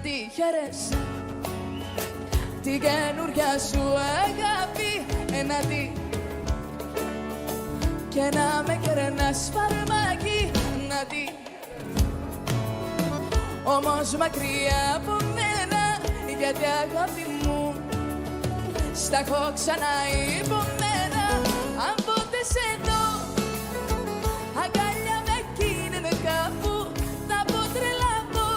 τη χαίρεσαι την καινούρια σου αγάπη εναντί και να με κερνάς φαρμάκι να τη. Όμως μακριά από μένα γιατί αγάπη μου στα έχω ξαναϋπομένα. Αν ποτέ σε δω αγκάλια με εκείνην κάπου θα πω τρελαθώ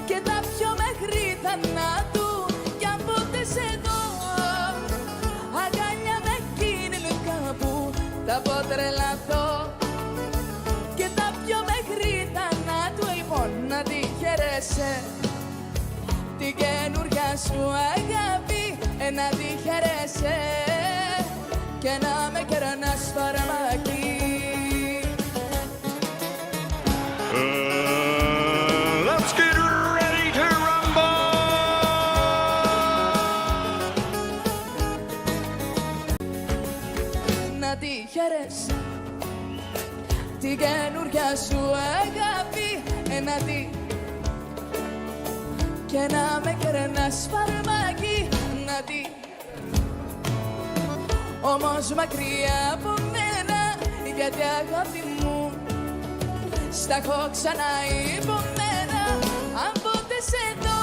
και τα πιω μέχρι θανάτου. Κι αν ποτέ σε δω αγκάλια με εκείνην κάπου θα πω τρελαθώ και τα πιω μέχρι θανάτου. Λοιπόν, να τη χαίρεσαι την καινούρια σου αγάπη να τη χαίρεσαι και να με κερνάς φαρμάκι. Let's get ready to rumble! Να τη χαίρεσαι την καινούρια σου αγάπη να τη και να με κερνάς φαρμάκι να τη. Όμως μακριά από μένα γιατί αγάπη μου στα έχω ξαναϋπομένα. Αν ποτέ σε δω.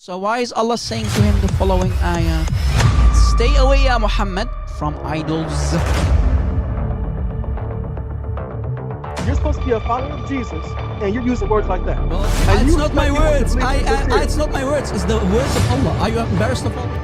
So why is Allah saying to him the following ayah? Stay away, Ya Muhammad, from idols. You're supposed to be a follower of Jesus, and you're using words like that. Well, And it's you not my expect people to words. believe what you're It's not my words. It's the words of Allah. Are you embarrassed of Allah?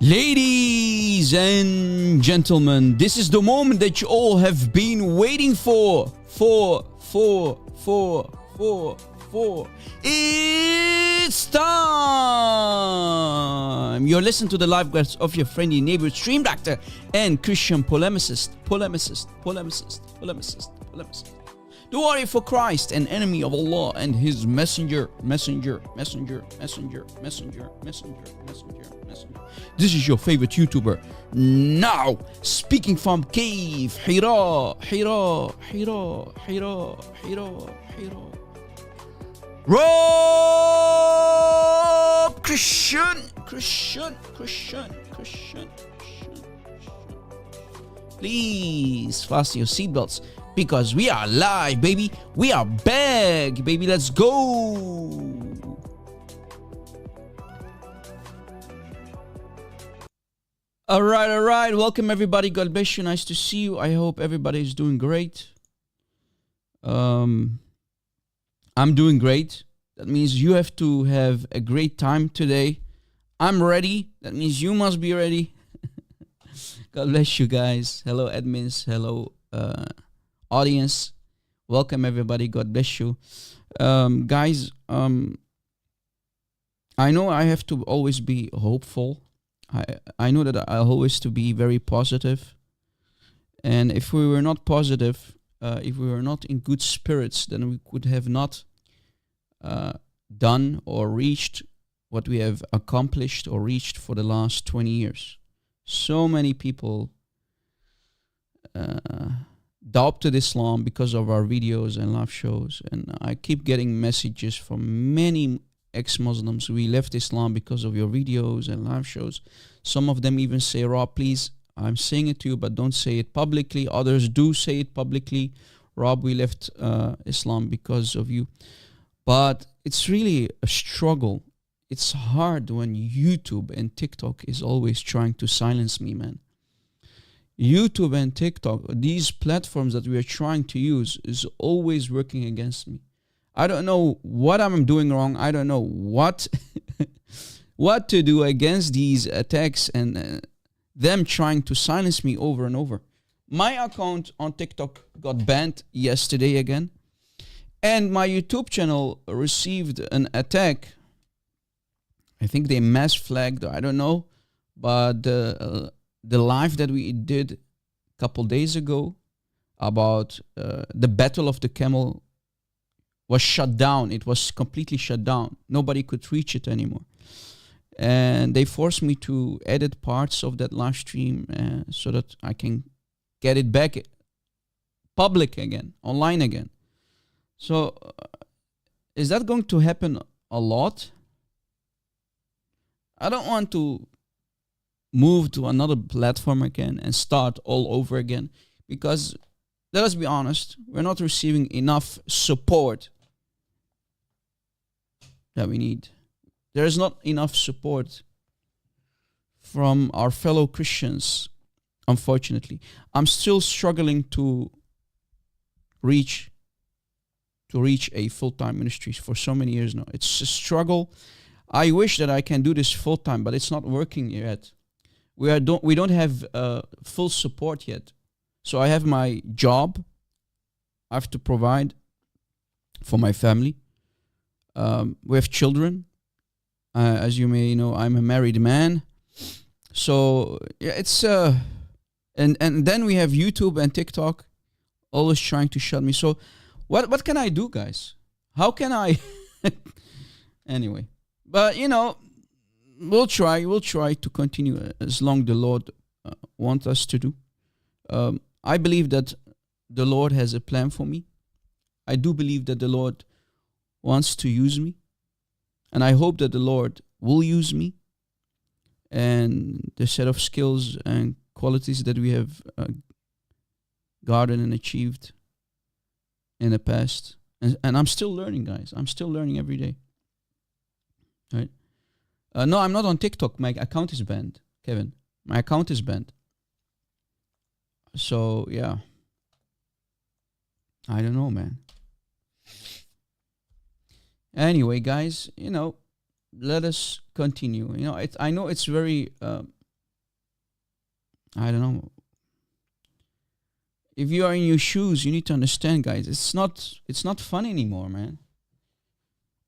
Ladies and gentlemen, this is the moment that you all have been waiting for. It's time! You're listening to the live guests of your friendly neighbor, stream doctor, and Christian polemicist. The warrior for Christ, an enemy of Allah and his messenger. This is your favorite YouTuber. Now, speaking from cave, Hira. Rob Christian. Please fasten your seatbelts because we are live, baby. We are back, baby. Let's go. All right. Welcome, everybody. God bless you. Nice to see you. I hope everybody is doing great. I'm doing great. That means you have to have a great time today. I'm ready. That means you must be ready. God bless you guys. Hello, admins. Hello, audience. Welcome, everybody. God bless you. Guys, I know I have to always be hopeful. I know that I always to be very positive. And if we were not positive, if we were not in good spirits, then we could have not done or reached what we have accomplished or reached for the last 20 years. So many people adopted Islam because of our videos and live shows. And I keep getting messages from many ex-Muslims. We left Islam because of your videos and live shows. Some of them even say, Rob, please, I'm saying it to you, but don't say it publicly. Others do say it publicly. Rob, we left Islam because of you. But it's really a struggle. It's hard when YouTube and TikTok is always trying to silence me, man. YouTube and TikTok, these platforms that we are trying to use, is always working against me. I don't know what I'm doing wrong. I don't know what what to do against these attacks and them trying to silence me over and over. My account on TikTok got banned yesterday again. And my YouTube channel received an attack. I think they mass flagged, I don't know. But the live that we did a couple days ago about the Battle of the Camel was shut down. It was completely shut down. Nobody could reach it anymore. And they forced me to edit parts of that live stream so that I can get it back public again, online again. So is that going to happen a lot? I don't want to move to another platform again and start all over again, because let us be honest, we're not receiving enough support that we need. There is not enough support from our fellow Christians, unfortunately. I'm still struggling to reach a full-time ministry for so many years now. It's a struggle. I wish that I can do this full-time, but it's not working yet. We don't have full support yet. So I have my job. I have to provide for my family. We have children. As you may know, I'm a married man. So yeah, it's and then we have YouTube and TikTok always trying to shut me. So what can I do, guys? How can I anyway? But we'll try to continue as long the Lord wants us to do. I believe that the Lord has a plan for me. I do believe that the Lord wants to use me. And I hope that the Lord will use me and the set of skills and qualities that we have gotten and achieved in the past. And I'm still learning, guys. I'm still learning every day. Right? No, I'm not on TikTok. My account is banned, Kevin. My account is banned. So, yeah. I don't know, man. Anyway, guys, let us continue. I know it's very, I don't know. If you are in your shoes, you need to understand, guys. It's not fun anymore, man.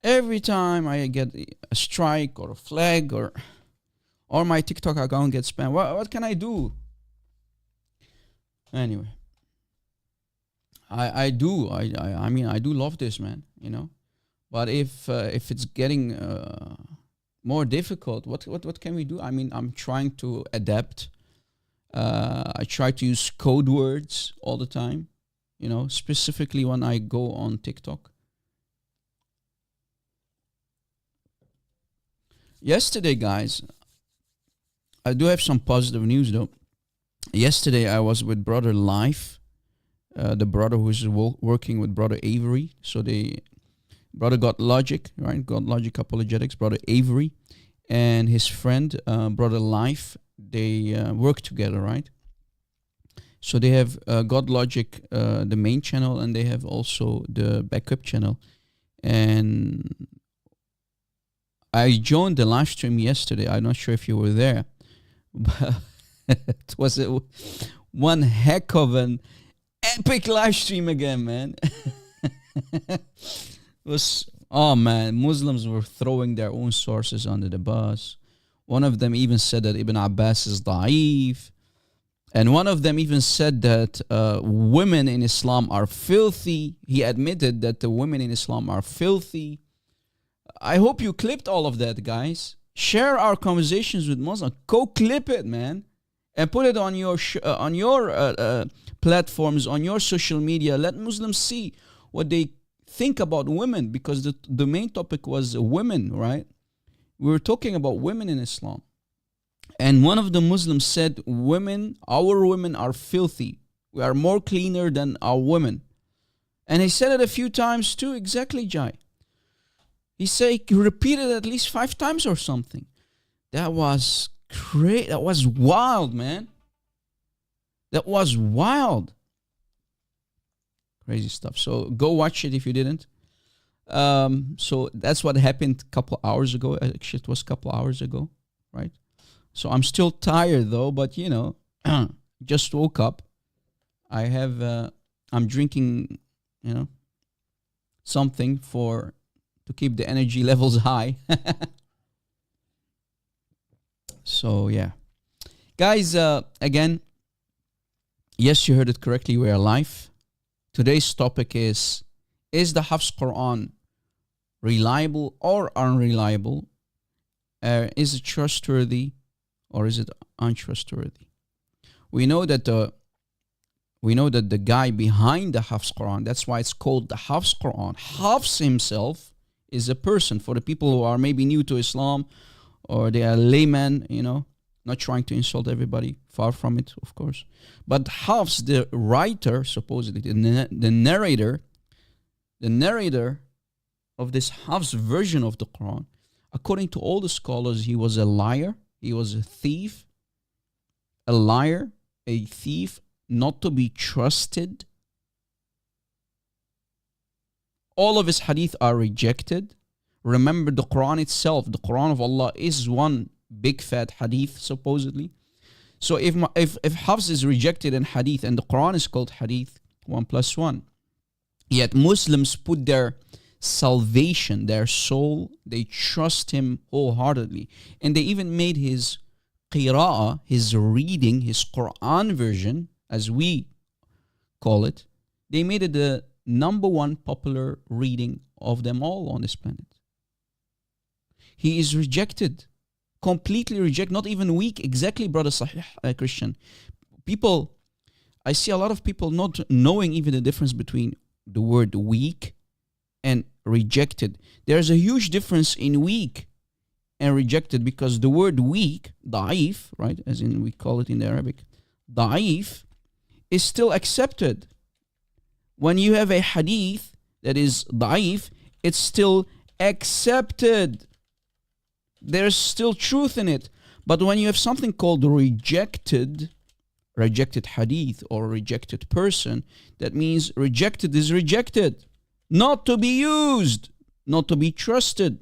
Every time I get a strike or a flag or my TikTok account gets spammed, what can I do? Anyway, I do love this, man. But if it's getting more difficult, what can we do? I mean, I'm trying to adapt. I try to use code words all the time, specifically when I go on TikTok. Yesterday, guys, I do have some positive news, though. Yesterday, I was with Brother Life, the brother who's working with Brother Avery. So Brother God Logic, right? God Logic Apologetics, Brother Avery, and his friend, Brother Life, they work together, right? So they have God Logic, the main channel, and they have also the backup channel. And I joined the live stream yesterday. I'm not sure if you were there, but it was one heck of an epic live stream again, man. Muslims were throwing their own sources under the bus. One of them even said that Ibn Abbas is da'if. And one of them even said that women in Islam are filthy. He admitted that the women in Islam are filthy. I hope you clipped all of that, guys. Share our conversations with Muslims. Go clip it, man. and put it on your platforms, on your social media. Let Muslims see what they think about women, because the main topic was women, right? We were talking about women in Islam. And one of the Muslims said, our women are filthy. We are more cleaner than our women. And he said it a few times too, exactly, Jai. He repeated it at least 5 times or something. That was great. That was wild, man. That was wild. Crazy stuff. So go watch it if you didn't. So that's what happened a couple hours ago. Actually, it was a couple hours ago, right? So I'm still tired though, but just woke up. I'm drinking, something to keep the energy levels high. So yeah. Guys, again, yes, you heard it correctly. We are live. Today's topic is the Hafs Quran reliable or unreliable? Is it trustworthy or is it untrustworthy? We know that the guy behind the Hafs Quran, that's why it's called the Hafs Quran. Hafs himself is a person. For the people who are maybe new to Islam or they are laymen, not trying to insult everybody, far from it, of course. But Hafs, the writer, supposedly, the narrator of this Hafs version of the Quran, according to all the scholars, he was a liar, he was a thief, not to be trusted. All of his hadith are rejected. Remember, the Quran itself, the Quran of Allah, is one big fat hadith, supposedly. So if Hafs is rejected in hadith and the Quran is called hadith, 1+1, yet Muslims put their salvation, their soul, they trust him wholeheartedly. And they even made his qira'ah, his reading, his Quran version, as we call it, they made it the number 1 popular reading of them all on this planet. He is rejected, completely rejected, not even weak. Exactly, brother Sahih, Christian. I see a lot of people not knowing even the difference between the word weak and rejected. There's a huge difference in weak and rejected, because the word weak, da'if, right, as in we call it in the Arabic, da'if, is still accepted. When you have a hadith that is da'if, it's still accepted. There's still truth in it. But when you have something called rejected hadith or rejected person, that means rejected is rejected, not to be used, not to be trusted.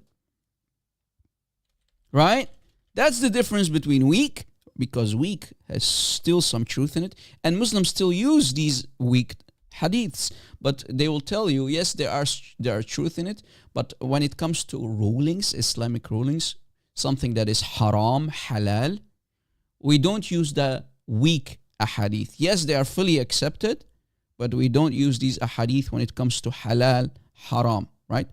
Right? That's the difference between weak, because weak has still some truth in it, and Muslims still use these weak hadiths, but they will tell you, yes, there are truth in it, but when it comes to rulings, Islamic rulings, something that is haram, halal, we don't use the weak ahadith. Yes, they are fully accepted, but we don't use these ahadith when it comes to halal, haram, right?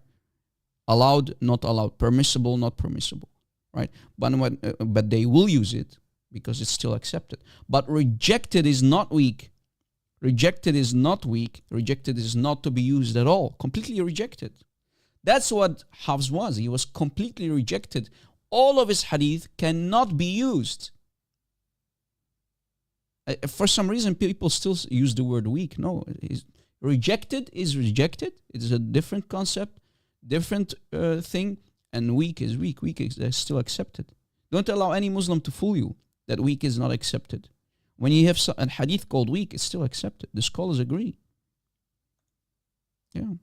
Allowed, not allowed, permissible, not permissible, right? But they will use it because it's still accepted. But rejected is not weak. Rejected is not weak. Rejected is not to be used at all. Completely rejected. That's what Hafs was. He was completely rejected. All of his hadith cannot be used. For some reason, people still use the word weak. No, rejected is rejected. It's a different concept, different thing. And weak is weak. Weak is still accepted. Don't allow any Muslim to fool you that weak is not accepted. When you have a hadith called weak, it's still accepted. The scholars agree. Yeah.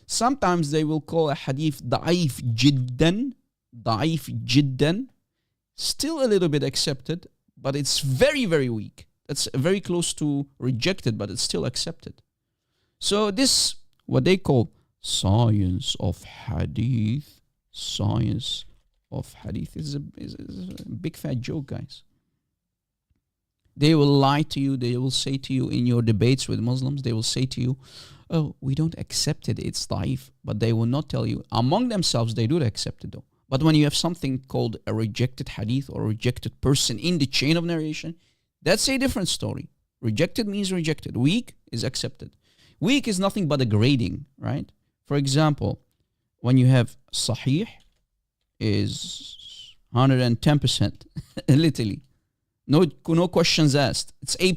Sometimes they will call a hadith da'if jiddan, still a little bit accepted, but it's very, very weak. That's very close to rejected, but it's still accepted. So this, what they call science of hadith, is a big fat joke, guys. They will lie to you. They will say to you in your debates with Muslims, they will say to you, oh, we don't accept it, it's da'if. But they will not tell you. Among themselves, they do accept it though. But when you have something called a rejected hadith or rejected person in the chain of narration, That's a different story. Rejected means rejected. Weak is accepted. Weak is nothing but a grading, right? For example, when you have sahih is 110%, literally. No questions asked. It's A+.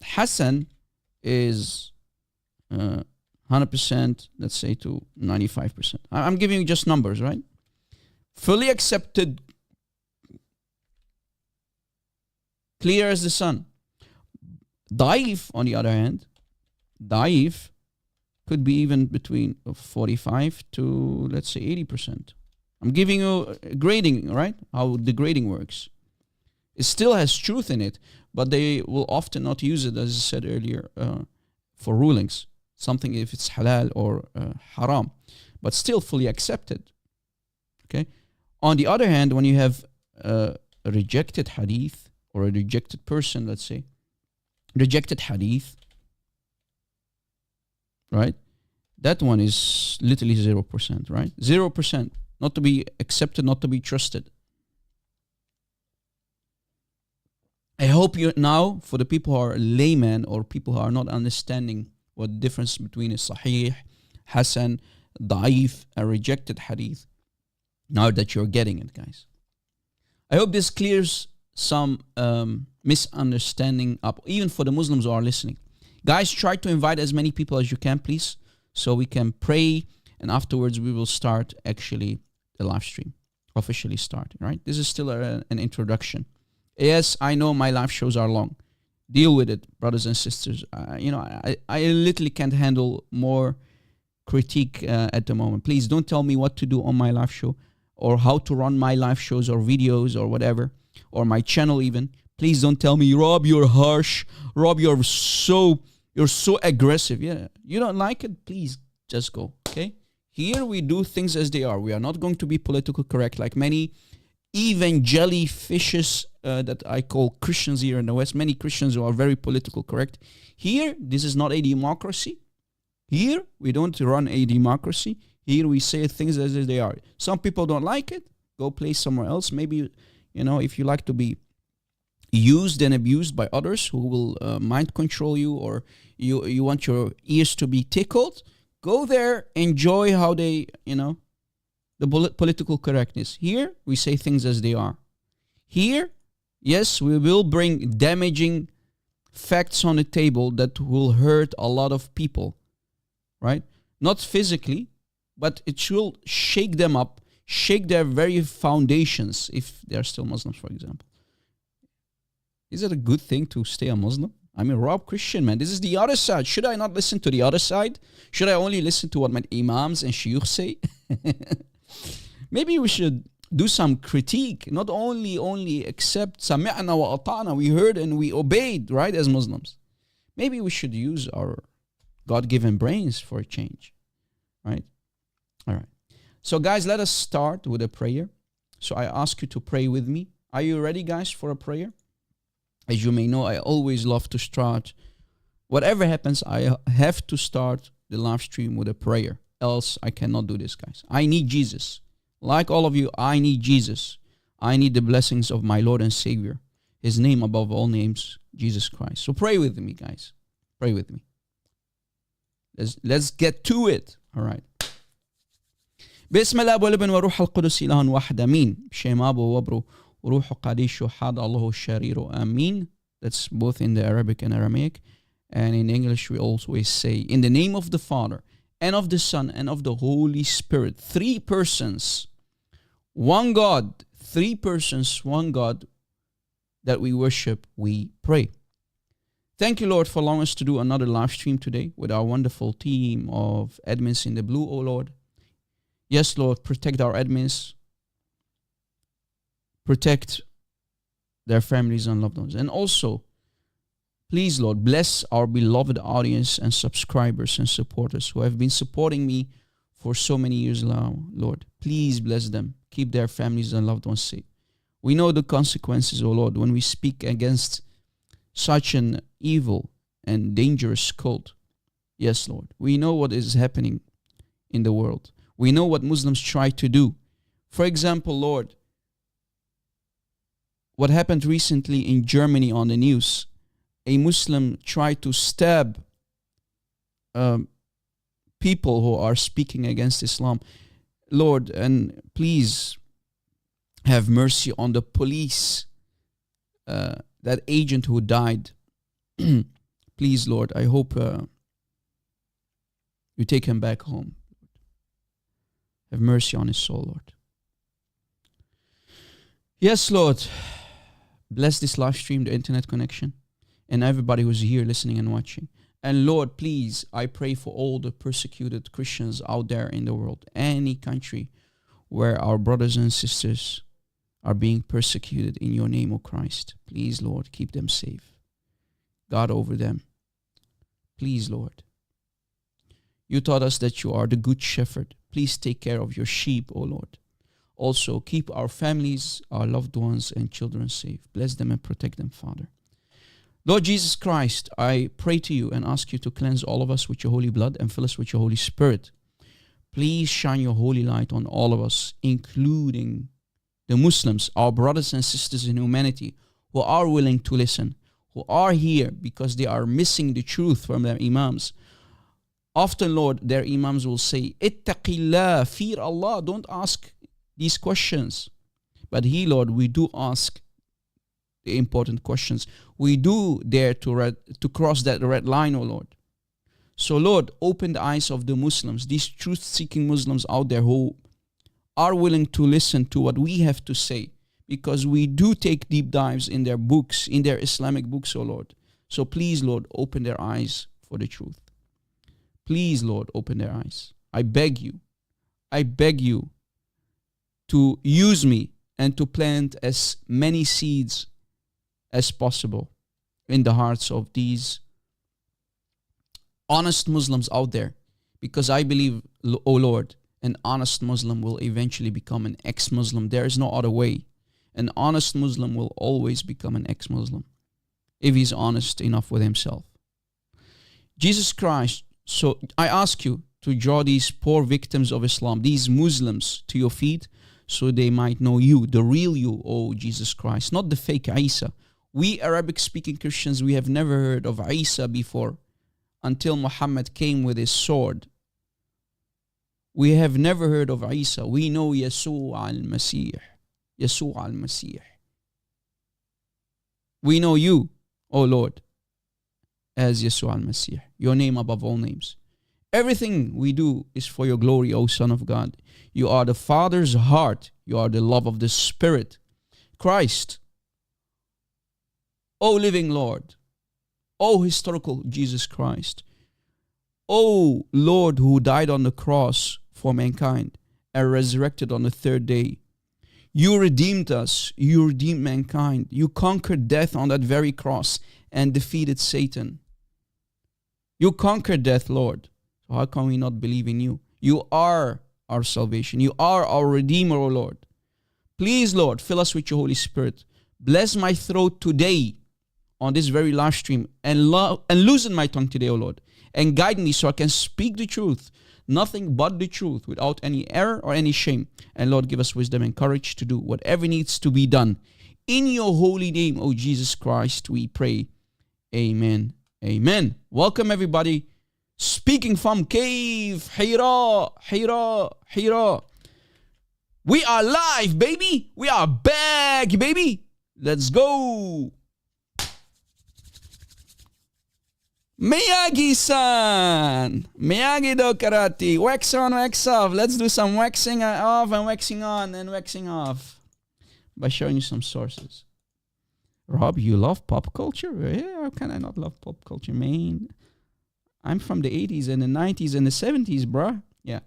Hasan is 100%, let's say, to 95%. I'm giving you just numbers, right? Fully accepted, clear as the sun. Daif, on the other hand, daif could be even between 45 to, let's say, 80%. I'm giving you grading, right? How the grading works. It still has truth in it, but they will often not use it, as I said earlier, for rulings. Something if it's halal or haram, but still fully accepted. Okay. On the other hand, when you have a rejected hadith or a rejected person, let's say, rejected hadith, right? That one is literally 0%, right? 0%. Not to be accepted, not to be trusted. I hope you now, for the people who are laymen or people who are not understanding what the difference between a sahih, hasan, da'if, a rejected hadith, now that you're getting it, guys. I hope this clears some misunderstanding up, even for the Muslims who are listening. Guys, try to invite as many people as you can, please, so we can pray, and afterwards we will start actually the live stream, officially start, right? This is still an introduction. Yes, I know my live shows are long. Deal with it, brothers and sisters. I literally can't handle more critique at the moment. Please don't tell me what to do on my live show or how to run my live shows or videos or whatever, or my channel even. Please don't tell me, Rob, you're harsh. Rob, you're so aggressive. Yeah, you don't like it? Please just go, okay? Here we do things as they are. We are not going to be political correct like many even jellyfishes that I call Christians here in the West. Many Christians who are very political correct. Here, this is not a democracy. Here, we don't run a democracy. Here, we say things as they are. Some people don't like it. Go play somewhere else. Maybe, if you like to be used and abused by others who will mind control you, or you want your ears to be tickled, go there, enjoy how they, the political correctness. Here, we say things as they are. Here, yes, we will bring damaging facts on the table that will hurt a lot of people, right? Not physically, but it will shake them up, shake their very foundations if they're still Muslims, for example. Is it a good thing to stay a Muslim? I'm a Rob Christian, man. This is the other side. Should I not listen to the other side? Should I only listen to what my imams and shuyukh say? Maybe we should do some critique, not only accept sami'na wa ata'na, we heard and we obeyed, right, as Muslims. Maybe we should use our God-given brains for a change, right? All right. So guys, let us start with a prayer. So I ask you to pray with me. Are you ready, guys, for a prayer? As you may know, I always love to start. Whatever happens, I have to start the live stream with a prayer. Else I cannot do this, guys. I need Jesus. Like all of you, I need Jesus. I need the blessings of my Lord and Savior. His name above all names, Jesus Christ. So pray with me, guys. Pray with me. Let's get to it. All right. بسم الله والابن وروح القدس إله واحد آمين. بشيم أبو وبرو وروح قديش حاد الله الشرير آمين. That's both in the Arabic and Aramaic. And in English we always say, in the name of the Father, and of the Son, and of the Holy Spirit. 3 persons, one God, 3 persons, one God that we worship, we pray. Thank you, Lord, for allowing us to do another live stream today with our wonderful team of admins in the blue, oh Lord. Yes, Lord, protect our admins. Protect their families and loved ones. And also, please, Lord, bless our beloved audience and subscribers and supporters who have been supporting me for so many years now, Lord. Please bless them. Keep their families and loved ones safe. We know the consequences, O Lord, when we speak against such an evil and dangerous cult. Yes, Lord. We know what is happening in the world. We know what Muslims try to do. For example, Lord, what happened recently in Germany on the news. A Muslim tried to stab people who are speaking against Islam. Lord, and please have mercy on the police, that agent who died. Please, Lord, I hope you take him back home. Have mercy on his soul, Lord. Yes, Lord. Bless this live stream, the internet connection, and everybody who's here listening and watching. And Lord, please, I pray for all the persecuted Christians out there in the world, any country where our brothers and sisters are being persecuted in your name, O Christ. Please, Lord, keep them safe. God over them. Please, Lord. You taught us that you are the good shepherd. Please take care of your sheep, O Lord. Also, keep our families, our loved ones, and children safe. Bless them and protect them, Father. Lord Jesus Christ, I pray to you and ask you to cleanse all of us with your holy blood and fill us with your Holy Spirit. Please shine your holy light on all of us, including the Muslims, our brothers and sisters in humanity, who are willing to listen, who are here because they are missing the truth from their imams. Often, Lord, their imams will say, Ittaqillah, fear Allah, don't ask these questions. But here, Lord, we do ask the important questions. We do dare to cross that red line, O Lord. So, Lord, open the eyes of the Muslims, these truth-seeking Muslims out there who are willing to listen to what we have to say, because we do take deep dives in their books, in their Islamic books, O Lord. So please, Lord, open their eyes for the truth. Please, Lord, open their eyes. I beg you to use me and to plant as many seeds as possible in the hearts of these honest Muslims out there, because I believe, O Lord, an honest Muslim will eventually become an ex-Muslim. There is no other way. An honest Muslim will always become an ex-Muslim if he's honest enough with himself. Jesus Christ, so I ask you to draw these poor victims of Islam, these Muslims, to your feet so they might know you, the real you, O Jesus Christ, not the fake Isa. We Arabic-speaking Christians, we have never heard of Isa before until Muhammad came with his sword. We have never heard of Isa. We know Yeshua al-Masih. Yeshua al-Masih. We know you, O Lord, as Yeshua al-Masih, your name above all names. Everything we do is for your glory, O Son of God. You are the Father's heart. You are the love of the Spirit. Christ, O living Lord, O historical Jesus Christ, O Lord who died on the cross for mankind and resurrected on the third day. You redeemed us. You redeemed mankind. You conquered death on that very cross and defeated Satan. You conquered death, Lord. So how can we not believe in you? You are our salvation. You are our Redeemer, O Lord. Please, Lord, fill us with your Holy Spirit. Bless my throat today on this very live stream and loosen my tongue today, O Lord. And guide me so I can speak the truth, nothing but the truth, without any error or any shame. And Lord, give us wisdom and courage to do whatever needs to be done. In your holy name, O Jesus Christ, we pray. Amen. Amen. Welcome, everybody. Speaking from Cave, Hira. We are live, baby. We are back, baby. Let's go. Miyagi-san. Miyagi-do karate. Wax on, wax off. Let's do some waxing off and waxing on and waxing off by showing you some sources. Rob, you love pop culture? Yeah, how can I not love pop culture, man? I'm from the 80s and the 90s and the 70s, bruh. Yeah.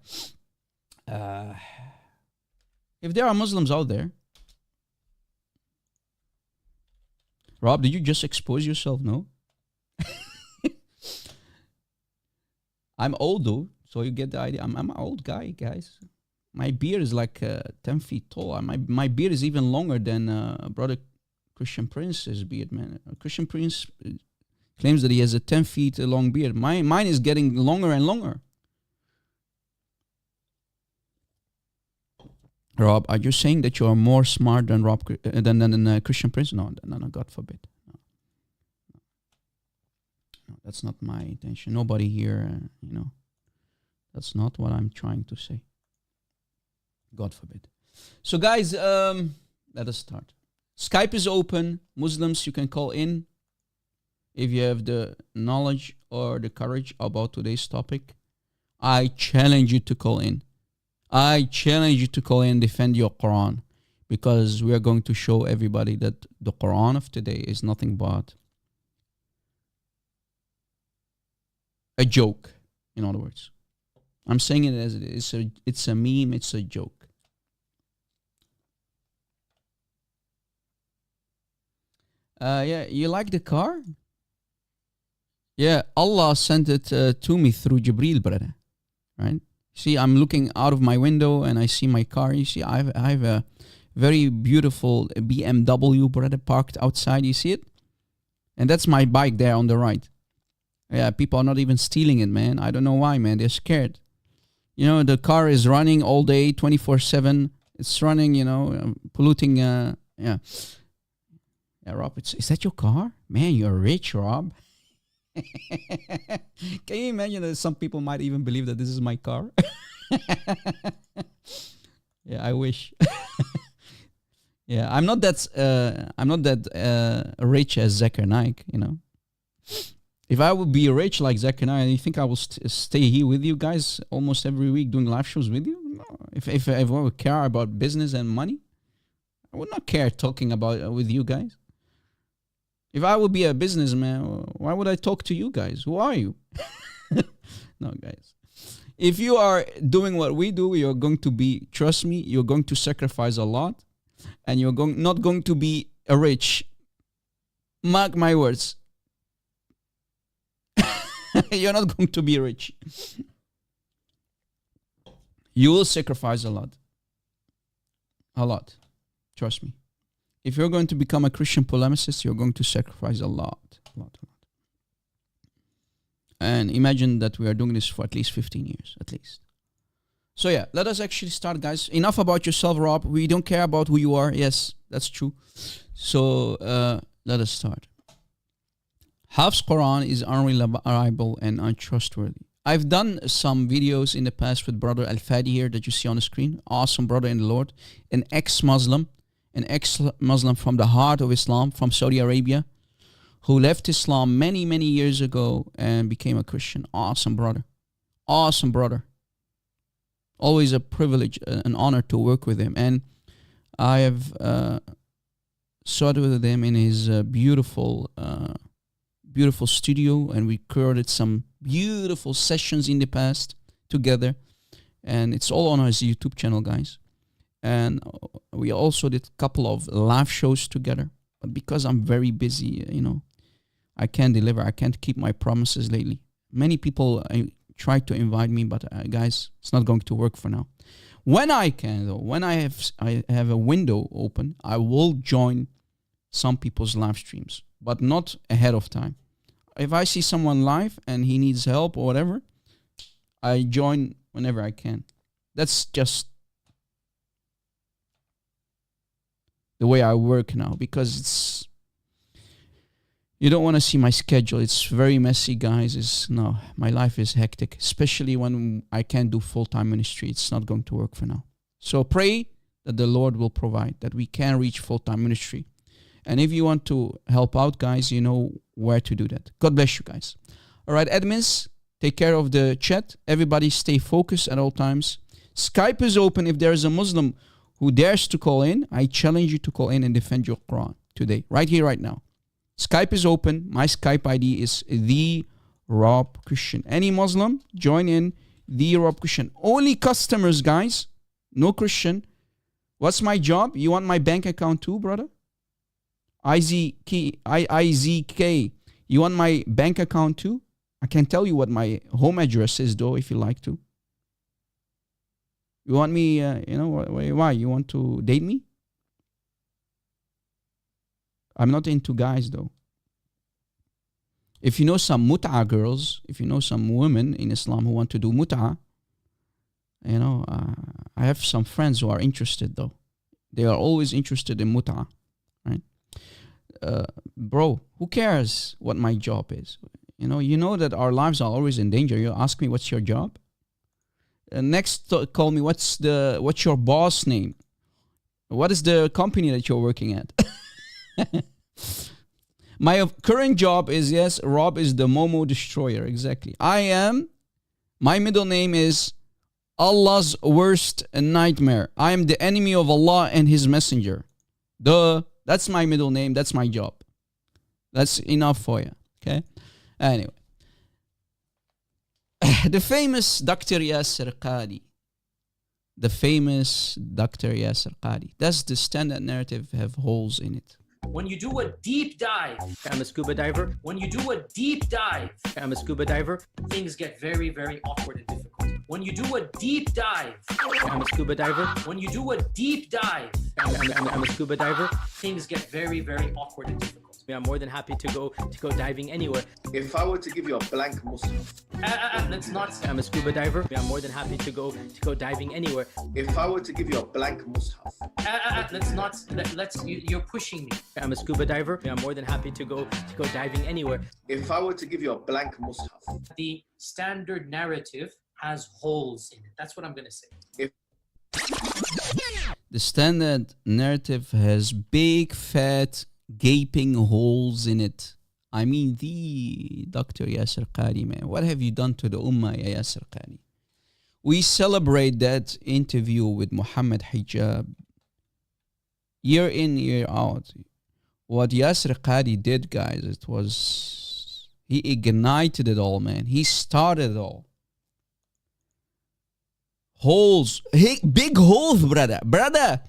If there are Muslims out there. Rob, did you just expose yourself? No? I'm old, though, so you get the idea. I'm an old guy, guys. My beard is like 10 feet tall. My beard is even longer than brother Christian Prince's beard, man. Christian Prince claims that he has a 10 feet long beard. Mine is getting longer and longer. Rob, are you saying that you are more smart than than Christian Prince? No, God forbid. No, that's not my intention. Nobody here, that's not what I'm trying to say. God forbid. So guys, let us start. Skype is open. Muslims, you can call in if you have the knowledge or the courage about today's topic. I challenge you to call in. I challenge you to call in and defend your Quran, because we are going to show everybody that the Quran of today is nothing but a joke, in other words. I'm saying it as it is. It's a meme, it's a joke. Yeah, you like the car? Yeah, Allah sent it to me through Jibreel, brother. Right? See, I'm looking out of my window and I see my car. You see, I have a very beautiful BMW, brother, parked outside. You see it? And that's my bike there on the right. Yeah, people are not even stealing it, man. I don't know why, man. They're scared. The car is running all day, 24/7. It's running, polluting. Yeah. Yeah, Rob, is that your car? Man, you're rich, Rob. Can you imagine that some people might even believe that this is my car? Yeah, I wish. Yeah, I'm not that rich as Zakir Naik, If I would be rich like Zakir Naik, you think I will stay here with you guys almost every week doing live shows with you? No. If I would care about business and money, I would not care talking about with you guys. If I would be a businessman, why would I talk to you guys? Who are you? No, guys. If you are doing what we do, you're going to be, trust me, you're going to sacrifice a lot, and you're not going to be rich. Mark my words. You're not going to be rich. You will sacrifice a lot. A lot. Trust me. If you're going to become a Christian polemicist, you're going to sacrifice a lot. And imagine that we are doing this for at least 15 years, at least. So yeah, let us actually start, guys. Enough about yourself, Rob. We don't care about who you are. Yes, that's true. So let us start. Hafs Quran is unreliable and untrustworthy. I've done some videos in the past with brother Al-Fadi here that you see on the screen. Awesome brother in the Lord. An ex-Muslim from the heart of Islam, from Saudi Arabia, who left Islam many, many years ago and became a Christian. Awesome brother. Awesome brother. Always a privilege, an honor to work with him. And I have studied with him in his beautiful studio, and we recorded some beautiful sessions in the past together. And it's all on his YouTube channel, guys. And we also did a couple of live shows together. But because I'm very busy, I can't deliver. I can't keep my promises lately. Many people try to invite me, but guys, it's not going to work for now. When I can, though, when I have a window open, I will join some people's live streams, but not ahead of time. If I see someone live and he needs help or whatever, I join whenever I can. That's just the way I work now, because you don't want to see my schedule. It's very messy, guys. My life is hectic, especially when I can't do full-time ministry. It's not going to work for now. So pray that the Lord will provide, that we can reach full-time ministry. And if you want to help out, guys, you know where to do that. God bless you, guys. All right, admins, take care of the chat. Everybody stay focused at all times. Skype is open. If there is a Muslim who dares to call in, I challenge you to call in and defend your Quran today, right here, right now. Skype is open. My Skype ID is TheRobChristian. Any Muslim, join in TheRobChristian. Only customers, guys. No Christian. What's my job? You want my bank account too, brother? IZK. You want my bank account too? I can tell you what my home address is, though, if you like to. You want me, why? You want to date me? I'm not into guys, though. If you know some mut'a girls, if you know some women in Islam who want to do mut'a, You know, I have some friends who are interested though. They are always interested in mut'ah, right? Bro, who cares what my job is? You know that our lives are always in danger. You ask me, what's your job? Next, call me, what's your boss name? What is the company that you're working at? My current job is, yes, Rob is the Momo Destroyer. Exactly. My middle name is Allah's worst nightmare. I am the enemy of Allah and His Messenger. Duh. That's my middle name. That's my job. That's enough for you. Okay? Anyway. The famous Dr. Yasser Qadi. The famous Dr. Yasser Qadi. Does the standard narrative have holes in it? When you do a deep dive, I'm a scuba diver. When you do a deep dive, I'm a scuba diver. Things get very, very awkward and difficult. When you do a deep dive, I'm a scuba diver. When you do a deep dive, I'm a scuba diver. Things get very, very awkward and difficult. I'm more than happy to go diving anywhere. If I were to give you a blank mushaf, let's not. I'm a scuba diver. I'm more than happy to go diving anywhere. if I were to give you a blank mushaf, Let's not. You're pushing me. I'm a scuba diver. I'm more than happy to go diving anywhere. if I were to give you a blank mushaf, The standard narrative has holes in it. That's what I'm gonna say. The standard narrative has big, fat, gaping holes in it. I mean, the Dr. Yasser Qadi, man. What have you done to the Ummah, ya Yasser Qadi? We celebrate that interview with Muhammad Hijab year in, year out. What Yasser Qadi did, guys, he ignited it all, man. He started it all. Holes. Hey, big holes, brother. Brother,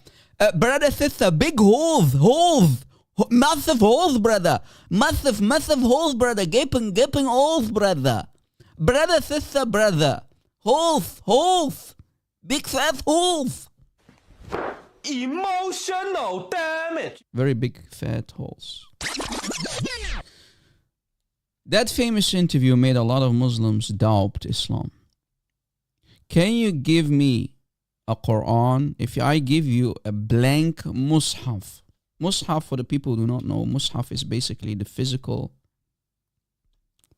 sister, big holes. Massive holes, brother. Massive holes, brother. Gaping holes, brother. Brother, sister, brother. Holes. Big fat holes. Emotional damage. Very big fat holes. That famous interview made a lot of Muslims doubt Islam. Can you give me a Quran if I give you a blank mushaf? Mushaf, for the people who do not know, mushaf is basically the physical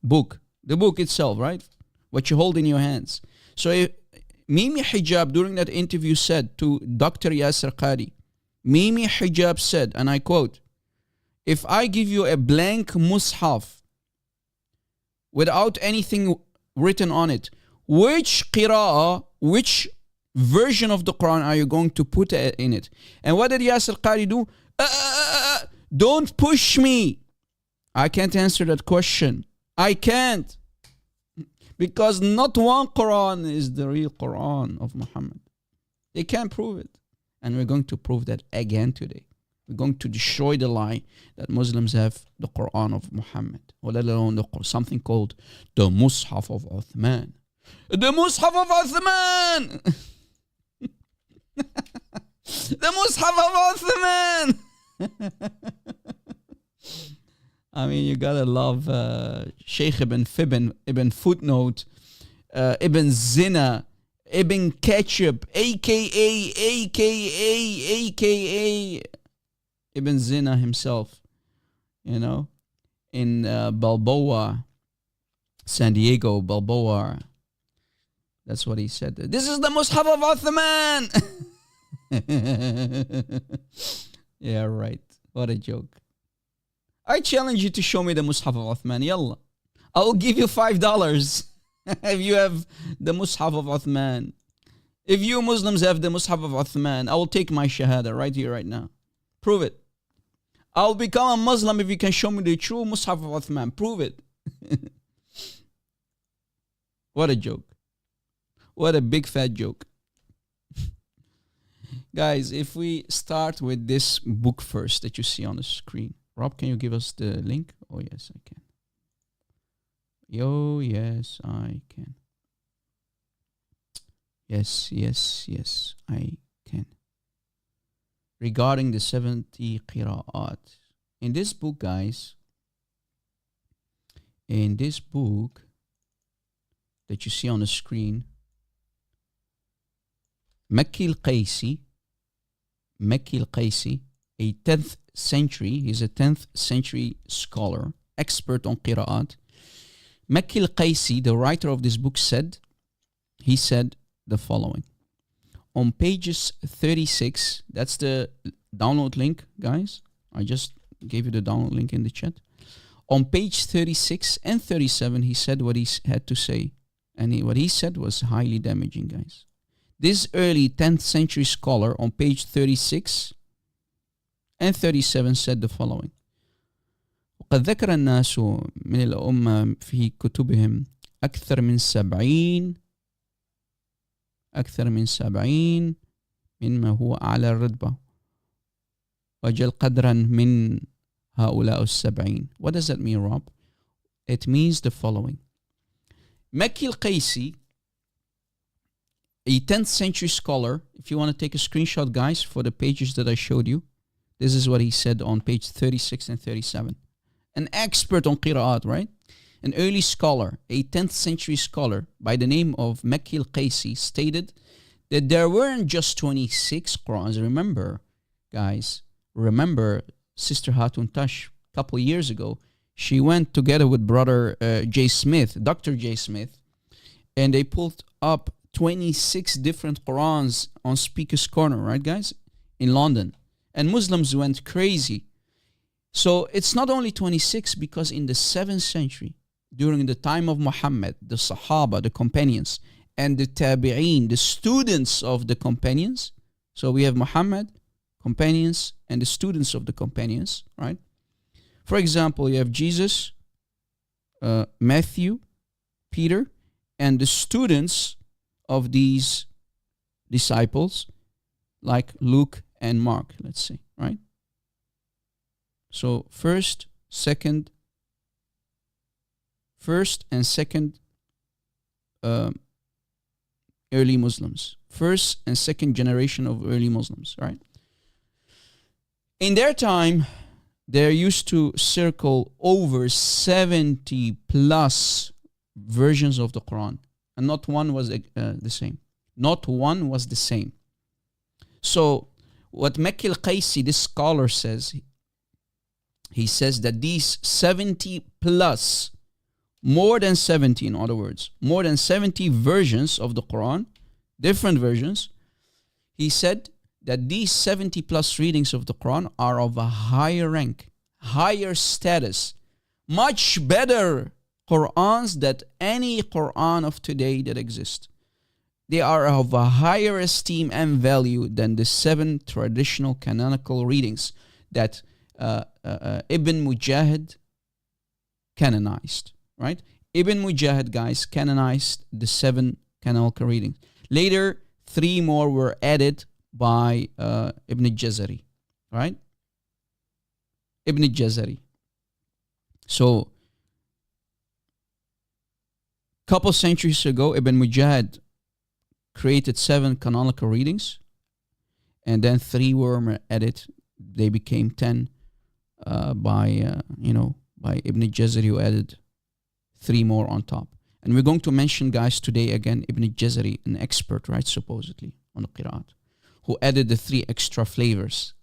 book. The book itself, right? What you hold in your hands. So if Mimi Hijab during that interview said to Dr. Yasser Qadi, Mimi Hijab said, and I quote, if I give you a blank mushaf without anything written on it, which qira'ah, which version of the Quran are you going to put in it? And what did Yasser Qadi do? Don't push me. I can't answer that question. I can't. Because not one Quran is the real Quran of Muhammad. They can't prove it. And we're going to prove that again today. We're going to destroy the lie that Muslims have the Quran of Muhammad, or let alone something called the Mus'haf of Uthman. The Mus'haf of Uthman! The Mus'haf of Uthman! I mean, you gotta love Sheikh Ibn Fibn, Ibn Footnote, Ibn Zina, Ibn Ketchup, aka Ibn Zina himself, in Balboa, San Diego, Balboa. That's what he said. This is the Mus'haf of Uthman! Yeah, right. What a joke. I challenge you to show me the Mus'haf of Uthman. Yalla. I will give you $5 if you have the Mus'haf of Uthman. If you Muslims have the Mus'haf of Uthman, I will take my Shahada right here, right now. Prove it. I'll become a Muslim if you can show me the true Mus'haf of Uthman. Prove it. What a joke. What a big fat joke. Guys, if we start with this book first that you see on the screen. Rob, can you give us the link? Oh, yes, I can. Yes, I can. Yes, I can. Regarding the 70 qira'at. In this book, guys, that you see on the screen, Makki al-Qaysi, a 10th century, he's a 10th century scholar, expert on qira'at. Makki al-Qaysi, the writer of this book, he said the following. On pages 36, that's the download link, guys. I just gave you the download link in the chat. On page 36 and 37, he said what he had to say. And what he said was highly damaging, guys. This early 10th century scholar on page 36 and 37 said the following. وقد ذكر الناس من الأمة في كتبهم أكثر من 70 مما هو أعلى الرتبة وجل قدرا من هؤلاء السبعين. What does that mean, Rob? It means the following. Makki al-Qaysi, a 10th century scholar, if you want to take a screenshot, guys, for the pages that I showed you, this is what he said on page 36 and 37. An expert on qira'at, right? An early scholar, a 10th century scholar by the name of Makki al-Qaysi, stated that there weren't just 26 Qur'ans. Remember, guys, Sister Hatun Tash, a couple years ago, she went together with brother Dr. J. Smith, and they pulled up 26 different Qur'ans on Speaker's Corner, right, guys, in London. And Muslims went crazy. So it's not only 26, because in the 7th century, during the time of Muhammad, the Sahaba, the companions, and the Tabi'een, the students of the companions. So we have Muhammad, companions, and the students of the companions, right? For example, you have Jesus, Matthew, Peter, and the students of these disciples, like Luke and Mark, let's say, right? So first and second early Muslims. First and second generation of early Muslims, right? In their time, there used to circle over 70 plus versions of the Quran, and not one was the same. Not one was the same. So what Makki al-Qaysi, this scholar, says, he says that these 70 plus, more than 70, in other words, more than 70 versions of the Quran, different versions, he said that these 70 plus readings of the Quran are of a higher rank, higher status, much better Qur'ans than any Qur'an of today that exist. They are of a higher esteem and value than the 7 traditional canonical readings that Ibn Mujahid canonized, right? Ibn Mujahid, guys, canonized the 7 canonical readings. Later, 3 more were added by Ibn al-Jazari, right? Ibn al-Jazari. So, couple centuries ago, Ibn Mujahid created 7 canonical readings, and then 3 were added. They became 10 by Ibn al-Jazari, who added 3 more on top. And we're going to mention, guys, today again Ibn al-Jazari, an expert, right, supposedly, on the Qira'at, who added the 3 extra flavors.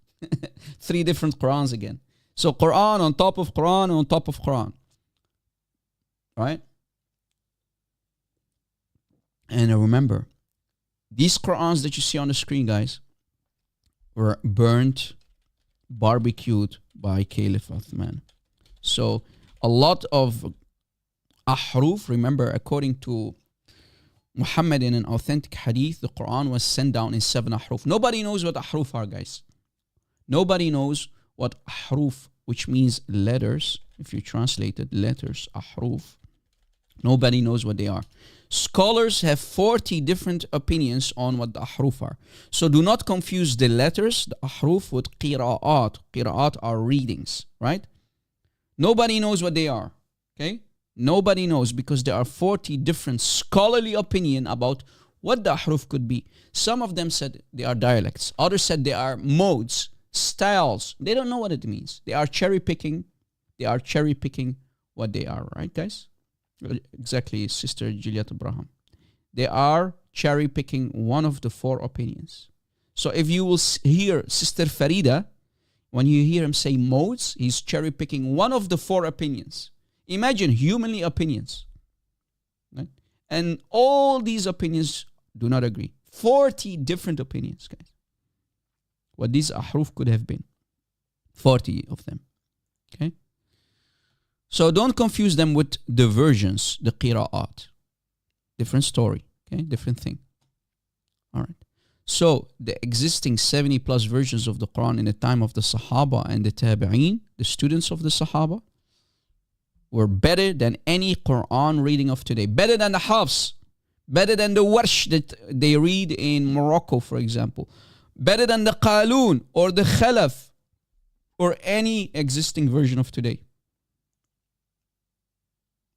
3 different Qur'ans again. So Qur'an on top of Qur'an on top of Qur'an. Right? And remember, these Qur'ans that you see on the screen, guys, were burnt, barbecued by Caliph Uthman. So a lot of ahruf, remember, according to Muhammad, in an authentic hadith, the Quran was sent down in 7 ahruf. Nobody knows what ahruf are, guys. Nobody knows what ahruf, which means letters, if you translated letters, ahruf. Nobody knows what they are. Scholars have 40 different opinions on what the ahruf are. So do not confuse the letters, the ahruf, with qira'at. Qira'at are readings, right? Nobody knows what they are, okay? Nobody knows, because there are 40 different scholarly opinion about what the ahruf could be. Some of them said they are dialects. Others said they are modes, styles. They don't know what it means. They are cherry picking. They are cherry picking what they are, right, guys? Exactly, Sister Juliet Abraham. They are cherry picking one of the 4 opinions. So if you will hear Sister Farida, when you hear him say modes, he's cherry picking one of the 4 opinions. Imagine humanly opinions. Right? And all these opinions do not agree. 40 different opinions, guys. What these ahruf could have been. 40 of them. Okay? So don't confuse them with the versions, the qira'at. Different story. Okay? Different thing. All right. So the existing 70 plus versions of the Quran in the time of the Sahaba and the Tabi'een, the students of the Sahaba, were better than any Quran reading of today. Better than the Hafs. Better than the Warsh that they read in Morocco, for example. Better than the Qalun or the Khalaf or any existing version of today.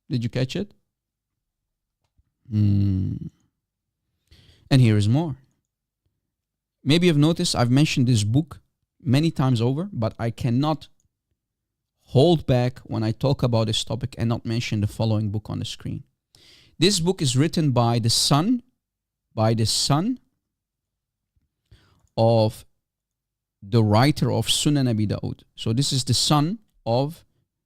Did you catch it? And here is more. Maybe you've noticed I've mentioned this book many times over, but I cannot hold back when I talk about this topic and not mention the following book on the screen. This book is written by the son of the writer of Sunan Abi Dawud. So this is the son of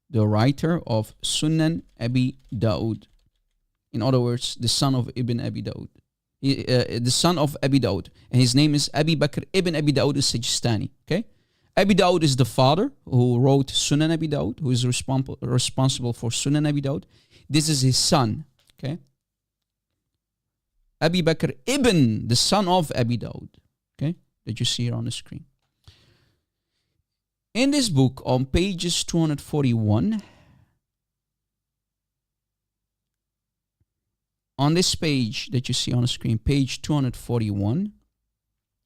the writer of Sunan Abi Dawud. In other words, the son of Ibn Abi Dawud. The son of Abi Dawud. And his name is Abi Bakr ibn Abi Dawud al-Sijistani. Okay? Abi Dawud is the father who wrote Sunan Abi Dawud, who is responsible for Sunan Abi Dawud. This is his son. Okay? Abi Bakr ibn, the son of Abi Dawud. Okay? That you see here on the screen. In this book, on pages 241, on this page that you see on the screen, page 241,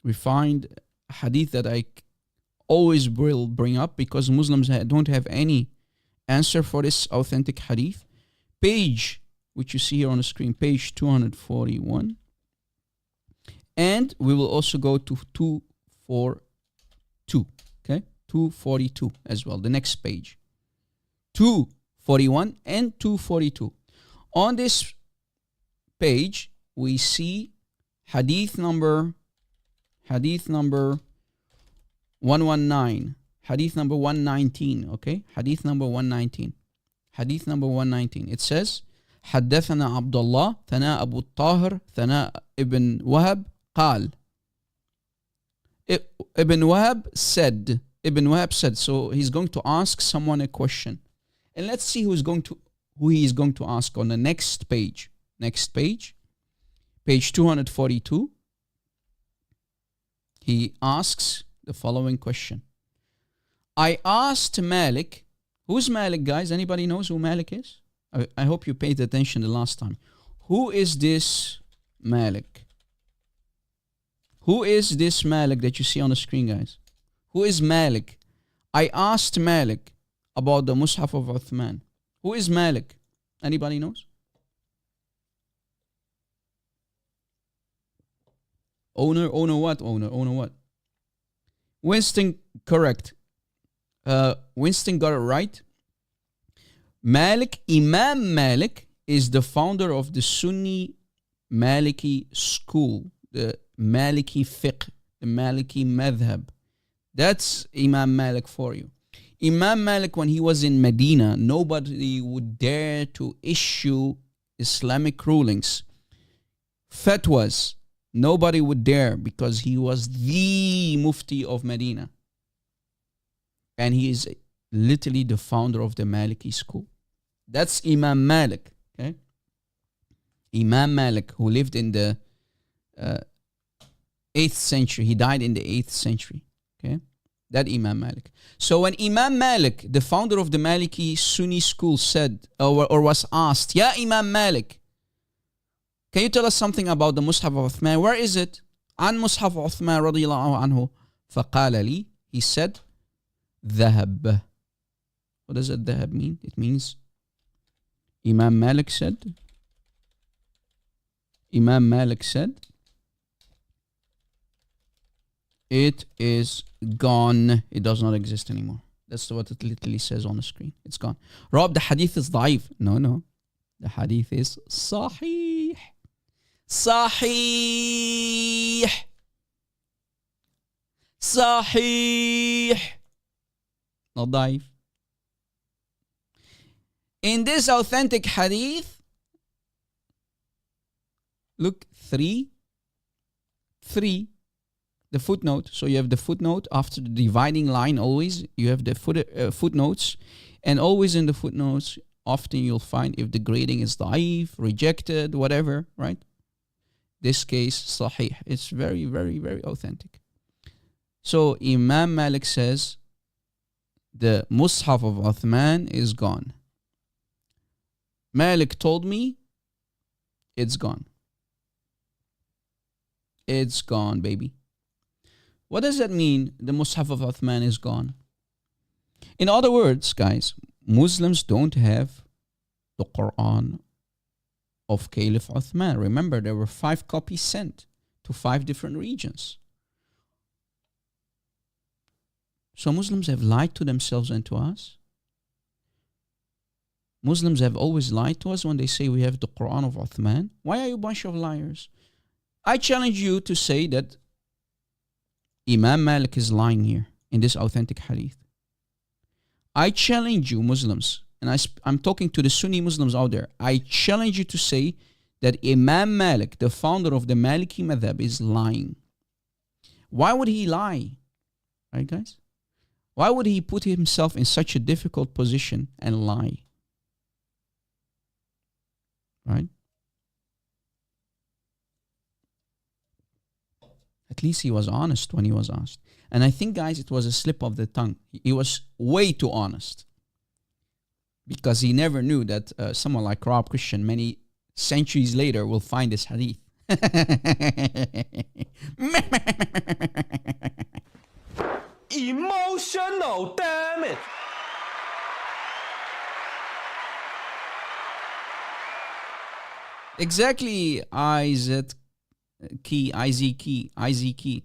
we find a hadith that I always will bring up because Muslims don't have any answer for this authentic hadith. Page, which you see here on the screen, page 241. And we will also go to 242, okay? 242 as well, the next page. 241 and 242. On this page, we see hadith number 119, hadith number 119, okay? Hadith number 119. Hadith number 119. It says, حدثنا عبد الله ثناء أبو الطاهر ثناء ابن وهب قال. Ibn Wahab said. So he's going to ask someone a question. And let's see who he is going to ask on the next page. Next page, page 242, he asks the following question. I asked Malik, who's Malik, guys? Anybody knows who Malik is? I hope you paid attention the last time. Who is this Malik? Who is this Malik that you see on the screen, guys? Who is Malik? I asked Malik about the Mus'haf of Uthman. Who is Malik? Anybody knows? Owner what? Winston, correct. Winston got it right. Imam Malik is the founder of the Sunni Maliki school, the Maliki fiqh, the Maliki madhab. That's Imam Malik for you. Imam Malik, when he was in Medina, nobody would dare to issue Islamic rulings, fatwas. Nobody would dare because he was the Mufti of Medina. And he is literally the founder of the Maliki school. That's Imam Malik. Okay? Imam Malik, who lived in the 8th century. He died in the 8th century. Okay? That Imam Malik. So when Imam Malik, the founder of the Maliki Sunni school, said or was asked, Ya Imam Malik, can you tell us something about the Mus'haf of Uthman? Where is it? An Mus'haf of Uthman radiyallahu anhu. فقال لي, he said, ذهب. What does that ذهب mean? It means Imam Malik said, it is gone. It does not exist anymore. That's what it literally says on the screen. It's gone. Rob, the hadith is ضعيف. No. The hadith is sahih. Sahih. Sahih. Not daif. In this authentic hadith, look, 3, the footnote. So you have the footnote after the dividing line always. You have the footnotes. And always in the footnotes, often you'll find if the grading is daif, rejected, whatever, right? This case, sahih. It's very, very, very authentic. So Imam Malik says, the Mus'haf of Uthman is gone. Malik told me, it's gone. It's gone, baby. What does that mean, the Mus'haf of Uthman is gone? In other words, guys, Muslims don't have the Quran of Caliph Uthman. Remember, there were 5 copies sent to 5 different regions. So Muslims have lied to themselves and to us. Muslims have always lied to us when they say we have the Quran of Uthman. Why are you a bunch of liars? I challenge you to say that Imam Malik is lying here in this authentic hadith. I challenge you, Muslims, and I'm talking to the Sunni Muslims out there. I challenge you to say that Imam Malik, the founder of the Maliki Madhab, is lying. Why would he lie? Right, guys? Why would he put himself in such a difficult position and lie? Right? At least he was honest when he was asked. And I think, guys, it was a slip of the tongue. He was way too honest. Because he never knew that someone like Rob Christian, many centuries later, will find this hadith. Emotional, damn it! Exactly, IZ key.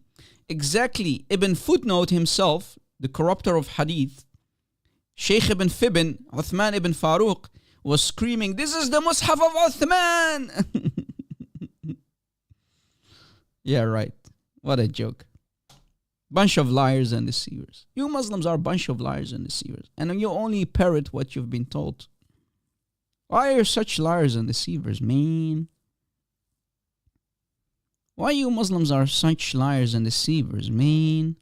Exactly, Ibn Footnote himself, the corrupter of hadith, Sheikh Ibn Fibn, Uthman Ibn Farouk, was screaming, "This is the Mus'haf of Uthman!" Yeah, right. What a joke. Bunch of liars and deceivers. You Muslims are a bunch of liars and deceivers. And you only parrot what you've been told. Why are you such liars and deceivers, man? Why you Muslims are such liars and deceivers, man?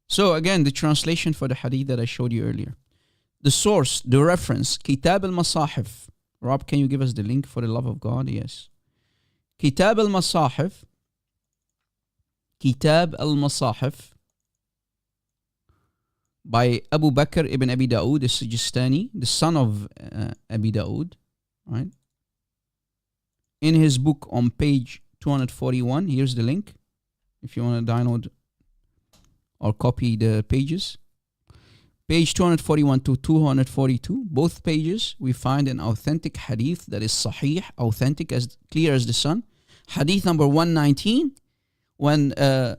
So again, the translation for the hadith that I showed you earlier. The source, the reference, Kitab al-Masahif. Rob, can you give us the link for the love of God? Yes. Kitab al-Masahif. Kitab al-Masahif by Abu Bakr ibn Abi Dawood al-Sijistani, the son of Abi Dawood, right? In his book on page 241, here's the link. If you want to download or copy the pages. Page 241 to 242, both pages, we find an authentic hadith that is sahih, authentic, as clear as the sun. Hadith number 119, when Ibn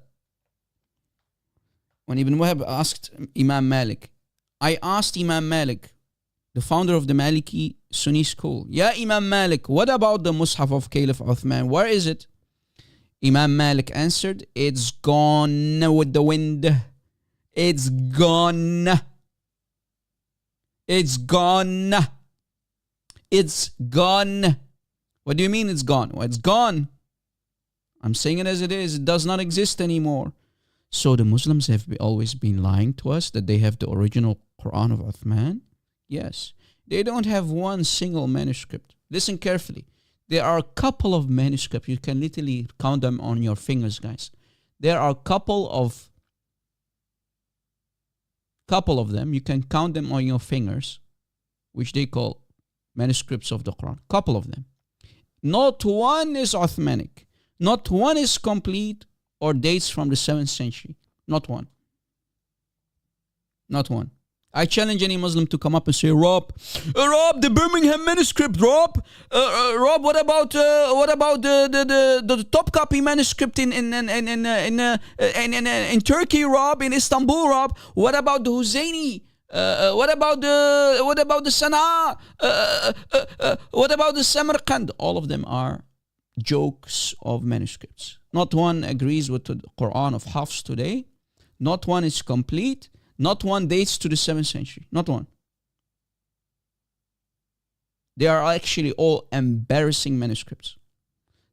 Wahab asked Imam Malik, I asked Imam Malik, the founder of the Maliki Sunni school, "Ya Imam Malik, what about the Mus'haf of Caliph Uthman? Where is it?" Imam Malik answered, "It's gone with the wind. It's gone. It's gone. It's gone." What do you mean it's gone? Well, it's gone. I'm saying it as it is. It does not exist anymore. So the Muslims have always been lying to us that they have the original Quran of Uthman. Yes. They don't have one single manuscript. Listen carefully. There are a couple of manuscripts. You can literally count them on your fingers, guys. There are a couple of them. You can count them on your fingers, which they call manuscripts of the Quran. Couple of them. Not one is Uthmanic. Not one is complete or dates from the 7th century. Not one. Not one. I challenge any Muslim to come up and say, Rob, the Birmingham manuscript, Rob, what about the top copy manuscript in Turkey, Rob, in Istanbul, Rob? What about the Husseini What about the Sana'a? What about the Samarkand? All of them are jokes of manuscripts. Not one agrees with the Quran of Hafs today. Not one is complete. Not one dates to the 7th century. Not one. They are actually all embarrassing manuscripts.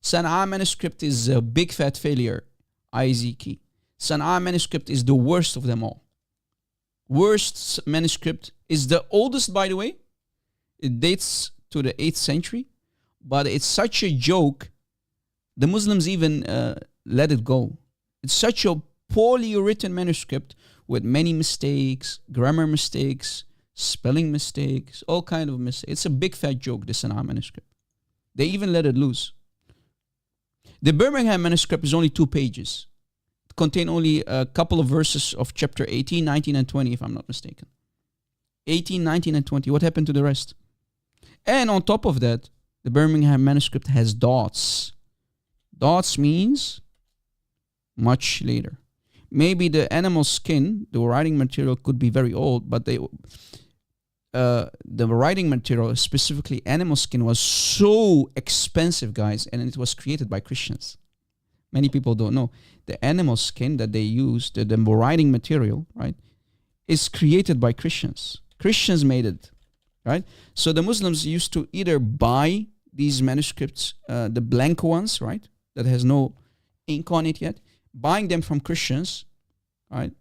Sana'a manuscript is a big fat failure. IZK. Sana'a manuscript is the worst of them all. Worst manuscript is the oldest, by the way. It dates to the 8th century, but it's such a joke. The Muslims even let it go. It's such a poorly written manuscript with many mistakes, grammar mistakes, spelling mistakes, all kind of mistakes. It's a big fat joke, the Sana'a manuscript. They even let it loose. The Birmingham manuscript is only 2 pages. It contains only a couple of verses of chapter 18, 19, and 20, if I'm not mistaken. 18, 19, and 20. What happened to the rest? And on top of that, the Birmingham manuscript has dots. Dots means much later. Maybe the animal skin, the writing material, could be very old, but the writing material, specifically animal skin, was so expensive, guys, and it was created by Christians. Many people don't know. The animal skin that they used, the writing material, right, is created by Christians. Christians made it, right? So the Muslims used to either buy these manuscripts, the blank ones, right, that has no ink on it yet, buying them from Christians, right?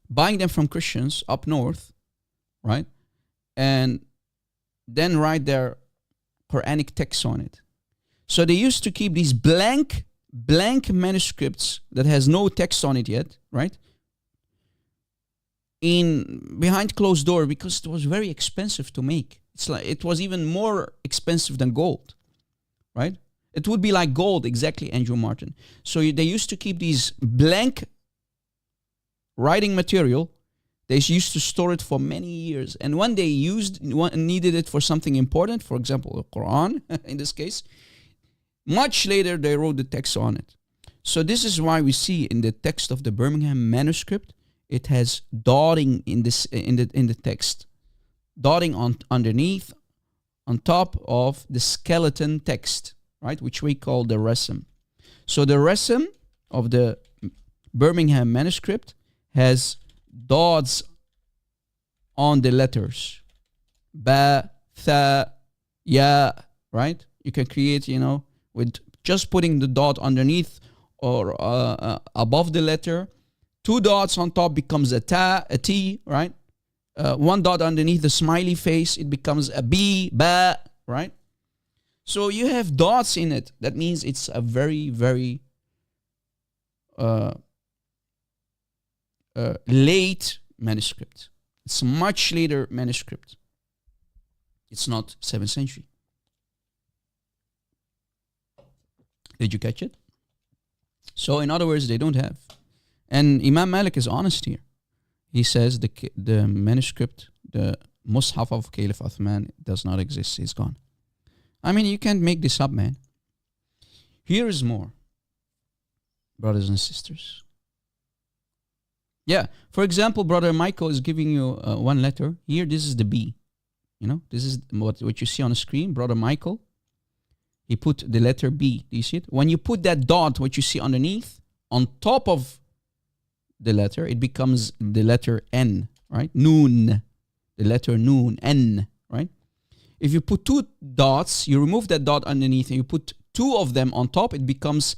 Buying them from Christians up north, right? And then write their Quranic texts on it. So they used to keep these blank manuscripts that has no text on it yet, right? In behind closed door, because it was very expensive to make. It's like it was even more expensive than gold, right? It would be like gold, exactly, Andrew Martin. So they used to keep these blank writing material. They used to store it for many years. And when they needed it for something important, for example, the Quran, in this case, much later they wrote the text on it. So this is why we see in the text of the Birmingham manuscript, it has dotting in the text. Dotting underneath, on top of the skeleton text, right, which we call the resim. So the resim of the Birmingham manuscript has dots on the letters. Ba, tha, ya, right? You can create, with just putting the dot underneath or above the letter. 2 dots on top becomes a ta, a t, right? 1 dot underneath the smiley face, it becomes a b, ba, right? So you have dots in it. That means it's a very, very late manuscript. It's a much later manuscript. It's not 7th century. Did you catch it? So in other words, they don't have. And Imam Malik is honest here. He says the manuscript, the Mus'haf of Caliph Uthman, does not exist. It's gone. I mean, you can't make this up, man. Here is more, brothers and sisters. Yeah, for example, Brother Michael is giving you one letter. Here, this is the B. This is what you see on the screen. Brother Michael, he put the letter B. Do you see it? When you put that dot, what you see underneath, on top of the letter, it becomes the letter N, right? Noon. The letter Noon, N, right? If you put 2 dots, you remove that dot underneath and you put 2 of them on top, it becomes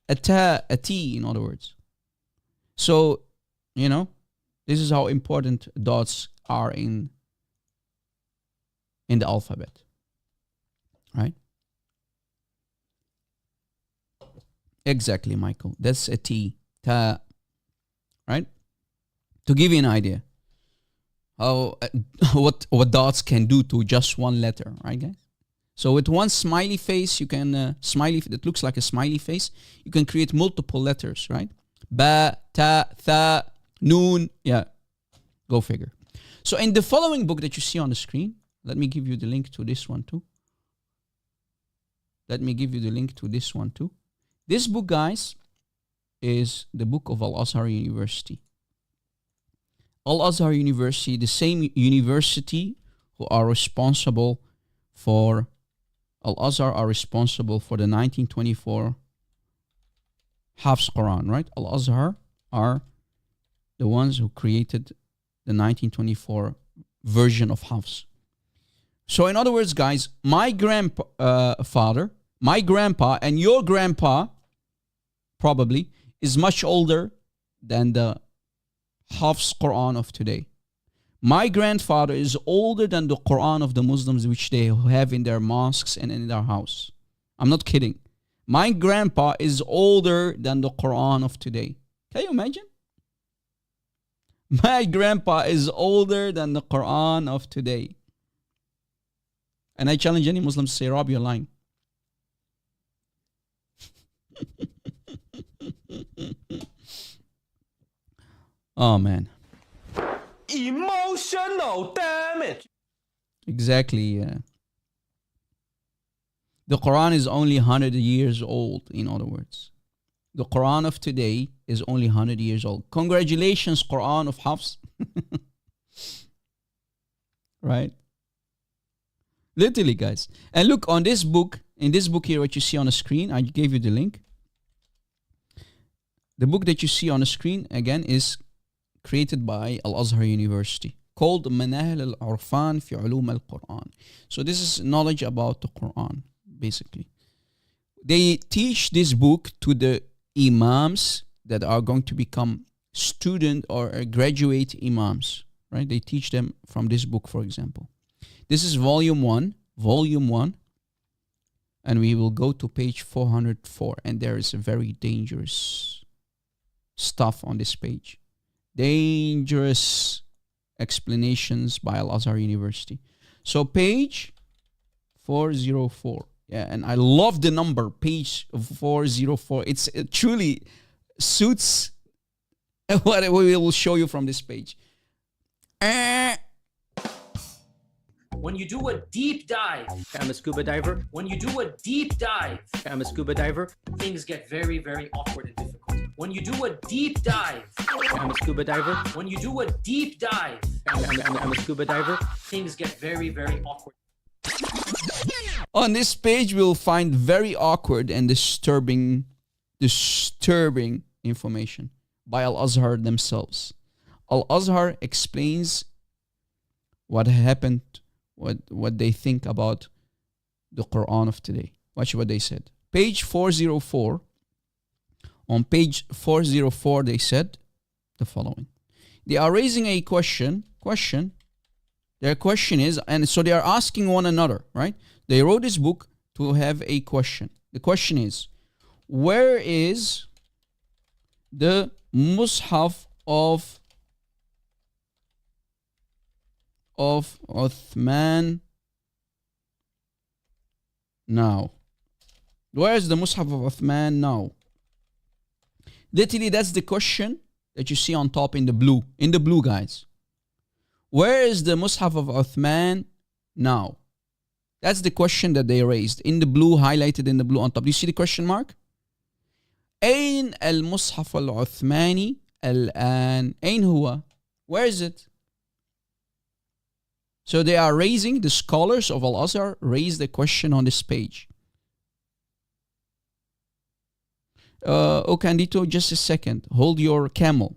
a T, in other words. So, this is how important dots are in the alphabet, right? Exactly, Michael. That's a T, ta, right? To give you an idea how what dots can do to just one letter, right, guys? So with one smiley face, you can smiley that looks like a smiley face. You can create multiple letters, right? Ba, ta, tha, noon. Yeah, go figure. So in the following book that you see on the screen, let me give you the link to this one too. This book, guys, is the book of Al-Azhar University. Al-Azhar University, the same university who are responsible for, Al-Azhar are responsible for the 1924 Hafs Quran, right? Al-Azhar are the ones who created the 1924 version of Hafs. So in other words, guys, my grandfather, my grandpa, and your grandpa probably is much older than the Hafs Quran of today. My grandfather is older than the Quran of the Muslims, which they have in their mosques and in their house. I'm not kidding. My grandpa is older than the Quran of today. Can you imagine? My grandpa is older than the Quran of today. And I challenge any Muslim to say, Rob, you're lying. Oh, man. Emotional damage. Exactly, yeah. The Quran is only 100 years old, in other words. The Quran of today is only 100 years old. Congratulations, Quran of Hafs. Right? Literally, guys. And look, on this book, in this book here, what you see on the screen, I gave you the link. The book that you see on the screen, again, is created by Al-Azhar University, called Manahil al-Urfan fi Ulum al-Quran. So this is knowledge about the Quran, basically. They teach this book to the imams that are going to become student or graduate imams, right? They teach them from this book, for example. This is volume 1, and we will go to page 404, and there is a very dangerous stuff on this page. Dangerous explanations by Al-Azhar University. So page 404. Yeah, and I love the number, page 404. It truly suits what we will show you from this page. When you do a deep dive, I'm a scuba diver. When you do a deep dive, I'm a scuba diver, things get very, very awkward and difficult. When you do a deep dive, I'm a scuba diver. When you do a deep dive, I'm a scuba diver, things get very, very awkward. On this page, we'll find very awkward and disturbing information by Al-Azhar themselves. Al-Azhar explains what happened, what they think about the Quran of today. Watch what they said. Page 404. On page 404, they said the following. They are raising a question. Their question is, and so they are asking one another, right? They wrote this book to have a question. The question is, where is the Mus'haf of Uthman now? Where is the Mus'haf of Uthman now? Literally, that's the question that you see on top in the blue. In the blue, guys. Where is the Mus'haf of Uthman now? That's the question that they raised. In the blue, highlighted in the blue on top. Do you see the question mark? أين المصحف العثماني الآن? أين هو? Where is it? So they are raising, the scholars of Al-Azhar raised the question on this page. Candito, just a second. Hold your camel.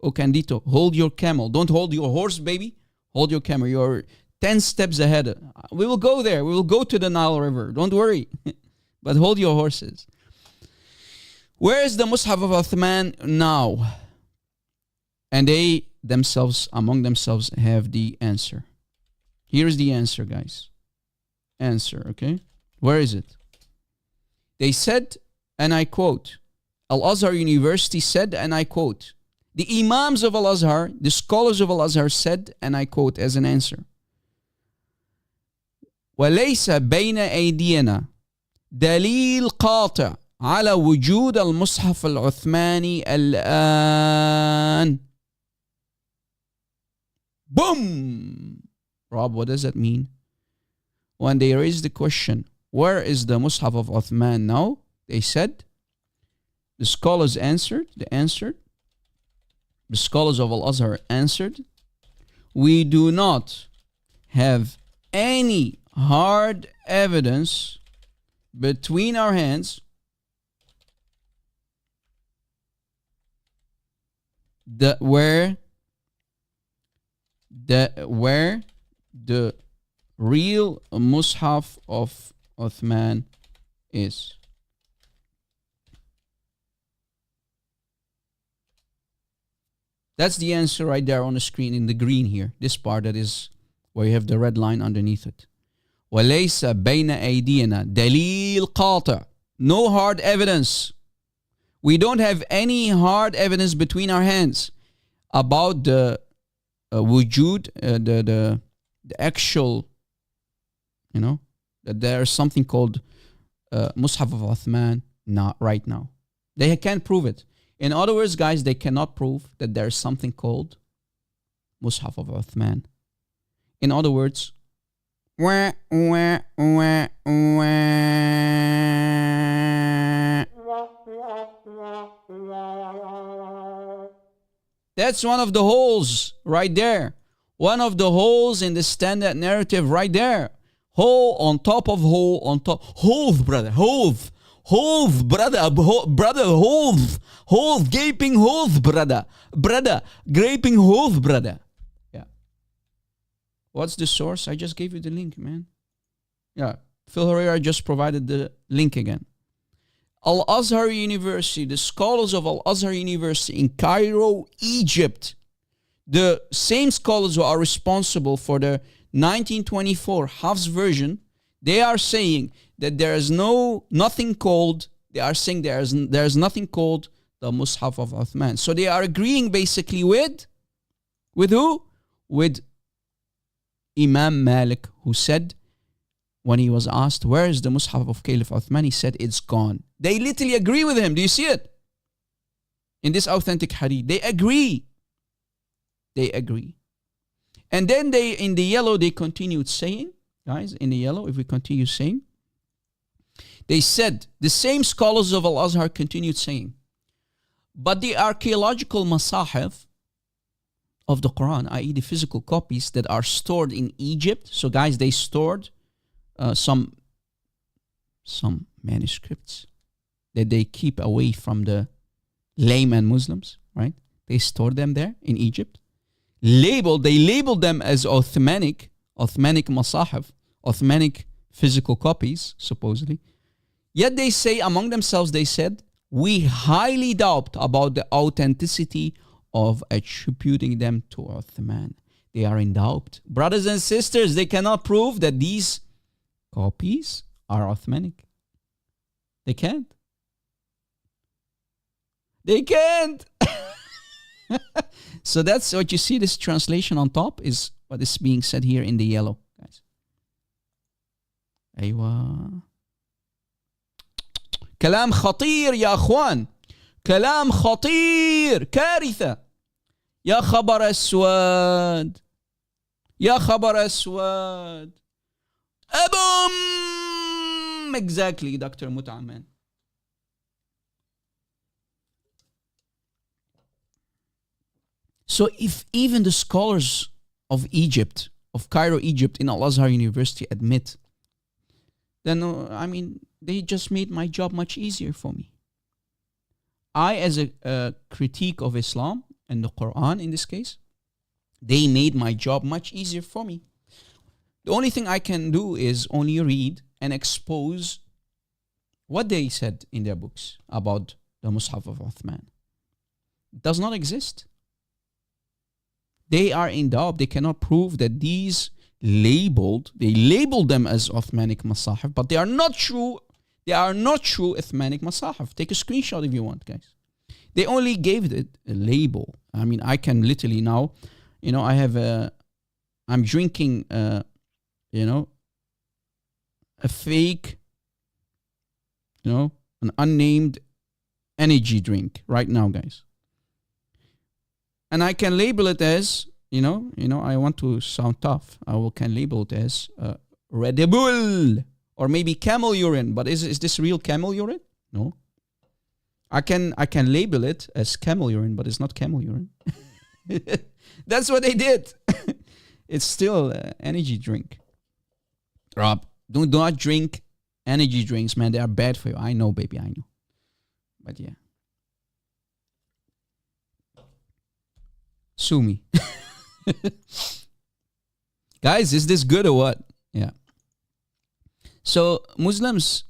Candito, hold your camel. Don't hold your horse, baby. Hold your camel. You're 10 steps ahead. We will go there. We will go to the Nile River. Don't worry. But hold your horses. Where is the Mus'haf of Uthman now? And they themselves, among themselves, have the answer. Here is the answer, guys. Answer, okay? Where is it? They said, and I quote, Al-Azhar University said, and I quote, the Imams of Al-Azhar, the scholars of Al-Azhar said, and I quote as an answer, وَلَيْسَ بَيْنَ أَيْدِينَا دَلِيلٌ قَاطِعٌ على وجود المصحف العثماني الآن. Boom! Rob, what does that mean? When they raised the question, where is the Mus'haf of Uthman now? They said, the scholars answered, the scholars of Al-Azhar answered, we do not have any hard evidence between our hands where the real Mus'haf of Uthman is. That's the answer right there on the screen in the green here. This part that is where you have the red line underneath it. وَلَيْسَ بَيْنَ أَيْدِينَا دَلِيلٌ قَاطِعٌ. No hard evidence. We don't have any hard evidence between our hands about the wujud, the actual, that there's something called Mus'haf of Uthman not right now. They can't prove it. In other words, guys, they cannot prove that there's something called Mus'haf of Uthman. In other words, that's one of the holes right there. One of the holes in the standard narrative right there. Hole on top of hole on top. Holes, brother. Holes. Holes, brother. Brother, holes. Holes, gaping holes, brother. Brother, gaping holes, brother. Yeah. What's the source? I just gave you the link, man. Yeah. Phil Herrera just provided the link again. Al-Azhar University, the scholars of Al-Azhar University in Cairo, Egypt, the same scholars who are responsible for the 1924 Hafs version, they are saying that there is nothing called, they are saying there is nothing called the Mus'haf of Uthman. So they are agreeing basically with who? With Imam Malik, who said, when he was asked, where is the Mus'haf of Caliph Uthman? He said, it's gone. They literally agree with him. Do you see it? In this authentic hadith, they agree. They agree. And then in the yellow, they continued saying, guys, in the yellow, if we continue saying, they said, the same scholars of Al-Azhar continued saying, but the archaeological masahif of the Quran, i.e. the physical copies that are stored in Egypt, so guys, they stored some manuscripts that they keep away from the layman Muslims, right? They stored them there in Egypt. They labeled them as Uthmanic masahif, Uthmanic physical copies, supposedly. Yet they say among themselves, they said, we highly doubt about the authenticity of attributing them to Uthman. They are in doubt. Brothers and sisters, they cannot prove that these copies are Uthmanic. They can't. They can't. So that's what you see, this translation on top is what is being said here in the yellow, guys. أيوة. كلام خطير يا أخوان. كلام خطير. كارثة. يا خبر أسود. يا خبر أسود. أبوم. Exactly, Dr. Mut'a, man. So if even the scholars of Egypt, of Cairo, Egypt, in Al-Azhar University admit, then, they just made my job much easier for me. I, as a critique of Islam and the Quran in this case, they made my job much easier for me. The only thing I can do is only read and expose what they said in their books about the Mus'haf of Uthman. It does not exist. They are in doubt. They cannot prove that these labeled them as Uthmanic Masahif, but they are not true. They are not true Uthmanic Masahif. Take a screenshot if you want, guys. They only gave it a label. I can literally now, I'm drinking, a fake, an unnamed energy drink right now, guys. And I can label it as, I want to sound tough. Can label it as Red Bull or maybe camel urine. But is this real camel urine? No. I can label it as camel urine, but it's not camel urine. That's what they did. It's still energy drink. Rob, do not drink energy drinks, man. They are bad for you. I know, baby, I know. But yeah. Sue me. Guys, is this good or what? Yeah. So Muslims,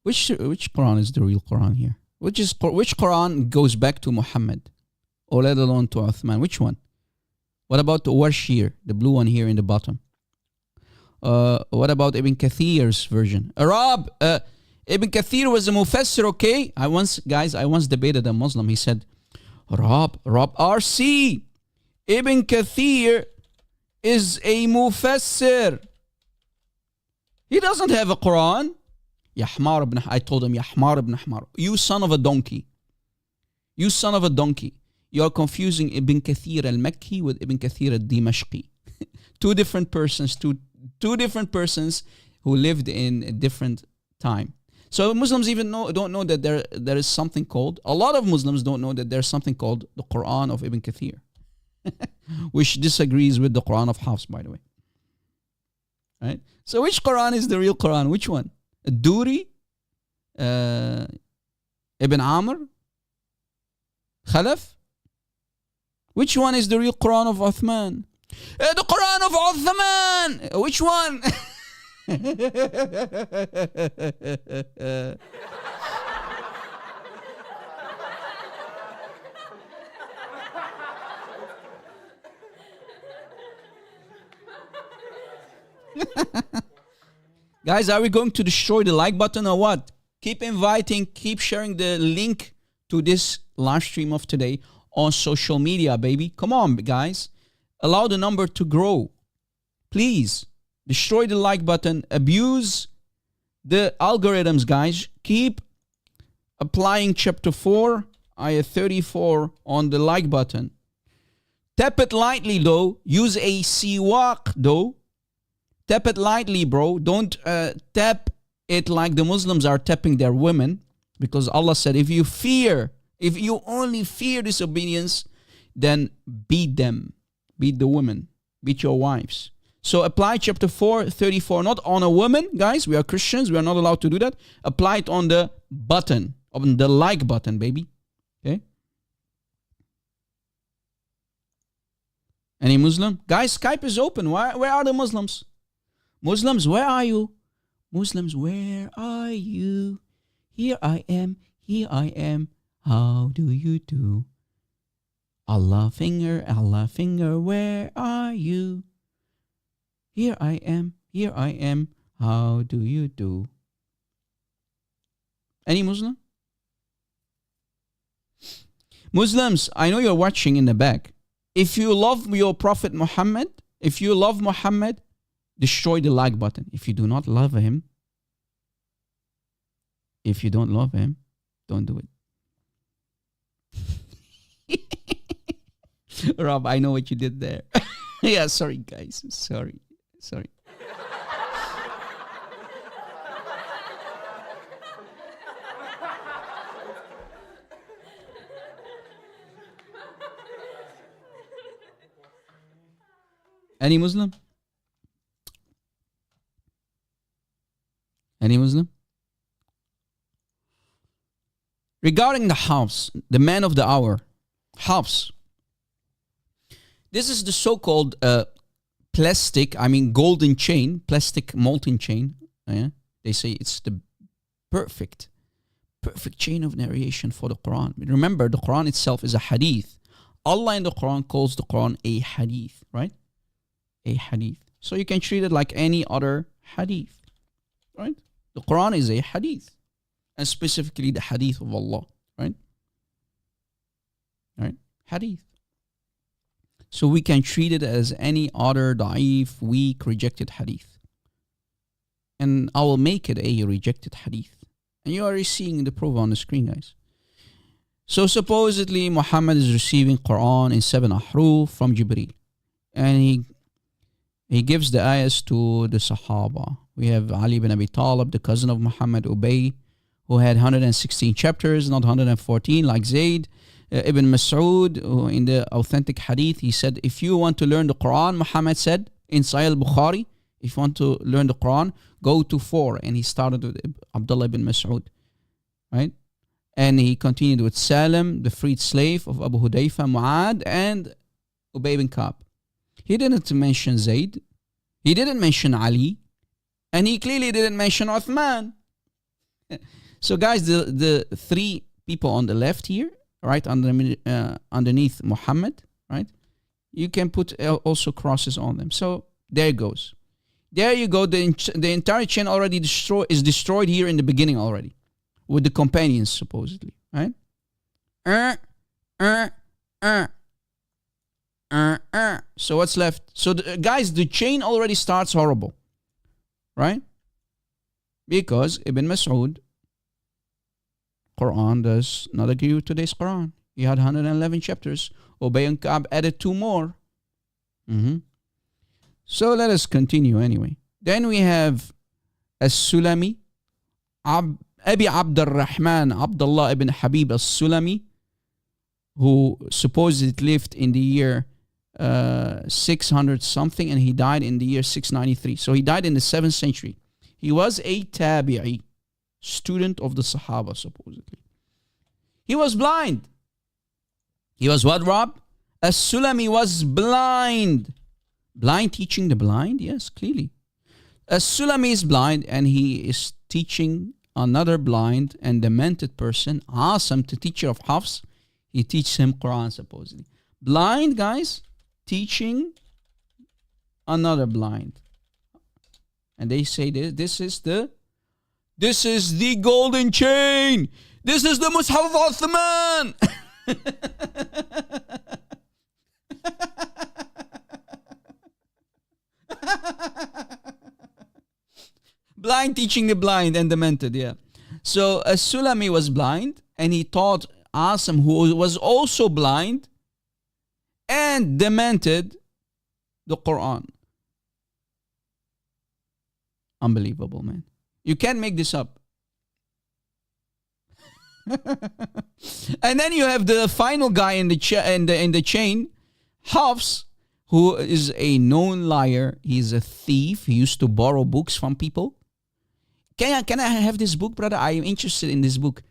which Quran is the real Quran here? Which Quran goes back to Muhammad, or let alone to Uthman? Which one? What about the Warsh here, the blue one here in the bottom? What about Ibn Kathir's version? Rob, Ibn Kathir was a mufassir, okay? I once debated a Muslim. He said, Rob RC, Ibn Kathir is a mufassir. He doesn't have a Quran. I told him, Ya Hmar ibn Hmar, you son of a donkey. You son of a donkey. You are confusing Ibn Kathir al-Makki with Ibn Kathir al-Dimashqi. Two different persons who lived in a different time. So Muslims even don't know that there is something called, a lot of Muslims don't know that there's something called the Quran of Ibn Kathir, which disagrees with the Quran of Hafs, by the way. Right? So which Quran is the real Quran? Which one? Duri? Ibn Amr? Khalaf? Which one is the real Quran of Uthman? The Quran of Uthman! Which one? Guys, are we going to destroy the like button or what? Keep inviting, keep sharing the link to this live stream of today on social media, baby. Come on, guys. Allow the number to grow. Please, destroy the like button. Abuse the algorithms, guys. Keep applying chapter 4, ayah 34 on the like button. Tap it lightly, though. Use a siwak, though. Tap it lightly, bro. Don't tap it like the Muslims are tapping their women. Because Allah said, if you only fear disobedience, then beat them. Beat the women. Beat your wives. So apply chapter 4, 34, not on a woman, guys. We are Christians. We are not allowed to do that. Apply it on the button, on the like button, baby. Okay? Any Muslim? Guys, Skype is open. Where are the Muslims? Muslims, where are you? Muslims, where are you? Here I am. How do you do? Allah finger, where are you? Here I am. How do you do? Any Muslim? Muslims, I know you're watching in the back. If you love your Prophet Muhammad, destroy the like button. If you do not love him, don't do it. Rob, I know what you did there. Yeah, sorry, guys. Sorry. Any Muslim? Regarding the Hafs, the man of the hour, Hafs. This is the so-called golden chain, plastic molten chain. They say it's the perfect chain of narration for the Quran. Remember, the Quran itself is a hadith. Allah in the Quran calls the Quran a hadith, right? A hadith. So you can treat it like any other hadith, right? The Quran is a hadith, and specifically the hadith of Allah, right? Right? Hadith. So we can treat it as any other da'if, weak, rejected hadith. And I will make it a rejected hadith. And you are seeing the proof on the screen, guys. So supposedly Muhammad is receiving Quran in 7 ahruf from Jibreel. And he gives the ayahs to the Sahaba. We have Ali bin Abi Talib, the cousin of Muhammad, Ubay, who had 116 chapters, not 114 like Zayd. Ibn Mas'ud, who in the authentic hadith, he said, if you want to learn the Quran, Muhammad said in Sahih al-Bukhari, if you want to learn the Quran, go to 4. And he started with Abdullah ibn Mas'ud, right? And he continued with Salim, the freed slave of Abu Hudayfa, Mu'ad, and Ubay bin Ka'b. He didn't mention Zayd. He didn't mention Ali. And he clearly didn't mention Uthman. So guys, the 3 people on the left here, right, underneath Muhammad, right? You can put also crosses on them. So there it goes. There you go. The entire chain already is destroyed here in the beginning already, with the companions supposedly, right? So what's left? So guys, the chain already starts horrible, right? Because Ibn Mas'ud, Quran does not agree with today's Quran. He had 111 chapters. Ubay and Ka'b added 2 more. So let us continue anyway. Then we have As-Sulami, Abi Abd al-Rahman, Abdullah ibn Habib As-Sulami, who supposedly lived in the year 600 something, and he died in the year 693. So he died in the 7th century. He was a tabi'i, student of the Sahaba, supposedly. He was blind. He was what, Rob? As-Sulami was blind. Blind teaching the blind? Yes, clearly. As-Sulami is blind, and he is teaching another blind and demented person, Asim, the teacher of Hafs. He teaches him Quran, supposedly. Blind, guys, teaching another blind. And they say this is the golden chain. This is the Mus'haf of Uthman. Blind teaching the blind and demented, yeah. So As-Sulami was blind, and he taught Asim, who was also blind and demented, the Quran. Unbelievable, man. You can't make this up. And then you have the final guy in the chain, Hafs, who is a known liar. He's a thief. He used to borrow books from people. Can I have this book, brother? I am interested in this book.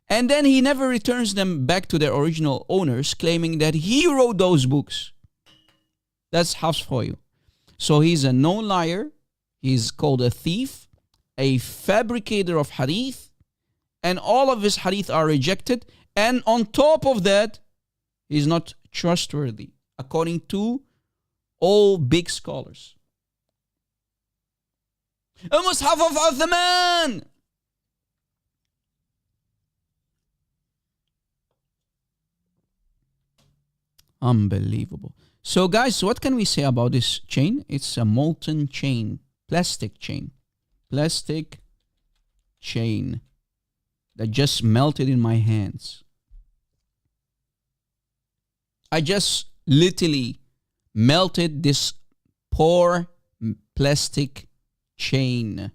And then he never returns them back to their original owners, claiming that he wrote those books. That's Hafs for you. So he's a known liar. He's called a thief, a fabricator of hadith, and all of his hadith are rejected. And on top of that, he's not trustworthy, according to all big scholars. A Mus'haf of Uthman! Unbelievable. So guys, what can we say about this chain? It's a molten chain, plastic chain that just melted in my hands. I just literally melted this poor plastic chain.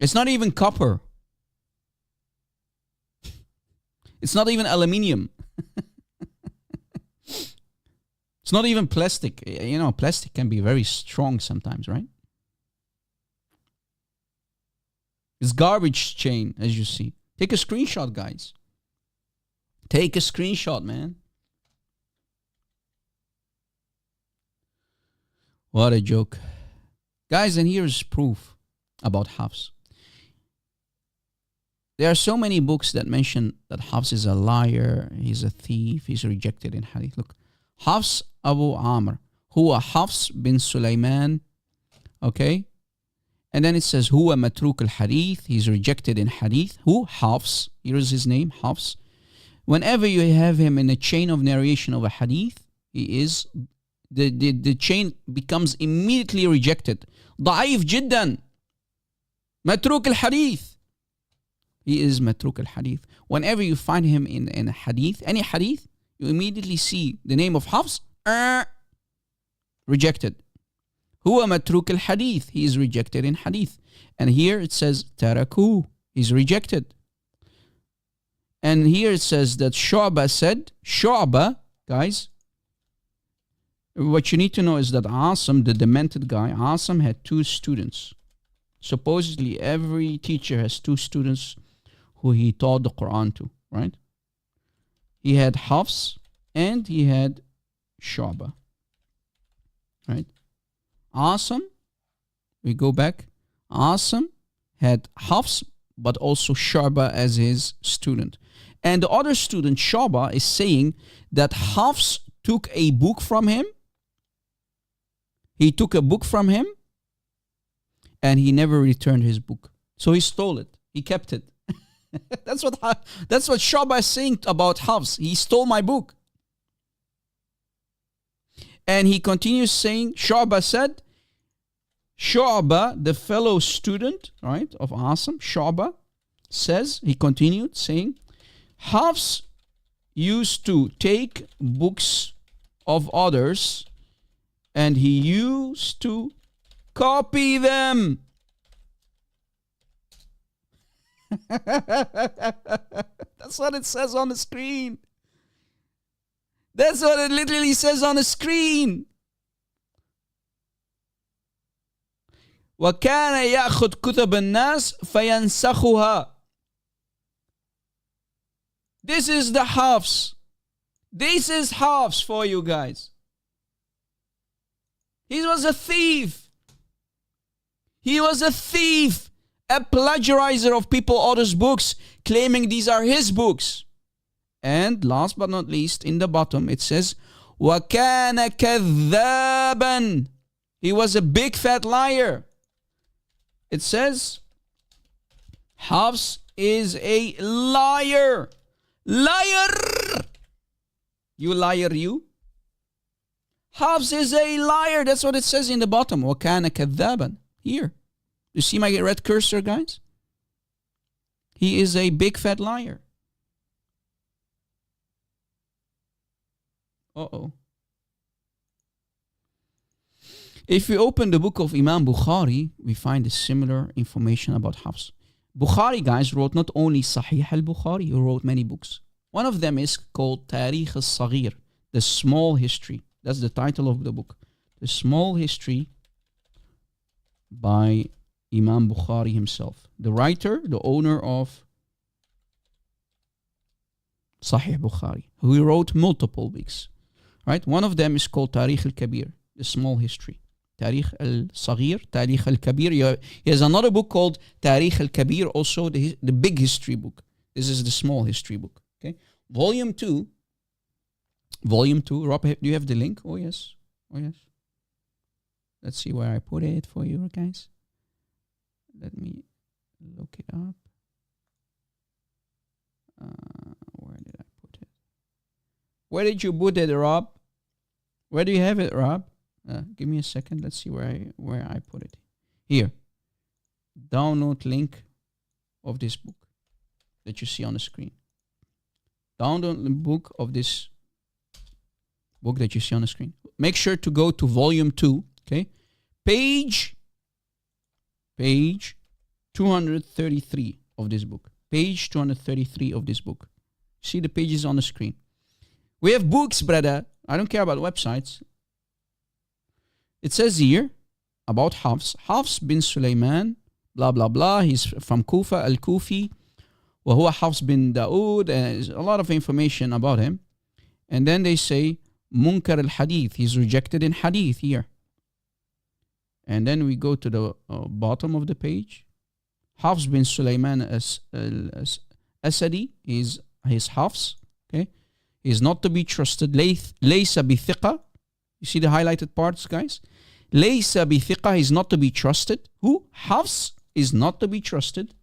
It's not even copper. It's not even aluminium. It's not even plastic. You know, plastic can be very strong sometimes, right? It's garbage chain, as you see. Take a screenshot, guys. Take a screenshot, man. What a joke. Guys, and here's proof about Hafs. There are so many books that mention that Hafs is a liar, he's a thief, he's rejected in hadith. Look, Hafs Abu Amr, huwa Hafs bin Sulaiman, okay? And then it says, huwa matruk al-hadith, he's rejected in hadith. Who? Hafs. Here is his name, Hafs. Whenever you have him in a chain of narration of a hadith, he is, the chain becomes immediately rejected. ضعيف جدا. matruk al-hadith. He is matruk al-hadith. Whenever you find him in a hadith, any hadith, you immediately see the name of Hafs, rejected. هو متروك الحديث. He is rejected in hadith. And here it says تركوه. He's rejected. And here it says that Shu'bah said, Shu'bah, guys, what you need to know is that Asim, the demented guy, Asim had 2 students. Supposedly every teacher has 2 students who he taught the Quran to, right? He had Hafs and he had Shu'bah, right? Asim, we go back, Asim had Hafs but also Shu'bah as his student. And the other student, Shu'bah, is saying that Hafs took a book from him. He took a book from him and he never returned his book. So he stole it. He kept it. That's what Shu'bah is saying about Hafs. He stole my book. And he continues saying, Shu'bah said, Shu'bah, the fellow student, right, of Asim, Shu'bah says, he continued saying, Hafs used to take books of others and he used to copy them. That's what it says on the screen. That's what it literally says on the screen. وكان يأخذ كتب الناس فينسخها. This is the Hafs. This is Hafs for you guys. He was a thief. He was a thief, a plagiarizer of people others' books, claiming these are his books. And last but not least, in the bottom it says, وَكَانَ كَذَّابًا. He was a big fat liar. It says, Hafs is a liar. Liar! You liar, you. Hafs is a liar. That's what it says in the bottom. وَكَانَ كَذَّابًا. Here. You see my red cursor, guys? He is a big fat liar. Uh-oh. If we open the book of Imam Bukhari, we find a similar information about Hafs. Bukhari, guys, wrote not only Sahih al-Bukhari, he wrote many books. One of them is called Tarikh al-Saghir, the small history. That's the title of the book. The small history by Imam Bukhari himself. The writer, the owner of Sahih Bukhari, who wrote multiple books. Right? One of them is called Tarikh al-Kabir, the small history. Tarikh al-Saghir, Tarikh al-Kabir. He has another book called Tarikh al-Kabir, also the big history book. This is the small history book. Okay, Volume 2. Rob, do you have the link? Oh yes. Let's see where I put it for you guys. Let me look it up. Where did I put it? Where did you put it, Rob? Where do you have it, Rob? Give me a second. Let's see where I put it. Here. Download link of this book that you see on the screen. Download the book of this book that you see on the screen. Make sure to go to volume 2. Okay. Page 233 of this book. Page 233 of this book. See the pages on the screen. We have books, brother. I don't care about websites. It says here about Hafs. Hafs bin Sulaiman, blah, blah, blah. He's from Kufa, al-Kufi. وهو Hafs bin Dawood. There's a lot of information about him. And then they say, Munkar al-Hadith. He's rejected in Hadith here. And then we go to the bottom of the page. Hafs bin Sulaiman al-Asadi. He's Hafs. Okay. He's not to be trusted. Laysa bi thiqa. You see the highlighted parts, guys? Laysa bi thiqa. He's not to be trusted. Who? Hafs is not to be trusted.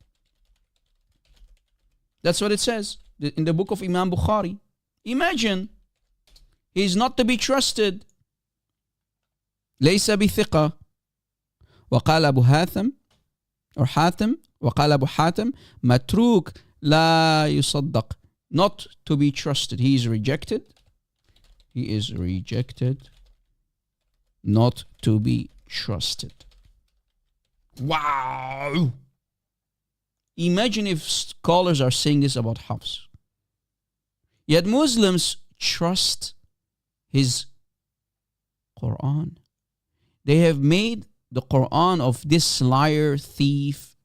That's what it says in the book of Imam Bukhari. Imagine. He's not to be trusted. Laysa bi thiqa. وقال أبو حاتم or حاتم وقال أبو حاتم متروك لا يصدق. Not to be trusted. He is rejected. He is rejected. Not to be trusted. Wow! Imagine if scholars are saying this about Hafs. Yet Muslims trust his Quran. They have made the Quran of this liar, thief,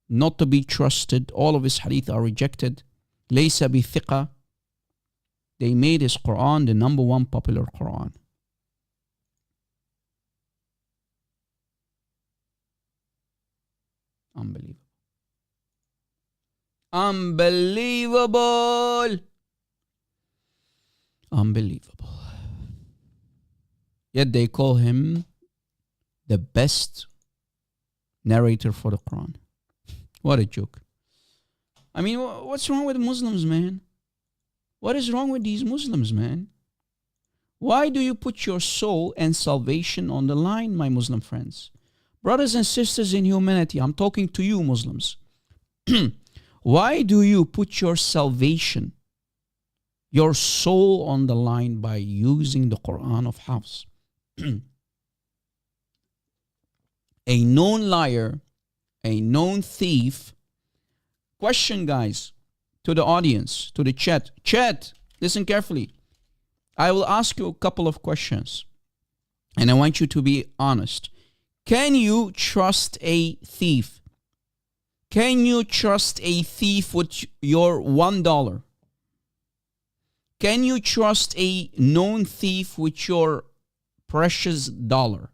not to be trusted. All of his hadith are rejected. Laysa bi thiqa. They made his Quran the number one popular Quran. Unbelievable. Unbelievable. Unbelievable. Yet they call him the best narrator for the Quran. What a joke. I mean, what's wrong with Muslims, man? What is wrong with these Muslims, man? Why do you put your soul and salvation on the line, my Muslim friends? Brothers and sisters in humanity, I'm talking to you, Muslims. Why do you put your salvation, your soul on the line by using the Quran of Hafs? A known liar, a known thief. Question, guys, to the audience, to the chat. Chat, listen carefully. I will ask you a couple of questions, and I want you to be honest. Can you trust a thief? Can you trust a thief with your $1? Can you trust a known thief with your precious dollar?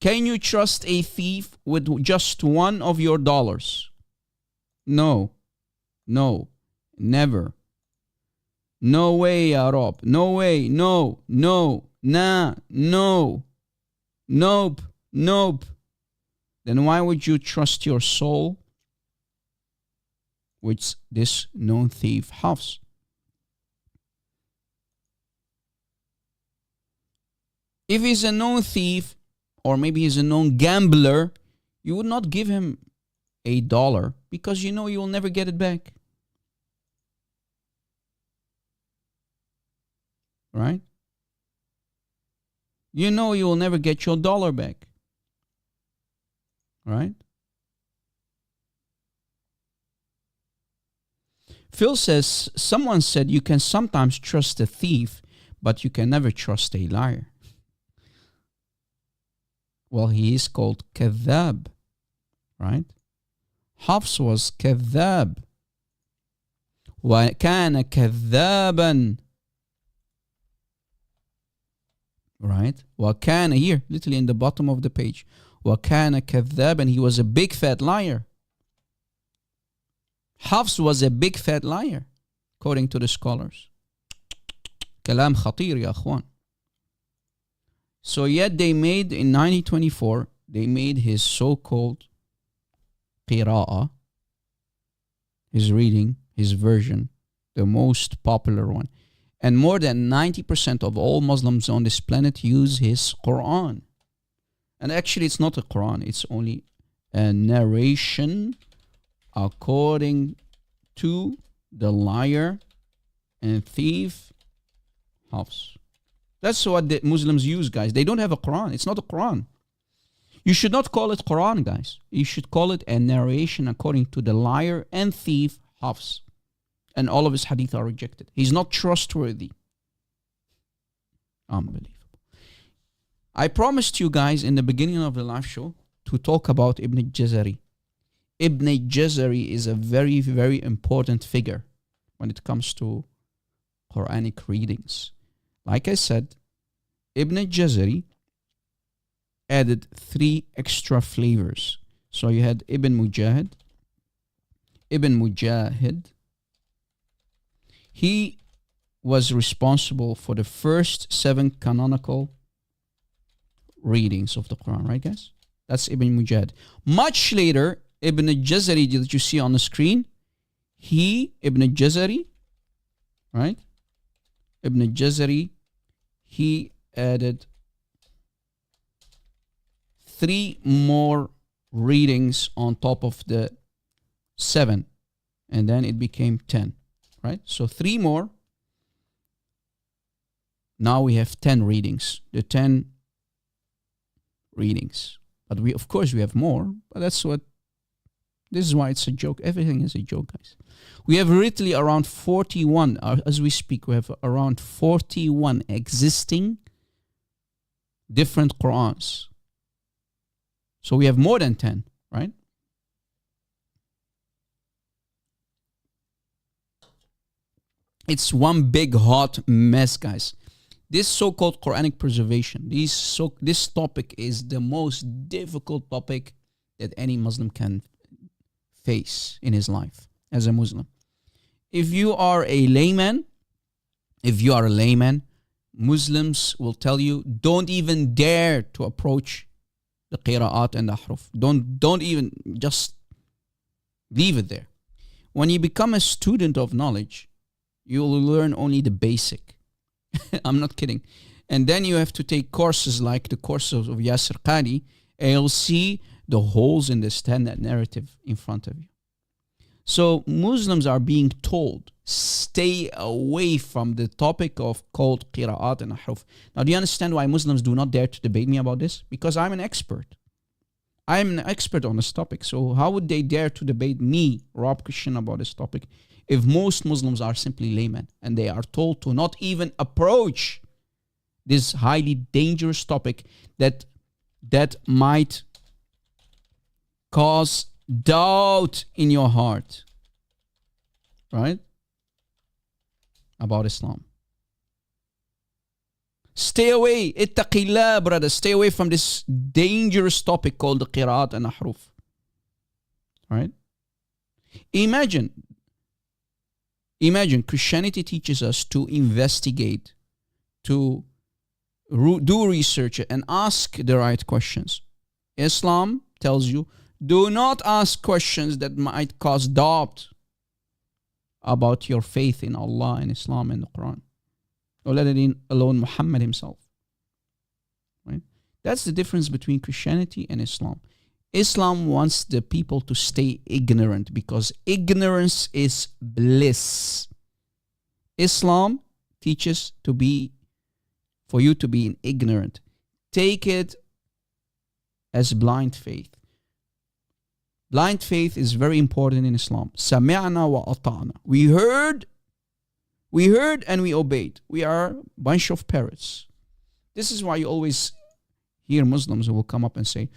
Can you trust a thief with just one of your dollars? No. No. Never. No way, Ya Rob. No way. No. No. Nah. No. Nope. Nope. Then why would you trust your soul with this known thief, Hafs? If he's a known thief, or maybe he's a known gambler, you would not give him $1 because you know you will never get it back. Right? You know you will never get your dollar back. Right? Phil says, someone said you can sometimes trust a thief, but you can never trust a liar. Well, he is called kadhab, right? Hafs was kadhab. وَكَانَ كَذَّابًا. Right? وَكَانَ, here, literally in the bottom of the page. وَكَانَ كَذَّابًا. He was a big fat liar. Hafs was a big fat liar, according to the scholars. كلام خطير يا أخوان. So yet they made, in 1924, they made his so-called qira'ah, his reading, his version, the most popular one. And more than 90% of all Muslims on this planet use his Quran. And actually it's not a Quran, it's only a narration according to the liar and thief Hafs. That's what the Muslims use, guys. They don't have a Quran. It's not a Quran. You should not call it Quran, guys. You should call it a narration according to the liar and thief Hafs. And all of his hadith are rejected. He's not trustworthy. Unbelievable. I promised you guys in the beginning of the live show to talk about Ibn al-Jazari. Ibn al-Jazari is a very, very important figure when it comes to Quranic readings. Like I said, Ibn al-Jazari added 3 extra flavors. So you had Ibn Mujahid. He was responsible for the first 7 canonical readings of the Quran, right, guys? That's Ibn Mujahid. Much later, Ibn al-Jazari that you see on the screen, Ibn al-Jazari, right? Ibn al-Jazari, he added 3 more readings on top of the 7, and then it became 10, right? So 3 more, Now we have 10 readings. The 10 readings. But of course we have more, but this is why it's a joke. Everything is a joke, guys. We have literally around 41, as we speak, we have around 41 existing different Qur'ans. So we have more than 10, right? It's one big hot mess, guys. This so-called Quranic preservation, this topic is the most difficult topic that any Muslim can face in his life as a Muslim. If you are a layman, Muslims will tell you, don't even dare to approach the qira'at and the ahruf. Don't even, just leave it there. When you become a student of knowledge, you will learn only the basic. I'm not kidding. And then you have to take courses like the courses of Yasir Qadi, and you'll see the holes in the standard narrative in front of you. So Muslims are being told, stay away from the topic of called qira'at and ahruf. Now, do you understand why Muslims do not dare to debate me about this? Because I'm an expert. I'm an expert on this topic. So how would they dare to debate me, Rob Christian, about this topic if most Muslims are simply laymen and they are told to not even approach this highly dangerous topic that might cause doubt in your heart, right? About Islam. Stay away, ittaqillah, brother. Stay away from this dangerous topic called the qira'at and ahruf. Right? Imagine Christianity teaches us to investigate, to do research and ask the right questions. Islam tells you, do not ask questions that might cause doubt about your faith in Allah and Islam and the Quran. Or let it alone Muhammad himself. Right? That's the difference between Christianity and Islam. Islam wants the people to stay ignorant because ignorance is bliss. Islam teaches for you to be ignorant. Take it as blind faith. Blind faith is very important in Islam. Sami'na wa ata'na. We heard and we obeyed. We are a bunch of parrots. This is why you always hear Muslims who will come up and say,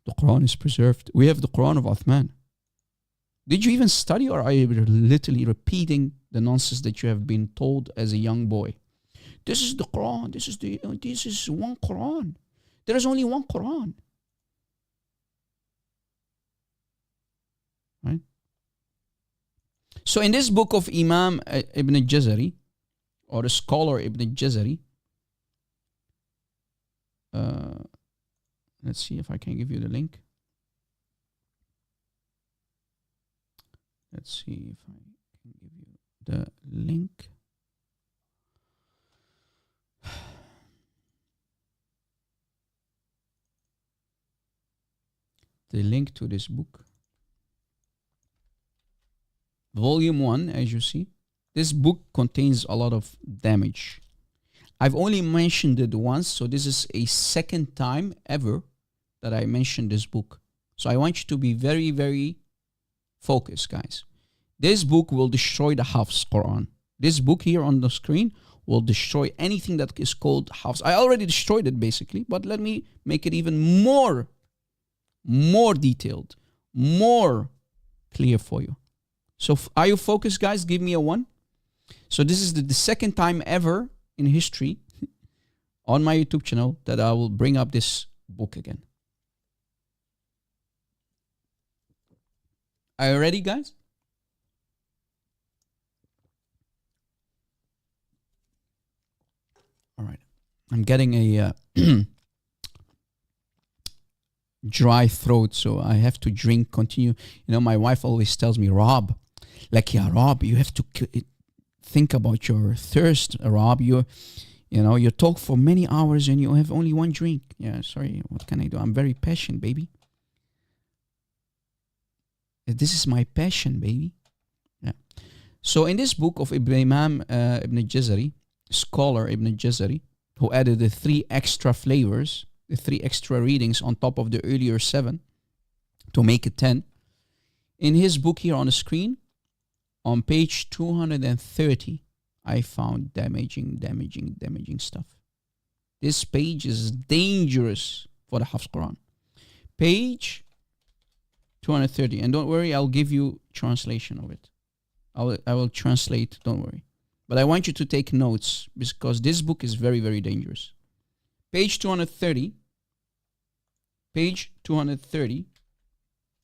the Quran is preserved. We have the Quran of Uthman. Did you even study, or are you literally repeating the nonsense that you have been told as a young boy? This is the Quran. This is one Quran. There is only one Quran. Right? So in this book of Imam Ibn al-Jazari, or the scholar Ibn al-Jazari, let's see if I can give you the link. Let's see if I can give you the link. The link to this book. Volume 1, as you see. This book contains a lot of damage. I've only mentioned it once, so this is a second time ever that I mentioned this book. So I want you to be very, very focused, guys. This book will destroy the Hafs Quran. This book here on the screen will destroy anything that is called Hafs. I already destroyed it basically, but let me make it even more detailed, more clear for you. So are you focused, guys? Give me a 1. So this is the second time ever in history on my YouTube channel that I will bring up this book again. Are you ready, guys? All right. I'm getting a dry throat, so I have to continue. You know, my wife always tells me, Rob, you have to think about your thirst, Rob. You talk for many hours and you have only one drink. Yeah, sorry, what can I do? I'm very passionate, baby. This is my passion, baby. Yeah. So in this book of Imam Ibn al-Jazari, scholar, Ibn al-Jazari, who added the 3 extra flavors, the 3 extra readings on top of the earlier 7 to make it 10. In his book here on the screen, on page 230, I found damaging stuff. This page is dangerous for the Hafs Quran. Page 230. And don't worry, I'll give you translation of it. I will translate, don't worry. But I want you to take notes because this book is very, very dangerous. Page 230. Page 230.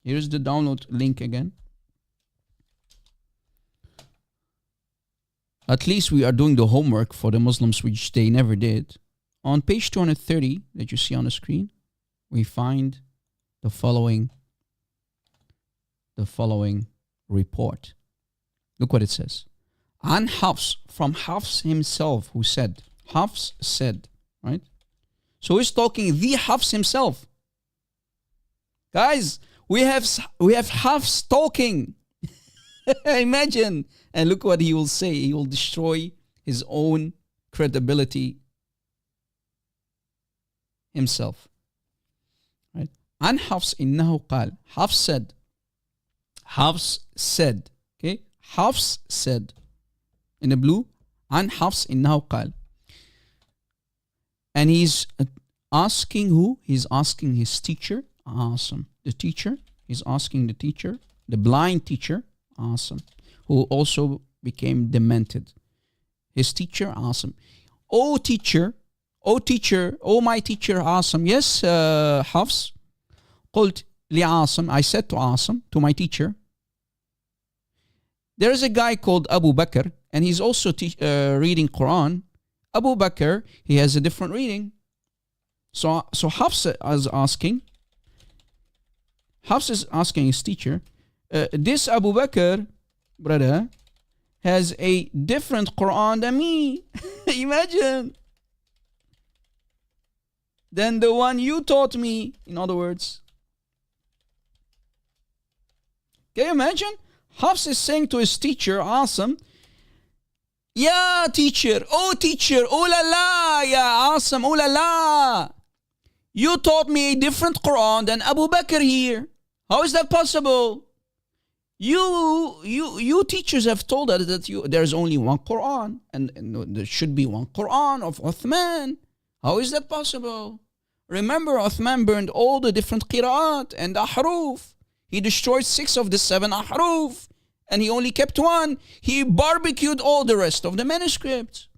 Here's the download link again. At least we are doing the homework for the Muslims, which they never did. On page 230 that you see on the screen, we find the following report. Look what it says. An Hafs, from Hafs himself, who said, Hafs said, right? So he's talking the Hafs himself. Guys, we have Hafs talking. Imagine. And look what he will say. He will destroy his own credibility himself. Right? An Hafs innahu qal. Hafs said. Hafs said. Okay? Hafs said. In the blue. An Hafs innahu qal. And he's asking who? He's asking his teacher. Awesome. The teacher. He's asking the teacher. The blind teacher. Awesome. Who also became demented. His teacher. Awesome. Oh teacher. Oh my teacher. Awesome. Yes, Hafs. قلت لعاصم. I said to Asim, to my teacher. There's a guy called Abu Bakr. And he's also reading Quran. Abu Bakr, he has a different reading. So Hafs is asking his teacher, this Abu Bakr, brother, has a different Quran than me. Imagine. Than the one you taught me, in other words. Can you imagine? Hafs is saying to his teacher, Asim, yeah, teacher, oh la la, yeah, Asim, oh la la. You taught me a different Quran than Abu Bakr here. How is that possible? You teachers have told us that there's only one Quran and there should be one Quran of Uthman. How is that possible? Remember, Uthman burned all the different qira'at and ahruf. He destroyed 6 of the 7 ahruf and he only kept 1. He barbecued all the rest of the manuscripts.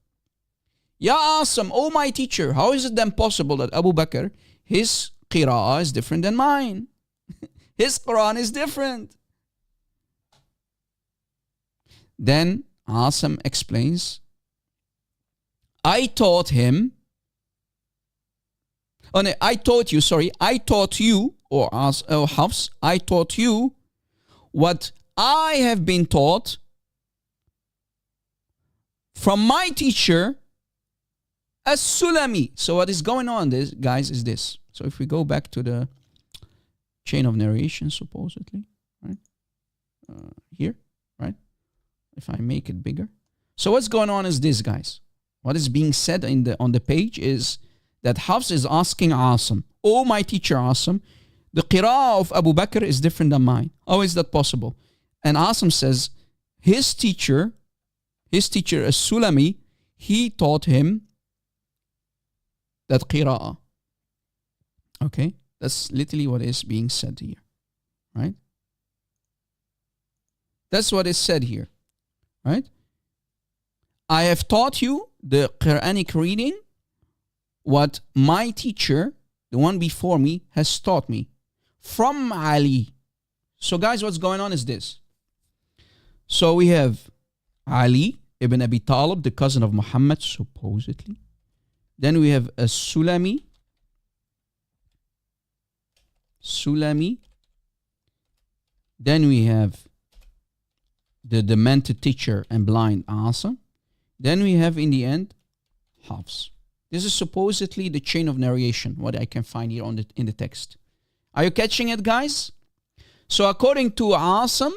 Ya Asim, oh my teacher, how is it then possible that Abu Bakr, his qira'ah is different than mine? His Quran is different. Then Asim explains, I taught you, or Hafs, I taught you what I have been taught from my teacher, As-Sulami. So what is going on, guys, is this. So if we go back to the chain of narration, supposedly, right? Here, right? If I make it bigger. So what's going on is this, guys. What is being said on the page is that Hafs is asking Asim, oh my teacher Asim, the qira'ah of Abu Bakr is different than mine. How is that possible? And Asim says, his teacher As-Sulami, he taught him that qira'ah. Okay? That's literally what is being said here. Right? That's what is said here. Right? I have taught you the Quranic reading, what my teacher, the one before me, has taught me from Ali. So guys, what's going on is this. So we have Ali ibn Abi Talib, the cousin of Muhammad, supposedly. Then we have a Sulami. Then we have the demented teacher and blind Asim. Then we have, in the end, Hafs. This is supposedly the chain of narration, what I can find here in the text. Are you catching it, guys? So according to Asim,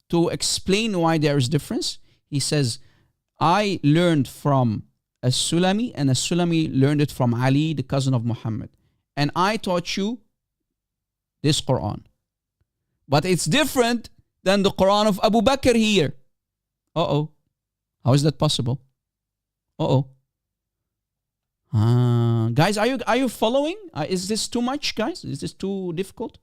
to explain why there is difference, he says, I learned from as-Sulami, and as-Sulami learned it from Ali, the cousin of Muhammad. And I taught you this Quran. But it's different than the Quran of Abu Bakr here. Uh-oh. How is that possible? Uh-oh. Guys, are you following? Is this too much, guys? Is this too difficult?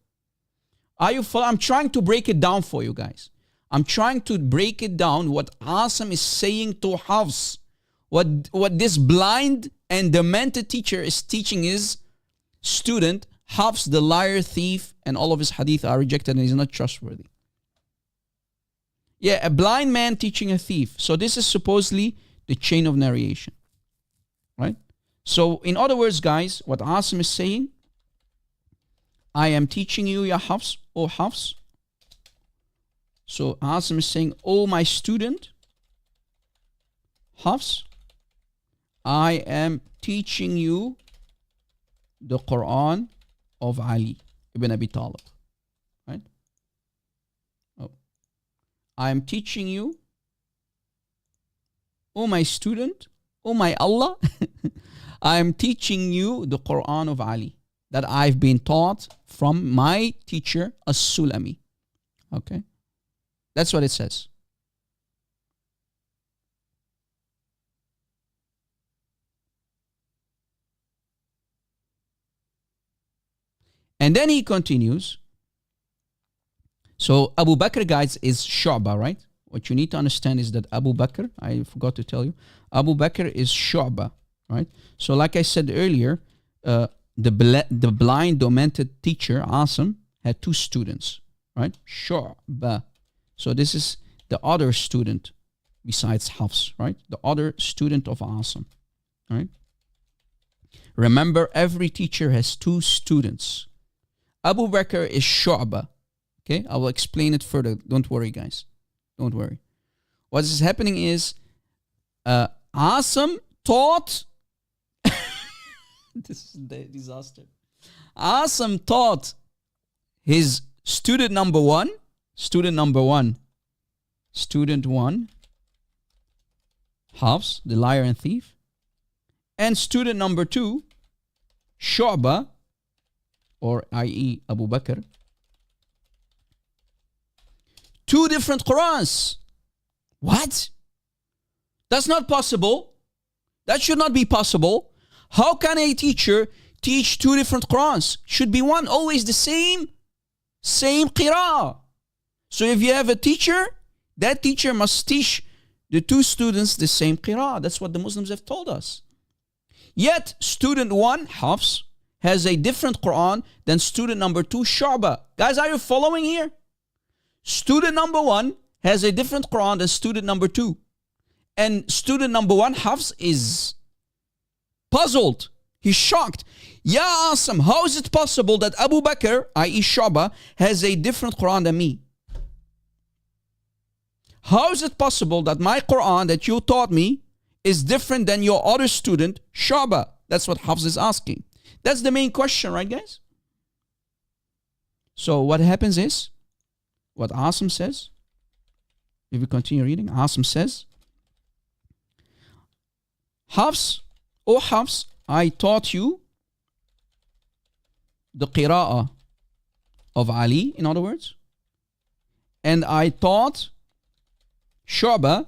Are you following? I'm trying to break it down for you guys. I'm trying to break it down what Asim is saying to Hafs. What this blind and demented teacher is teaching his student, Hafs, the liar, thief, and all of his hadith are rejected and he's not trustworthy. Yeah, a blind man teaching a thief. So this is supposedly the chain of narration. Right? So in other words, guys, what Asim is saying, I am teaching you, ya Hafs, O Hafs. So Asim is saying, oh my student, Hafs, I am teaching you the Quran of Ali ibn Abi Talib. Right? Oh. I am teaching you, oh my student, oh my Allah, I am teaching you the Quran of Ali that I've been taught from my teacher As-Sulami. Okay? That's what it says. And then he continues. So Abu Bakr, guys, is Shu'bah, right? What you need to understand is that Abu Bakr, I forgot to tell you, Abu Bakr is Shu'bah, right? So like I said earlier, the blind, demented teacher, Asim, had two students, right? Shu'bah. So this is the other student besides Hafs, right? The other student of Asim, right? Remember, every teacher has two students. Abu Bakr is Shu'bah. Okay, I will explain it further. Don't worry, guys. Don't worry. What is happening is Asim taught. This is a disaster. Asim taught his student number one, Hafs, the liar and thief, and student number two, Shu'bah, or i.e. Abu Bakr, two different Qurans. What? That's not possible. That should not be possible. How can a teacher teach two different Qurans? Should be one, always the same qira'ah. So if you have a teacher, that teacher must teach the two students the same qira'ah. That's what the Muslims have told us. Yet, student one, Hafs, has a different Quran than student number two, Shu'bah. Guys, are you following here? Student number one has a different Quran than student number two. And student number one, Hafs, is puzzled. He's shocked. Ya Asim, how is it possible that Abu Bakr, i.e. Shu'bah, has a different Quran than me? How is it possible that my Quran that you taught me is different than your other student, Shu'bah? That's what Hafs is asking. That's the main question, right, guys? So what happens is, what Asim says, if we continue reading, Asim says, Hafs, O Hafs, I taught you the qira'ah of Ali, in other words, and I taught Shu'bah,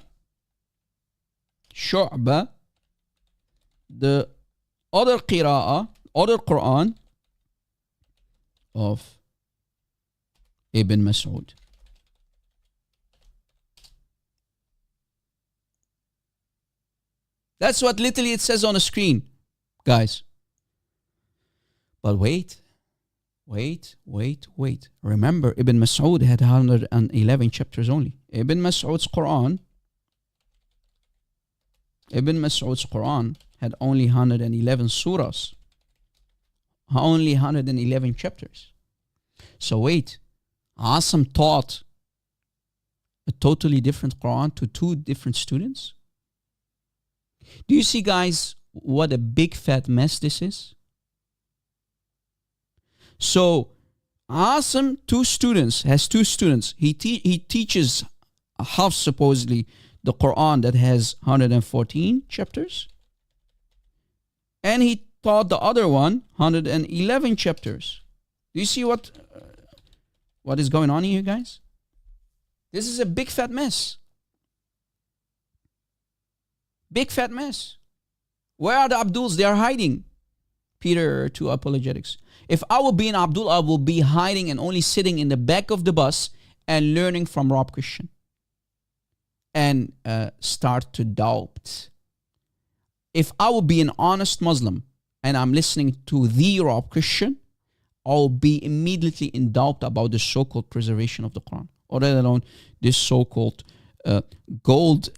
the other qira'ah, other Quran of Ibn Mas'ud. That's what literally it says on the screen, guys. But wait. Remember, Ibn Mas'ud had 111 chapters only. Ibn Mas'ud's Quran had only 111 surahs. Only 111 chapters. So wait, Asim taught a totally different Quran to two different students? Do you see, guys, what a big fat mess this is? So Asim, has two students. He teaches Hafs supposedly the Quran that has 114 chapters. And he taught the other one 111 chapters. Do you see what is going on here, guys? This is a big fat mess. Big fat mess. Where are the Abduls? They are hiding. Peter to apologetics. If I will be an Abdul, I will be hiding and only sitting in the back of the bus and learning from Rob Christian. And start to doubt. If I will be an honest Muslim and I'm listening to the Rob Christian, I'll be immediately in doubt about the so-called preservation of the Quran, or let alone this so-called gold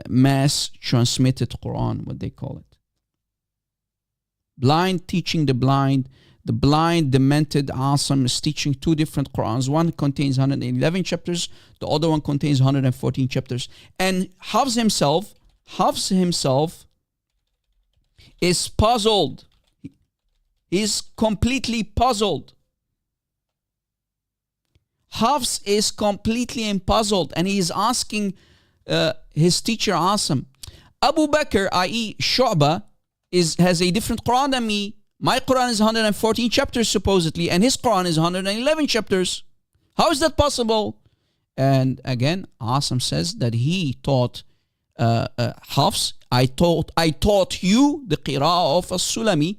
mass transmitted Quran, what they call it. Blind teaching the blind, demented Asim is teaching two different Qurans. One contains 111 chapters, the other one contains 114 chapters. And Hafs himself is puzzled. He's completely puzzled. Hafs is completely puzzled, and he is asking his teacher Asim, Abu Bakr, i.e. Shu'bah, has a different Quran than me. My Quran is 114 chapters supposedly, and his Quran is 111 chapters. How is that possible? And again, Asim says that he taught Hafs, I taught you the Qira'ah of As-Sulami,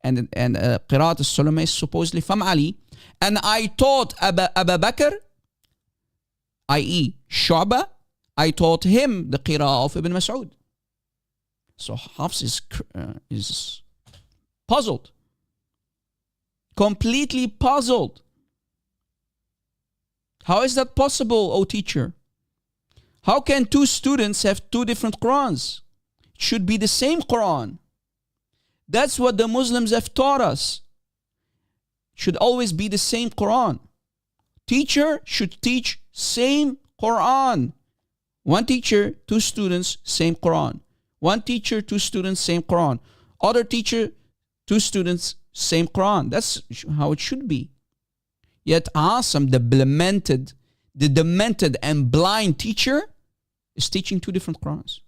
and Qira'at As-Sulami is supposedly from Ali, and I taught Abu Bakr, i.e. Shu'bah, I taught him the Qira'ah of Ibn Mas'ud. So Hafs is puzzled. Completely puzzled. How is that possible, O teacher? How can two students have two different Qurans? It should be the same Quran. That's what the Muslims have taught us. It should always be the same Quran. Teacher should teach same Quran. One teacher, two students, same Quran. One teacher, two students, same Quran. Other teacher, two students, same Quran. That's how it should be. Yet Asim, the demented and blind teacher, is teaching two different Qurans.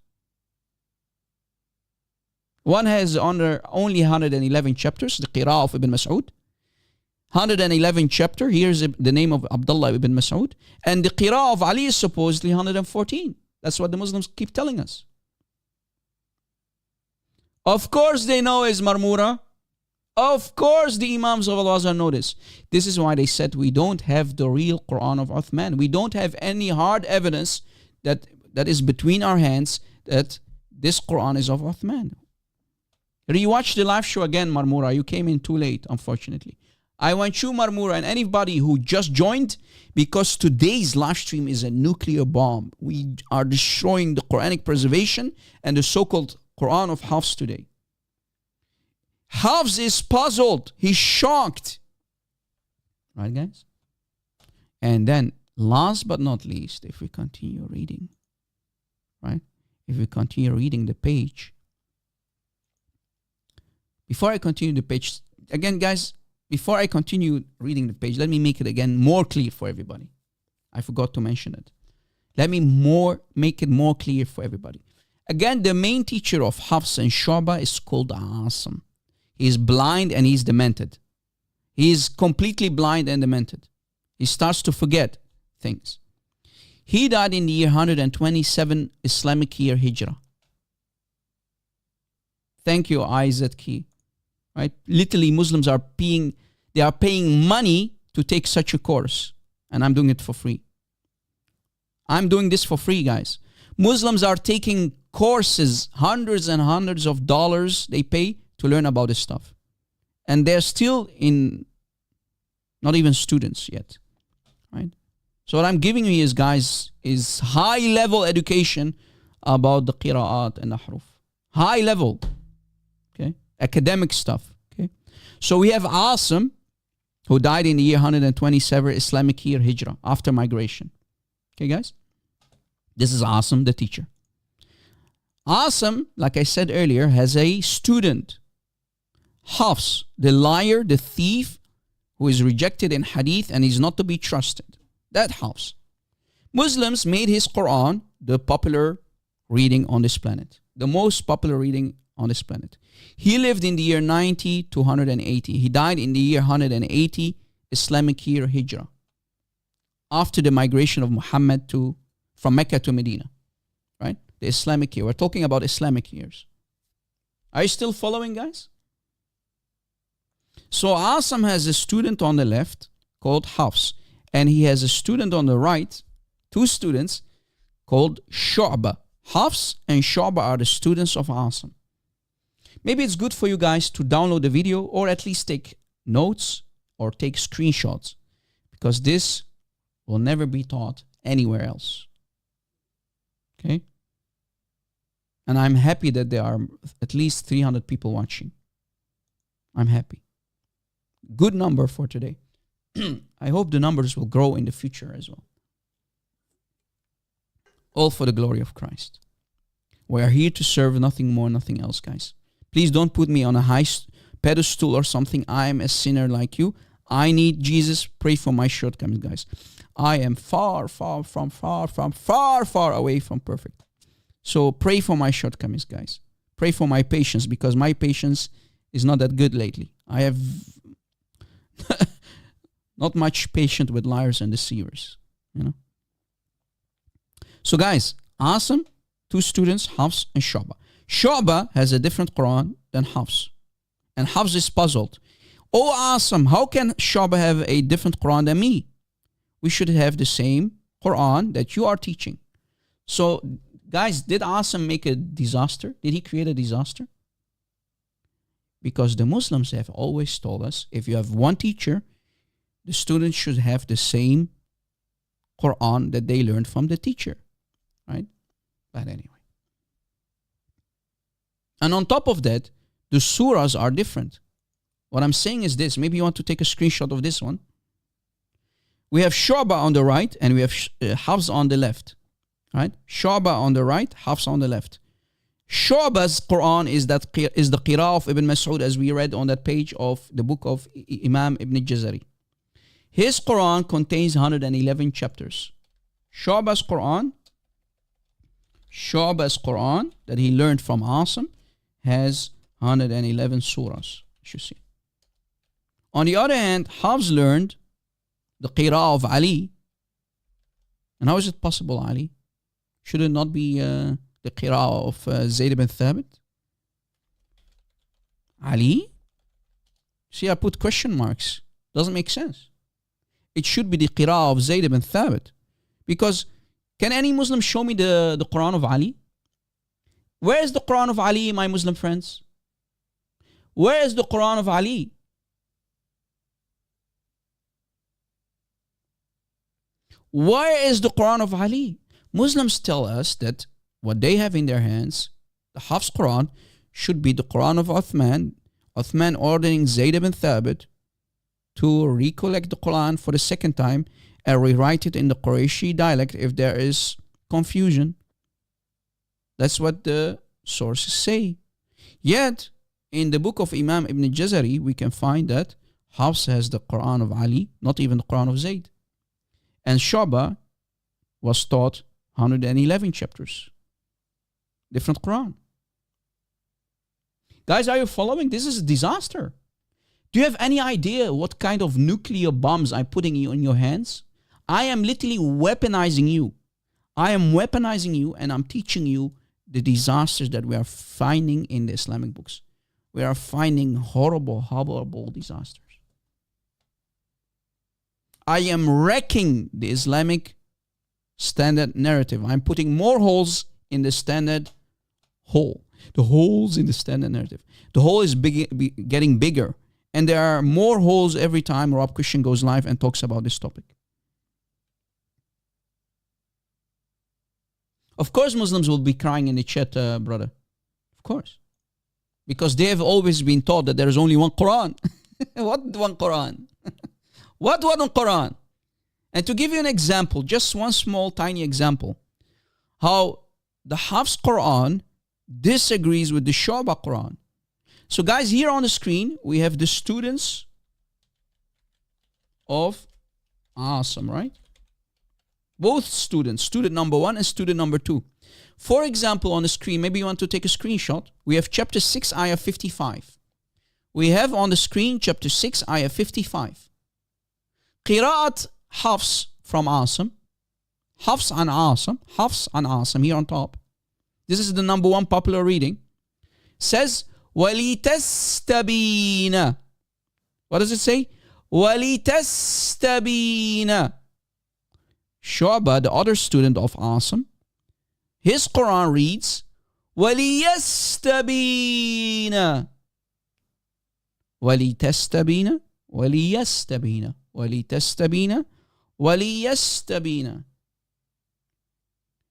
One has only 111 chapters, the Qira'ah of Ibn Mas'ud. 111 chapter, here's the name of Abdullah ibn Mas'ud. And the Qira'ah of Ali is supposedly 114. That's what the Muslims keep telling us. Of course they know is Marmura. Of course the Imams of Al-Azhar know this. This is why they said we don't have the real Quran of Uthman. We don't have any hard evidence that is between our hands that this Quran is of Uthman. Rewatch the live show again, Marmura. You came in too late, unfortunately. I want you, Marmura, and anybody who just joined, because today's live stream is a nuclear bomb. We are destroying the Quranic preservation and the so-called Quran of Hafs today. Hafs is puzzled. He's shocked. Right, guys? And then, last but not least, if we continue reading, right? If we continue reading the page. Before I continue the page, again, guys, before I continue reading the page, let me make it again more clear for everybody. I forgot to mention it. Let me make it more clear for everybody. Again, the main teacher of Hafs and Shu'bah is called Asim. He's blind and he's demented. He is completely blind and demented. He starts to forget things. He died in the year 127 Islamic year Hijrah. Thank you, IZK. Right? Literally, Muslims are paying money to take such a course. And I'm doing it for free. I'm doing this for free, guys. Muslims are taking courses, hundreds and hundreds of dollars they pay to learn about this stuff. And they're still not even students yet. Right? So what I'm giving you is, guys, is high-level education about the qira'at and the haruf. High level. Okay? Academic stuff. Okay? So we have Asim, who died in the year 127 Islamic year Hijrah, after migration. Okay, guys? This is Asim, the teacher. Asim, like I said earlier, has a student, Hafs, the liar, the thief, who is rejected in hadith and is not to be trusted. That Hafs. Muslims made his Quran the popular reading on this planet. The most popular reading on this planet. He lived in the year 90 to 180. He died in the year 180 Islamic year Hijrah, after the migration of Muhammad from Mecca to Medina, right? The Islamic year. We're talking about Islamic years. Are you still following, guys? So Asim has a student on the left called Hafs, and he has a student on the right, two students called Shu'ba. Hafs and Shu'ba are the students of Asim. Maybe it's good for you guys to download the video or at least take notes or take screenshots, because this will never be taught anywhere else. Okay? And I'm happy that there are at least 300 people watching. I'm happy. Good number for today. I hope the numbers will grow in the future as well. All for the glory of Christ. We are here to serve, nothing more, nothing else, guys. Please don't put me on a high pedestal or something. I am a sinner like you. I need Jesus. Pray for my shortcomings, guys. I am far away from perfect. So pray for my shortcomings, guys. Pray for my patience, because my patience is not that good lately. I have not much patience with liars and deceivers, you know. So guys, Asim, two students, Hafs and Shu'ba. Shu'ba has a different Quran than Hafs. And Hafs is puzzled. Oh, Asim, how can Shu'ba have a different Quran than me? We should have the same Quran that you are teaching. So, guys, did Asim make a disaster? Did he create a disaster? Because the Muslims have always told us, if you have one teacher, the students should have the same Quran that they learned from the teacher. Right? But anyway. And on top of that, the surahs are different. What I'm saying is this. Maybe you want to take a screenshot of this one. We have Shu'ba on the right and we have Hafs on the left. Right? Shu'ba on the right, Hafs on the left. Shu'ba's Quran is the Qira'ah of Ibn Mas'ud, as we read on that page of the book of Imam Ibn Jazari. His Quran contains 111 chapters. Shu'ba's Quran that he learned from Asim has 111 surahs, you should see. On the other hand, Hafs learned the Qira'ah of Ali. And how is it possible, Ali? Should it not be the Qira'ah of Zayd ibn Thabit? Ali? See, I put question marks. Doesn't make sense. It should be the Qira'ah of Zayd ibn Thabit. Because can any Muslim show me the Quran of Ali? Where is the Quran of Ali, my Muslim friends? Where is the Quran of Ali? Where is the Quran of Ali? Muslims tell us that what they have in their hands, the Hafs Quran, should be the Quran of Uthman. Uthman ordering Zayd ibn Thabit to recollect the Quran for the second time and rewrite it in the Qurayshi dialect if there is confusion. That's what the sources say. Yet, in the book of Imam Ibn Jazari, we can find that Hafs has the Quran of Ali, not even the Quran of Zayd. And Shu'ba was taught 111 chapters. Different Quran. Guys, are you following? This is a disaster. Do you have any idea what kind of nuclear bombs I'm putting in your hands? I am literally weaponizing you. I am weaponizing you and I'm teaching you the disasters that we are finding in the Islamic books. We are finding horrible, horrible disasters. I am wrecking the Islamic standard narrative. I'm putting more holes in the standard hole. The holes in the standard narrative. The hole is getting bigger. And there are more holes every time Rob Christian goes live and talks about this topic. Of course, Muslims will be crying in the chat, brother. Of course. Because they have always been taught that there is only one Quran. What one Quran? What one Quran? And to give you an example, just one small tiny example, how the Hafs Quran disagrees with the Shu'ba Quran. So guys, here on the screen, we have the students of Asim, right? Both students, student number 1 and student number 2. For example, on the screen, maybe you want to take a screenshot. We have chapter 6, ayah 55. We have on the screen chapter 6, ayah 55. Qira'at Hafs from Asim. Hafs an Asim here on top. This is the number one popular reading. Says, وَلِتَسْتَبِينَ. What does it say? وَلِتَسْتَبِينَ. Shu'bah, the other student of Asim, his Quran reads, وَلِيَسْتَبِينَ. وَلِتَسْتَبِينَ. وَلِيَسْتَبِينَ. وَلِتَسْتَبِينَ. وَلِيَسْتَبِينَ.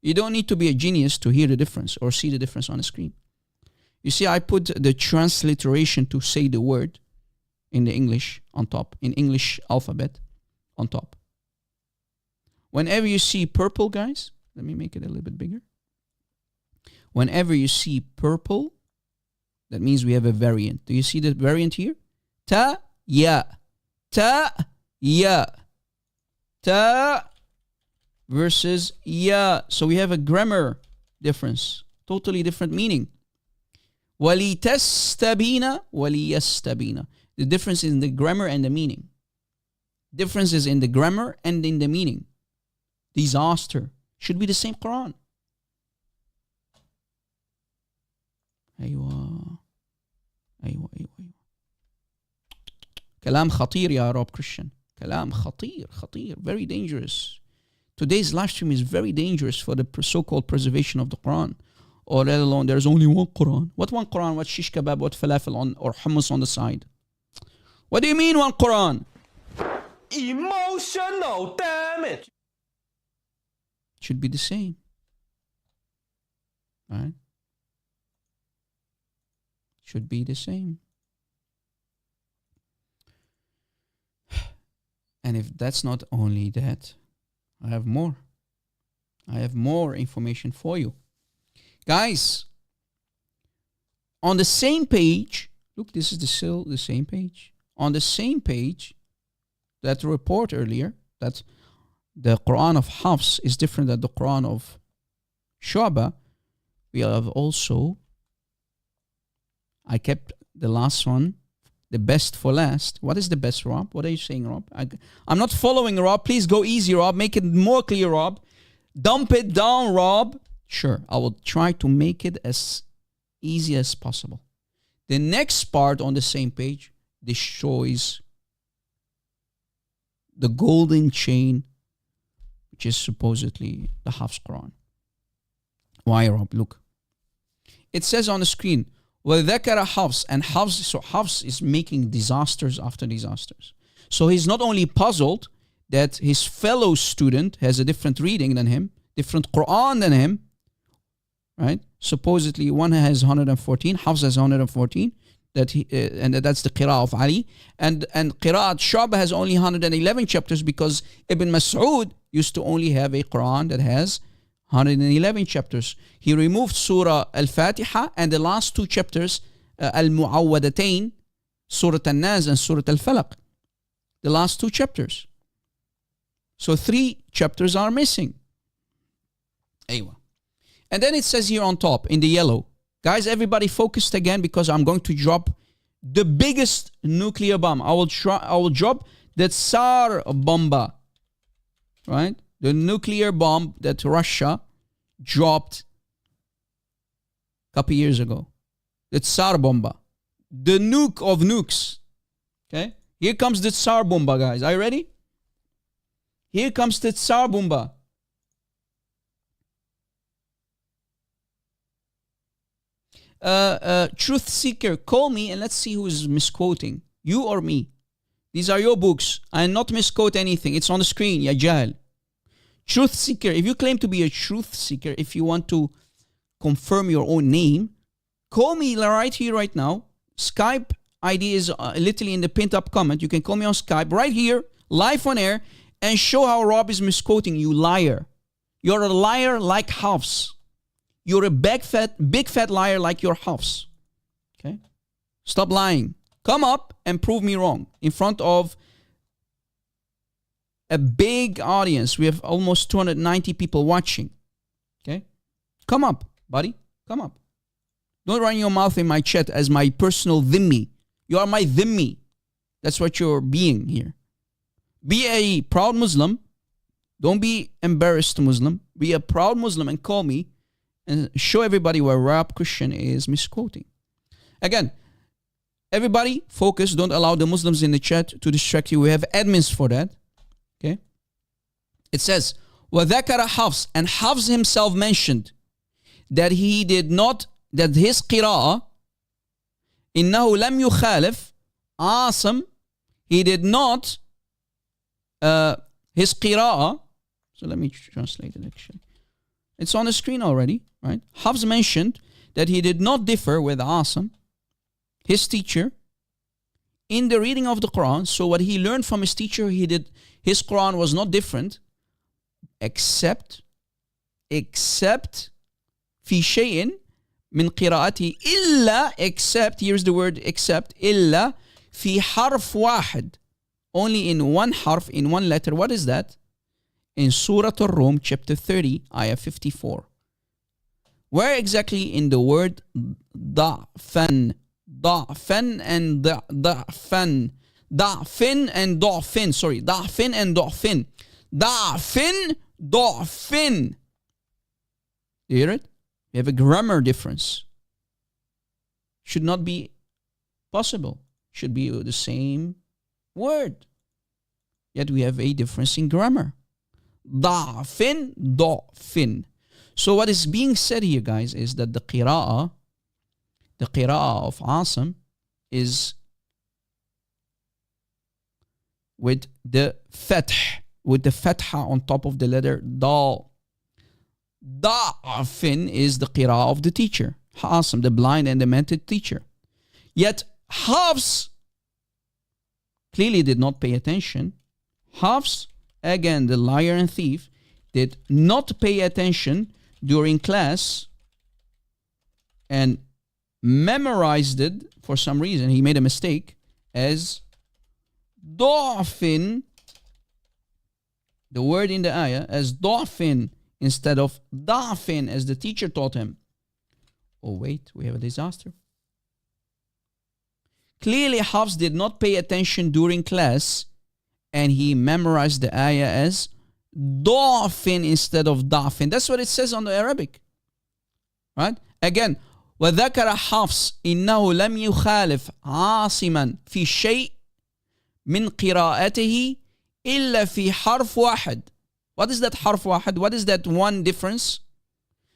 You don't need to be a genius to hear the difference or see the difference on the screen. You see, I put the transliteration to say the word in the English on top, in English alphabet on top. Whenever you see purple, guys, let me make it a little bit bigger. Whenever you see purple, that means we have a variant. Do you see the variant here? Ta, ya. Ta, ya. Ta versus ya. So we have a grammar difference. Totally different meaning. وَلِتَسْتَبِينَ وَلِيَسْتَبِينَ. The difference is in the grammar and the meaning. Difference is in the grammar and in the meaning. Disaster. Should be the same Quran. أيوة. كلام خطير يا Rob Christian. كلام خطير. Very dangerous. Today's live stream is very dangerous for the so-called preservation of the Quran. Or let alone there's only one Quran. What one Quran? What shish kebab? What falafel on or hummus on the side? What do you mean one Quran? Emotional damage. Should be the same. Right? Should be the same. And if that's not only that, I have more. I have more information for you. Guys, on the same page, look, this is still the same page. On the same page, that report earlier, that the Quran of Hafs is different than the Quran of Shu'bah, we have also, I kept the last one, the best for last. What is the best, Rob? What are you saying, Rob? I'm not following, Rob. Please go easy, Rob. Make it more clear, Rob. Dump it down, Rob. Sure, I will try to make it as easy as possible. The next part on the same page destroys the golden chain, which is supposedly the Hafs Quran. Why, Rob? Look. It says on the screen, وَذَكَرَ Hafs, and Hafs is making disasters after disasters. So he's not only puzzled that his fellow student has a different reading than him, different Quran than him, right? Supposedly one has 114, Hafs has 114, and that's the Qira'ah of Ali. And Qira'at Shu'bah has only 111 chapters because Ibn Mas'ud used to only have a Quran that has 111 chapters. He removed Surah Al-Fatiha and the last two chapters, Al-Mu'awwadatayn, Surah Al-Nas and Surah Al-Falaq. The last two chapters. So 3 chapters are missing. Aywa. And then it says here on top in the yellow, guys, everybody focused again because I'm going to drop the biggest nuclear bomb. I will drop the Tsar bomba, right? The nuclear bomb that Russia dropped a couple years ago. The Tsar bomba, the nuke of nukes. Okay, here comes the Tsar bomba, guys. Are you ready? Here comes the Tsar bomba. Truth seeker, call me and let's see who is misquoting, you or me. These are your books. I not misquote anything. It's on the screen, ya jahl. Truth seeker, if you claim to be a truth seeker, if you want to confirm your own name, call me right here, right now. Skype ID is literally in the pinned up comment. You can call me on Skype right here, live on air, and show how Rob is misquoting, you liar. You're a liar like Hafs. You're a big fat liar like your Hafs. Okay? Stop lying. Come up and prove me wrong in front of a big audience. We have almost 290 people watching. Okay? Come up, buddy. Come up. Don't run your mouth in my chat as my personal dhimmi. You are my dhimmi. That's what you're being here. Be a proud Muslim. Don't be embarrassed Muslim. Be a proud Muslim and call me and show everybody where Rab Christian is misquoting. Again, everybody focus. Don't allow the Muslims in the chat to distract you. We have admins for that. Okay. It says, وَذَكَرَ Hafs, and Hafs himself mentioned that he did not, that his qira'ah, إِنَّهُ لَمْ يُخَالِفْ Asim, he did not, his qira'ah, so let me translate it actually. It's on the screen already, right? Hafs mentioned that he did not differ with Asim, his teacher, in the reading of the Quran. So what he learned from his teacher, he did, his Quran was not different, except في شيء من قراءته إلا, except, here's the word except, إلا في حرف واحد, only in one harf, in one letter. What is that? In Surah Ar-Rum, chapter 30, ayah 54. Where exactly? In the word ضعفن and ضعفن, ضعفن and ضعفن, sorry, ضعفن and ضعفن, ضعفن ضعفن. You hear it? We have a grammar difference. Should not be possible. Should be the same word. Yet we have a difference in grammar. ضعفن ضعفن. So what is being said here, guys, is that the qira'ah of Asim is with the fath, with the fatha on top of the letter dal. Da'afin is the qira'ah of the teacher, Asim, the blind and demented teacher. Yet Hafs clearly did not pay attention. Hafs, again, the liar and thief, did not pay attention during class and memorized it for some reason. He made a mistake as ضعفin, the word in the ayah, as ضعفin instead of ضعفin as the teacher taught him. Oh wait, we have a disaster. Clearly Hafs did not pay attention during class and he memorized the ayah as ضعفin instead of ضعفin. That's what it says on the Arabic. Right? Again, وذكر حفص إنه لم يخالف عاصما في شيء من قراءته إلا في حرف واحد. What is that حرف واحد? What is that one difference?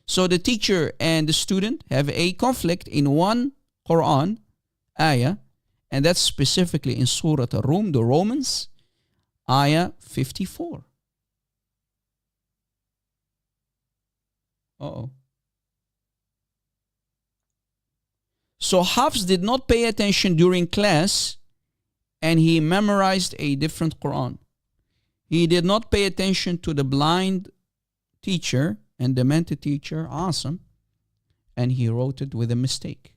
So the teacher and the student have a conflict in one Quran ayah, and that's specifically in Surah Ar-Rum, the Romans, ayah 54. Uh-oh. So Hafs did not pay attention during class and he memorized a different Quran. He did not pay attention to the blind teacher and demented teacher, Asim, and he wrote it with a mistake.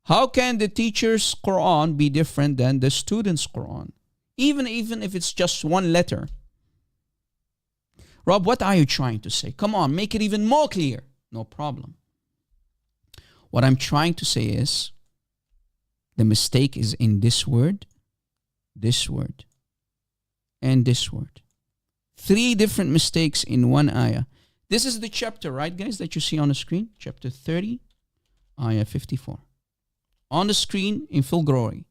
How can the teacher's Quran be different than the student's Quran? Even if it's just one letter. Rob, what are you trying to say? Come on, make it even more clear. No problem. What I'm trying to say is the mistake is in this word, and this word. 3 different mistakes in one ayah. This is the chapter, right, guys, that you see on the screen? Chapter 30, ayah 54. On the screen in full glory.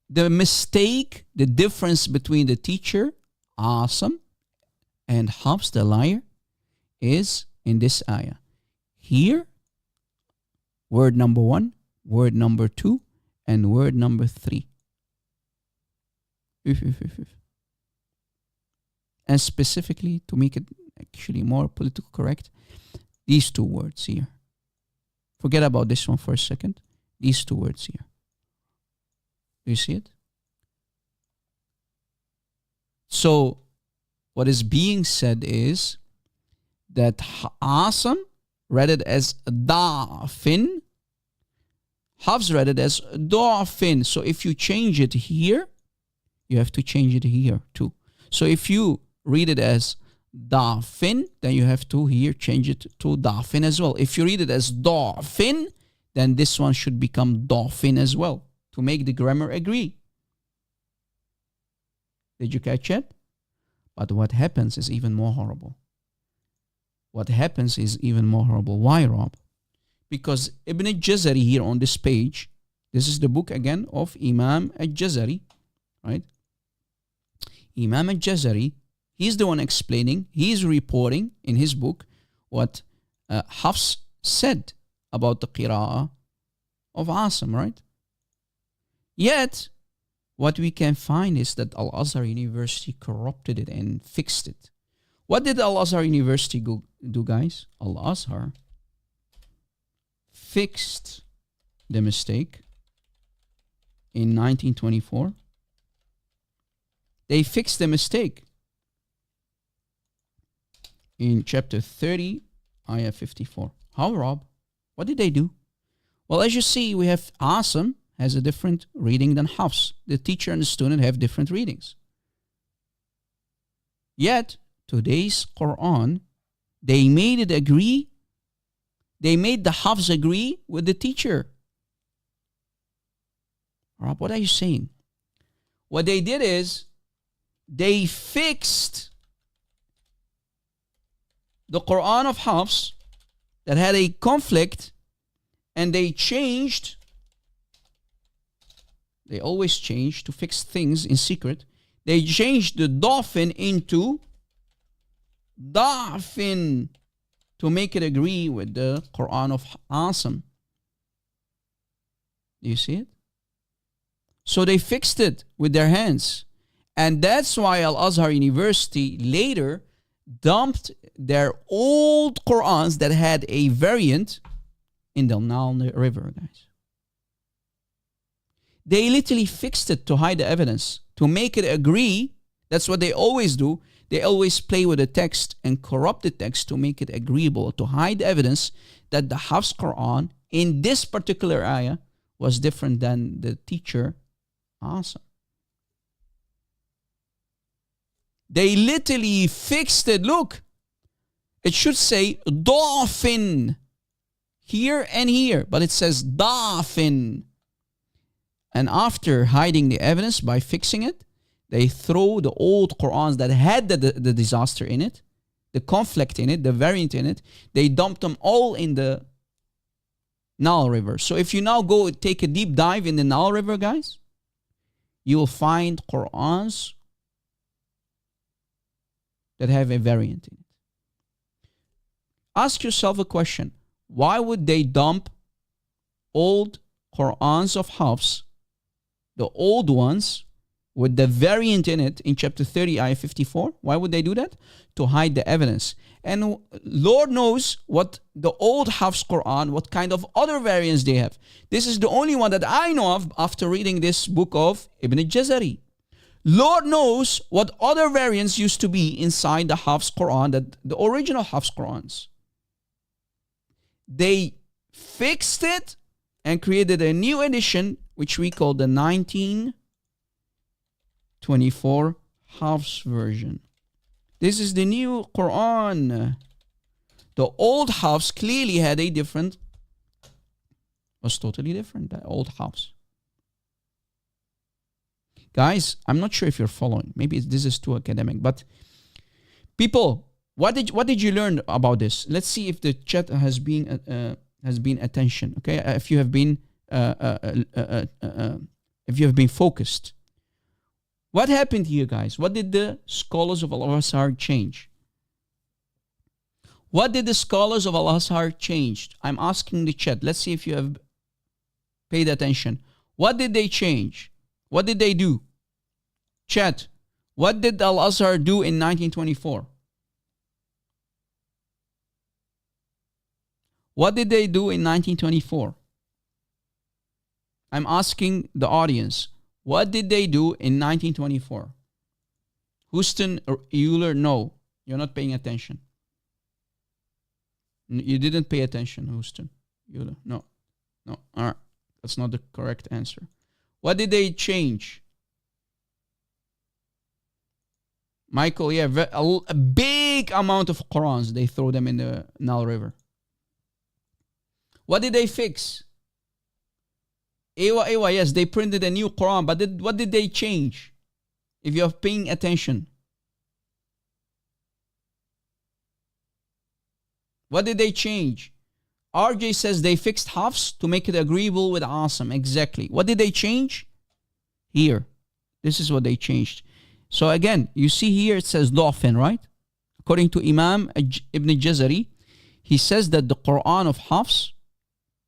The mistake, the difference between the teacher, Asim, and Hafs, the liar, is in this ayah. Here, word number 1, word number 2, and word number 3. And specifically, to make it actually more politically correct, these 2 words here. Forget about this one for a second. These 2 words here. Do you see it? So, what is being said is that Asim read it as da'fin. Hafs read it as da'fin. So if you change it here, you have to change it here too. So if you read it as da'fin, then you have to here change it to da'fin as well. If you read it as da'fin, then this one should become da'fin as well to make the grammar agree. Did you catch it? But what happens is even more horrible. What happens is even more horrible. Why, Rob? Because Ibn al-Jazari here on this page, this is the book again of Imam al-Jazari, right? Imam al-Jazari, he's the one explaining, he's reporting in his book what Hafs said about the qira'ah of Asim, right? Yet, what we can find is that Al-Azhar University corrupted it and fixed it. What did Al-Azhar University do, guys? Al-Azhar fixed the mistake in 1924. They fixed the mistake in chapter 30, ayah 54. How, Rob? What did they do? Well, as you see, we have Asim has a different reading than Hafs. The teacher and the student have different readings. Yet, today's Quran, they made it agree. They made the Hafs agree with the teacher. Rob, what are you saying? What they did is, they fixed the Quran of Hafs that had a conflict, and they changed. They always change to fix things in secret. They changed the da'fin into da'fin to make it agree with the Quran of Asim. Do you see it? So they fixed it with their hands. And that's why Al-Azhar University later dumped their old Qurans that had a variant in the Nile River, guys. They literally fixed it to hide the evidence, to make it agree. That's what they always do. They always play with the text and corrupt the text to make it agreeable, to hide the evidence that the Hafs Quran in this particular ayah was different than the teacher Asim. They literally fixed it. Look, it should say da'fin here and here, but it says da'fin. And after hiding the evidence by fixing it, they throw the old Qurans that had the disaster in it, the conflict in it, the variant in it. They dumped them all in the Nile River. So if you now go take a deep dive in the Nile River, guys, you will find Qurans that have a variant in it. Ask yourself a question. Why would they dump old Qurans of Hafs, the old ones, with the variant in it in chapter 30, ayah 54? Why would they do that? To hide the evidence. And Lord knows what the old Hafs Quran, what kind of other variants they have. This is the only one that I know of after reading this book of Ibn al-Jazari. Lord knows what other variants used to be inside the Hafs Quran, that the original Hafs Qurans. They fixed it and created a new edition, which we call the 1924 Hafs version. This is the new Quran. The old Hafs clearly had a different, was totally different, the old Hafs. Guys, I'm not sure if you're following. Maybe this is too academic, but people, what did you learn about this? Let's see if the chat has been attention. Okay, if you have been focused. What happened here, guys? What did the scholars of Al-Azhar change? What did the scholars of Al-Azhar change? I'm asking the chat. Let's see if you have paid attention. What did they change? What did they do? Chat, what did Al-Azhar do in 1924? What did they do in 1924? I'm asking the audience. What did they do in 1924? Houston or Euler, no. You're not paying attention. You didn't pay attention, Houston. Euler, no. No, all right. That's not the correct answer. What did they change? Michael, yeah, a big amount of Qurans, they throw them in the Nile River. What did they fix? Ewa, yes, they printed a new Quran, but what did they change? If you're paying attention. What did they change? RJ says they fixed Hafs to make it agreeable with Asim. Exactly. What did they change? Here. This is what they changed. So again, you see here it says Da'fin, right? According to Imam Ibn Jazari, he says that the Quran of Hafs,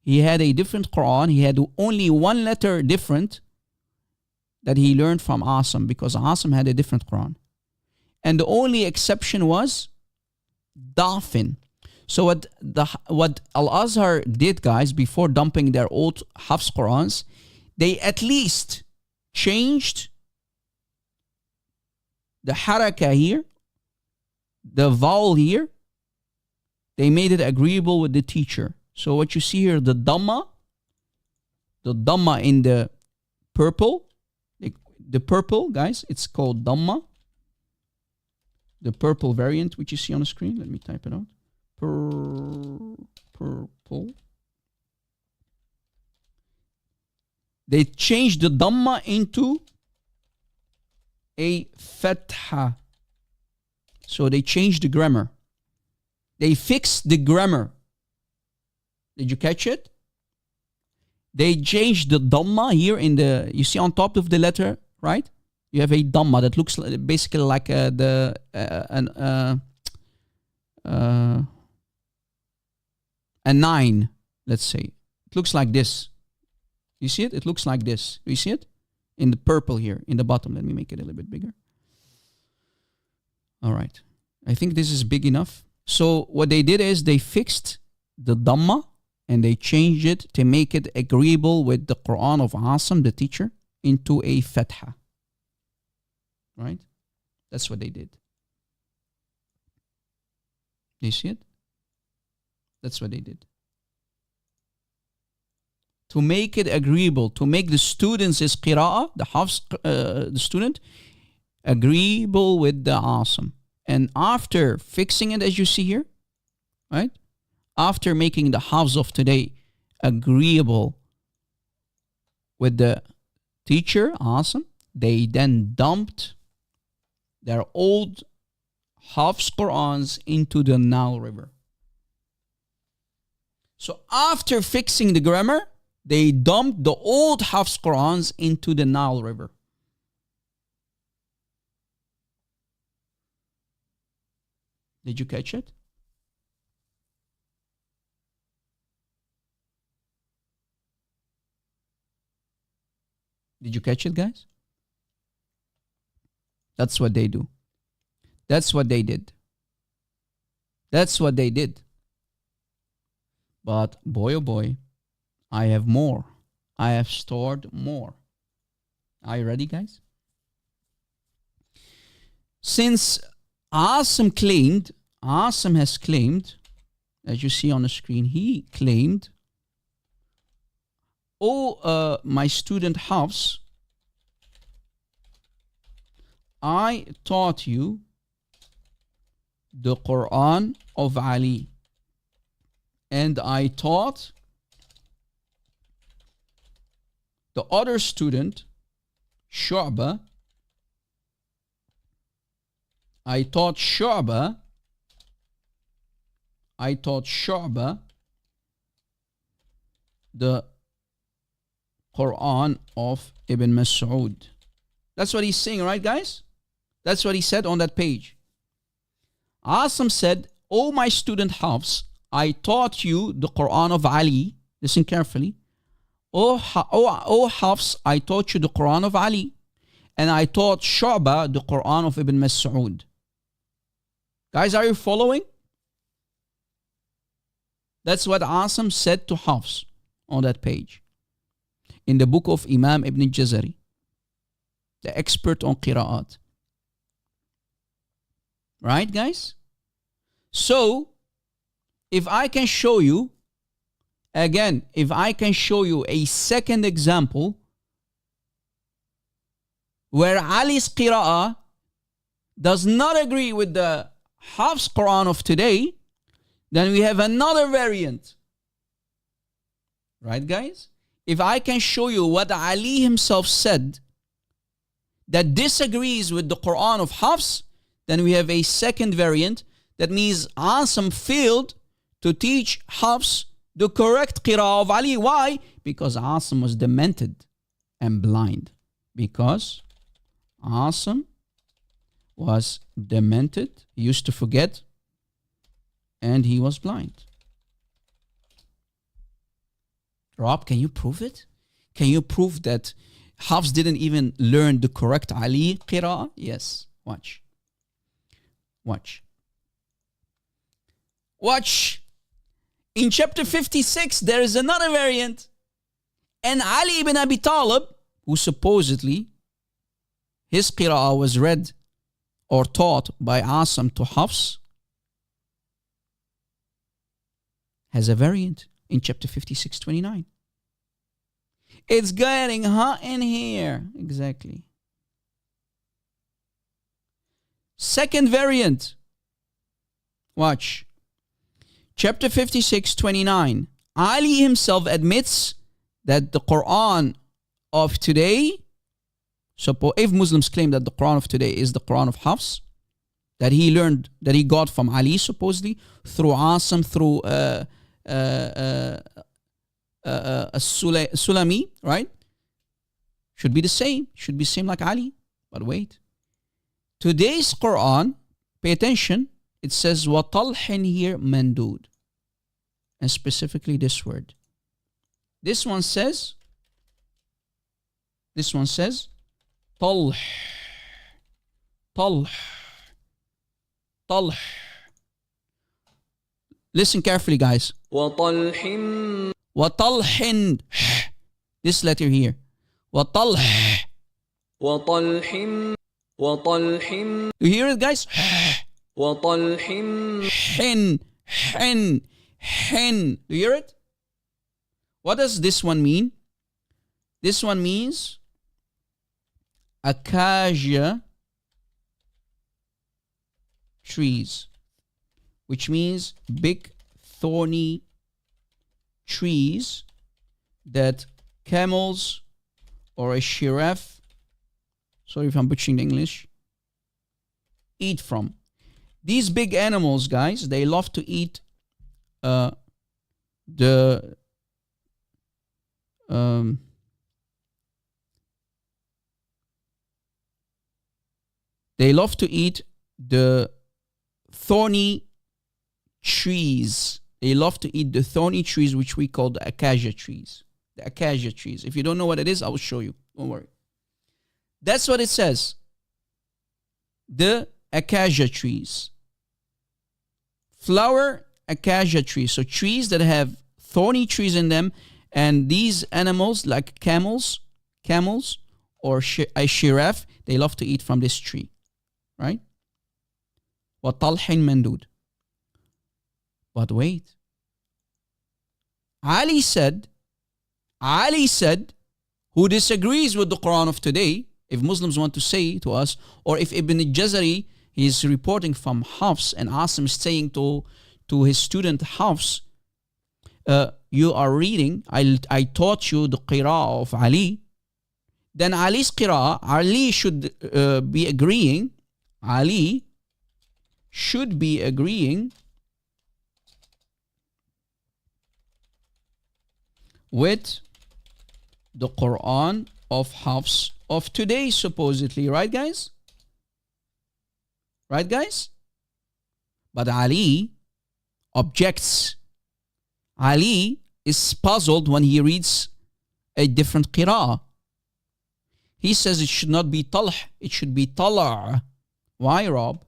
he had a different Quran. He had only one letter different that he learned from Asim, because Asim had a different Quran. And the only exception was Da'fin. So what Al-Azhar did, guys, before dumping their old Hafs Qurans, they at least changed the haraka here, the vowel here. They made it agreeable with the teacher. So what you see here, the Dhamma in the purple, the purple, guys, it's called Dhamma. The purple variant, which you see on the screen. Let me type it out. Purple. They changed the Dhamma into a Fatha. So they changed the grammar. They fixed the grammar. Did you catch it? They changed the Dhamma here in the, you see on top of the letter, right? You have a Dhamma that looks basically like a 9, let's say. It looks like this. You see it? It looks like this. You see it? In the purple here, in the bottom. Let me make it a little bit bigger. All right. I think this is big enough. So what they did is they fixed the Dhamma and they changed it to make it agreeable with the Quran of Asim, the teacher, into a Fatha. Right? That's what they did. Do you see it? That's what they did. To make it agreeable, to make the students' qira'ah, the Hafs, the student, agreeable with the Asim. And after fixing it, as you see here, right? After making the Hafs of today agreeable with the teacher, Asim, they then dumped their old Hafs Qurans into the Nile River. So after fixing the grammar, they dumped the old Hafs Qurans into the Nile River. Did you catch it? Did you catch it, guys? That's what they do. That's what they did. That's what they did. But boy, oh boy, I have more. I have stored more. Are you ready, guys? Since Asim has claimed, as you see on the screen, he claimed, oh, my student Hafs, I taught you the Quran of Ali. And I taught the other student, Shu'bah. I taught Shu'bah the Quran of Ibn Mas'ud. That's what he's saying, right, guys? That's what he said on that page. Asim said, oh, my student Hafs, I taught you the Quran of Ali. Listen carefully. Oh Hafs, I taught you the Quran of Ali. And I taught Shu'bah the Quran of Ibn Mas'ud. Guys, are you following? That's what Asim said to Hafs on that page. In the book of Imam Ibn Jazari, the expert on Qira'at. Right, guys? So, if I can show you, again, if I can show you a second example where Ali's Qira'ah does not agree with the Hafs Quran of today, then we have another variant. Right, guys? If I can show you what Ali himself said that disagrees with the Quran of Hafs, then we have a second variant. That means Asim failed to teach Hafs the correct qira'ah of Ali. Why? Because Asim was demented and blind. Because Asim was demented, he used to forget, and he was blind. Rob, can you prove it? Can you prove that Hafs didn't even learn the correct Ali qira'ah? Yes. Watch. Watch. Watch. In chapter 56, there is another variant. And Ali ibn Abi Talib, who supposedly his qira'ah was read or taught by Asim to Hafs, has a variant in chapter 56:29. It's getting hot in here. Exactly. Second variant. Watch. Chapter 56:29. Ali himself admits that the Quran of today, if Muslims claim that the Quran of today is the Quran of Hafs, that he learned, that he got from Ali supposedly, through Asim, through Sulami, right? Should be the same. Should be same like Ali. But wait. Today's Quran, pay attention, it says وَطَلْحٍ here mandud. And specifically this word. This one says طلح. طلح. طلح. Listen carefully, guys. وطلح وطلح. This letter here. وطلح. وطلح وطلح You hear it, guys? وطلح Hin. Hin. Hin. Do you hear it? What does this one mean? This one means acacia trees, which means big thorny trees that camels or a giraffe, sorry if I'm butchering the English, eat from. These big animals, guys, they love to eat they love to eat the thorny trees. They love to eat the thorny trees, which we call the acacia trees. The acacia trees. If you don't know what it is, I will show you. Don't worry. That's what it says. The acacia trees. Flower acacia trees. So trees that have thorny trees in them. And these animals, like camels or a giraffe, they love to eat from this tree. Right? وَطَلْحٍ مَنْدُودٍ. But wait. Ali said, who disagrees with the Quran of today, if Muslims want to say to us, or if Ibn al-Jazari is reporting from Hafs and Asim is saying to his student Hafs, you are reading, I taught you the qira'ah of Ali, then Ali's qira'ah, Ali should be agreeing, Ali should be agreeing with the Quran of Hafs of today, supposedly. Right, guys? Right, guys? But Ali objects. Ali is puzzled when he reads a different qira'ah. He says it should not be talh, it should be tala'. Why, Rob?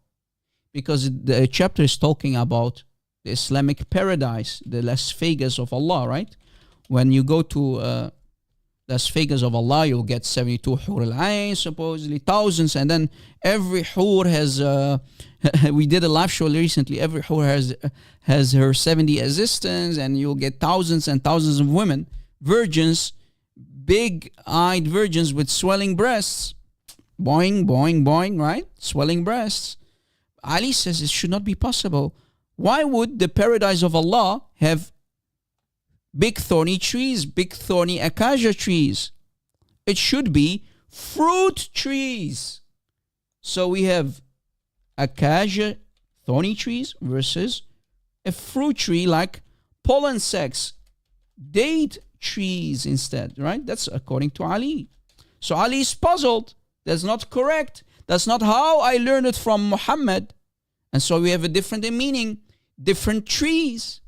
Because the chapter is talking about the Islamic paradise, the Las Vegas of Allah, right? When you go to Las Vegas of Allah, you'll get 72 hur al-ayn, supposedly thousands, and then every hur has, we did a live show recently, every hur has her 70 assistants, and you'll get thousands and thousands of women, virgins, big-eyed virgins with swelling breasts. boing, boing, boing, right? Swelling breasts. Ali says it should not be possible. Why would the paradise of Allah have big thorny trees, big thorny acacia trees? It should be fruit trees. So we have acacia thorny trees versus a fruit tree like pollen sacks, date trees instead, right? That's according to Ali. So Ali is puzzled. That's not correct. That's not how I learned it from Muhammad. And so we have a different meaning, different trees.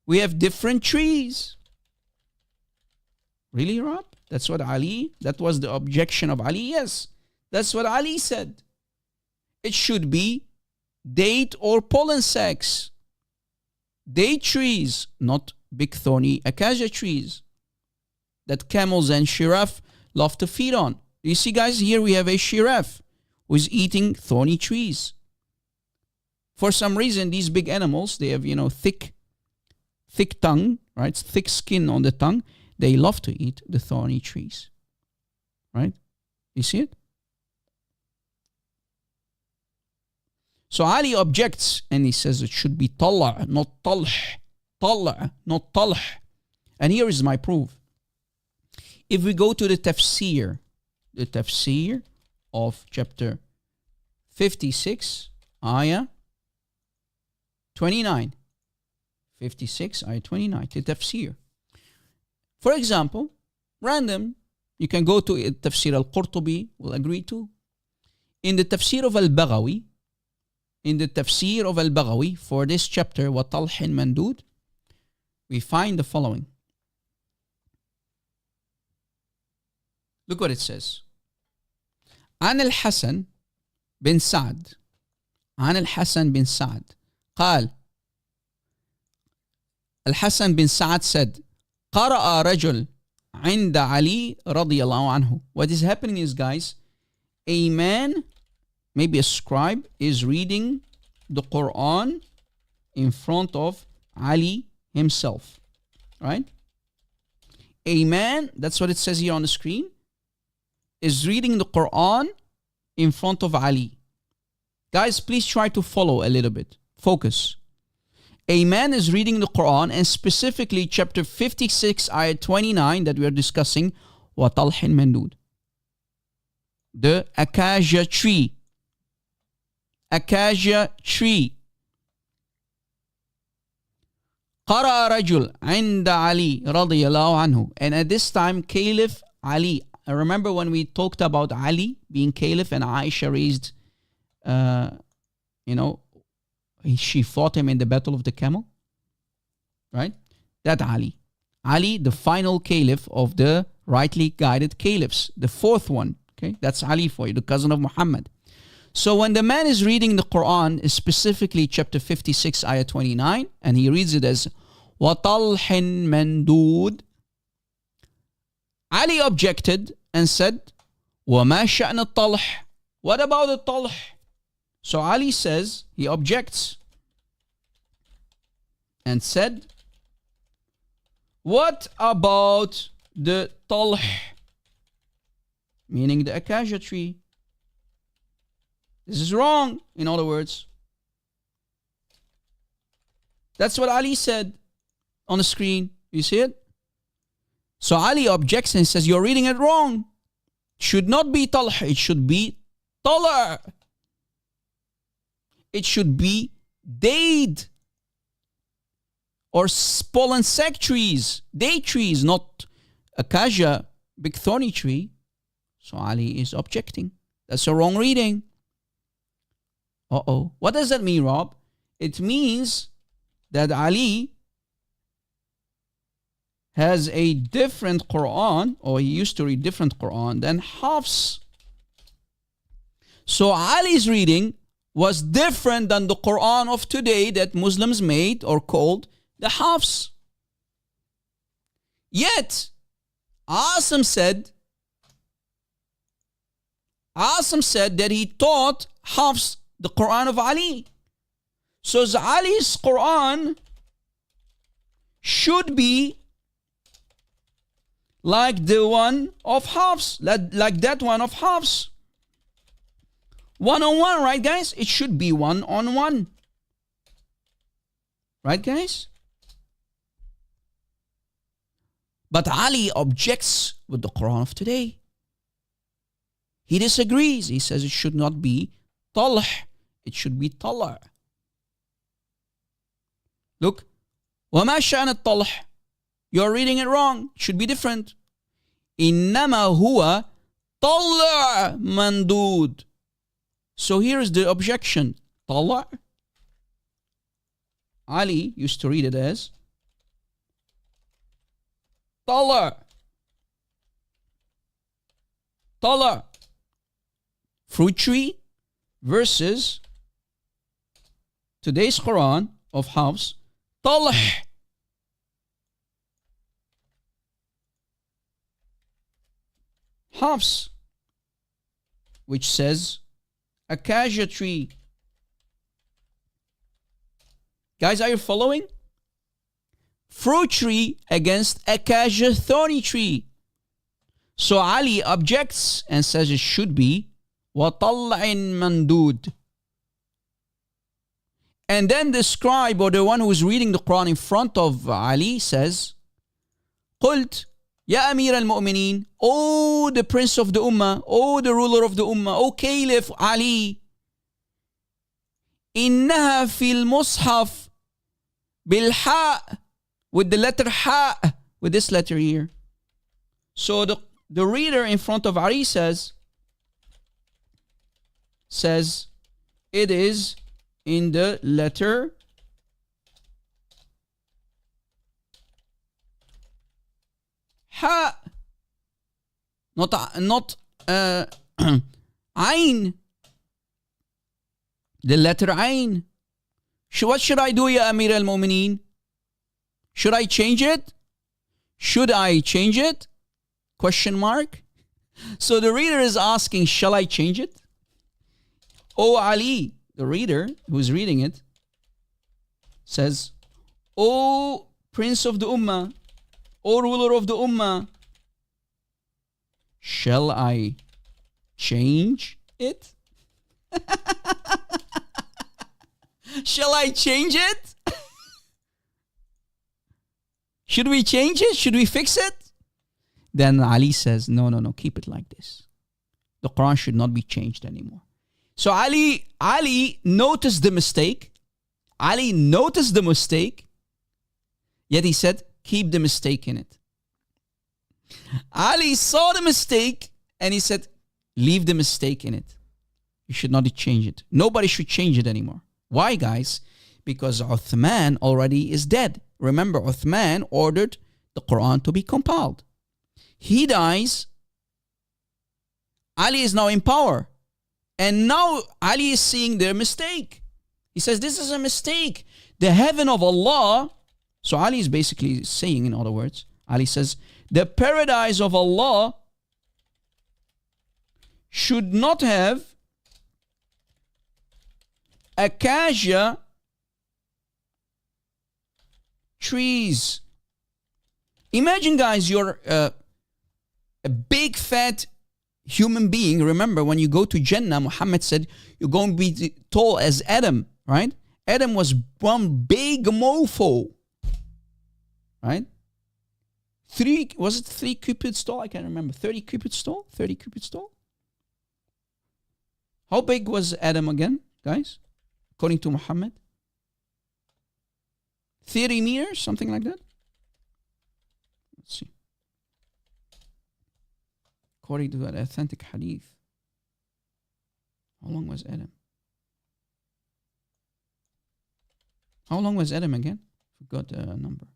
We have different trees. Really, Rob? That's what Ali, that was the objection of Ali? Yes, that's what Ali said. It should be date or pollen sacks. Date trees, not big thorny acacia trees that camels and giraffe love to feed on. You see, guys, here we have a giraffe who is eating thorny trees. For some reason, these big animals, they have, thick tongue, right? Thick skin on the tongue. They love to eat the thorny trees, right? You see it? So Ali objects and he says it should be talla, not talh. Talla, not talh. And here is my proof. If we go to the tafsir of chapter 56, ayah 29. 56, ayah 29, the tafsir. For example, random, you can go to tafsir al-Qurtubi, will agree to. In the tafsir of al-Baghawi, for this chapter, وَطَلْحٍ مَنْدُودٍ, we find the following. Look what it says. عن الحسن بن سعد قال الحسن بن سعد said قرأ رجل عند علي رضي الله عنه. What is happening is, guys, a man, maybe a scribe, is reading the Quran in front of Ali himself, right? A man, that's what it says here on the screen, is reading the Quran in front of Ali. Guys, please try to follow a little bit. Focus. A man is reading the Quran, and specifically chapter 56, ayah 29 that we are discussing, وَطَلْحٍ مَنْدُودٍ. The acacia tree. Acacia tree. قرأ رجل عند علي رضي الله عنه. And at this time, Caliph Ali. I remember when we talked about Ali being Caliph and Aisha raised, she fought him in the battle of the camel, right? That Ali. Ali, the final Caliph of the rightly guided Caliphs, the fourth one, okay? That's Ali for you, the cousin of Muhammad. So when the man is reading the Quran, specifically chapter 56, ayah 29, and he reads it as وَطَلْحٍ مَنْدُودٍ, Ali objected and said, وَمَا شَأْنَ الطَّلْحِ? What about the talh? So Ali says, he objects and said, what about the talh? Meaning the acacia tree. This is wrong, in other words. That's what Ali said on the screen. You see it? So Ali objects and says, you're reading it wrong. It should not be talh, it should be talar. It should be date or pollen sac trees, date trees, not acacia, big thorny tree. So Ali is objecting. That's a wrong reading. What does that mean, Rob? It means that Ali has a different Quran, or he used to read different Quran than Hafs. So Ali's reading was different than the Quran of today that Muslims made or called the Hafs. Yet, Asim said that he taught Hafs the Quran of Ali. So Ali's Quran should be like the one of Hafs, like that one of Hafs. One-on-one, right, guys? It should be one-on-one. Right, guys? But Ali objects with the Quran of today. He disagrees. He says it should not be talh. It should be talh. Look. وَمَا شَأْنَ الطَّلْحِ. You're reading it wrong. It should be different. إِنَّمَا هُوَ طَلْع مَنْدُودٌ. So here is the objection. طَلْع. Ali used to read it as طَلْع. طَلْع. Fruit tree versus today's Quran of Hafs. طَلْح. Hafs, which says acacia tree. Guys, are you following? Fruit tree against acacia thorny tree. So Ali objects and says it should be وَطَلْعٍ مَنْدُودٍ. And then the scribe, or the one who is reading the Quran in front of Ali, says, قُلْت يا أمير المؤمنين, O the prince of the ummah, O the ruler of the ummah, O caliph Ali, إنها في المصحف بالحاء, with the letter حاء, with this letter here. So the reader in front of Ali says it is in the letter ha, not ayn, the letter ayn. What should I do, ya Amir al-Mu'mineen? Should I change it? Should I change it? Question mark. So the reader is asking, shall I change it? O Ali, the reader who's reading it, says, O Prince of the Ummah, O ruler of the Ummah, shall I change it? Shall I change it? Should we change it? Should we fix it? Then Ali says, no, keep it like this. The Quran should not be changed anymore. So Ali noticed the mistake. Ali noticed the mistake. Yet he said, keep the mistake in it. Ali saw the mistake and he said, leave the mistake in it. You should not change it. Nobody should change it anymore. Why, guys? Because Uthman already is dead. Remember, Uthman ordered the Quran to be compiled. He dies. Ali is now in power. And now Ali is seeing their mistake. He says, this is a mistake. The heaven of Allah. So Ali is basically saying, in other words, Ali says, the paradise of Allah should not have acacia trees. Imagine, guys, you're a big fat human being. Remember, when you go to Jannah, Muhammad said you're going to be tall as Adam, right? Adam was one big mofo, right? Was it 3 cubits tall? I can't remember. 30 cubits tall? 30 cubits tall? How big was Adam again, guys? According to Muhammad? 30 meters, something like that? Let's see. According to an authentic hadith. How long was Adam? How long was Adam again? Forgot the number.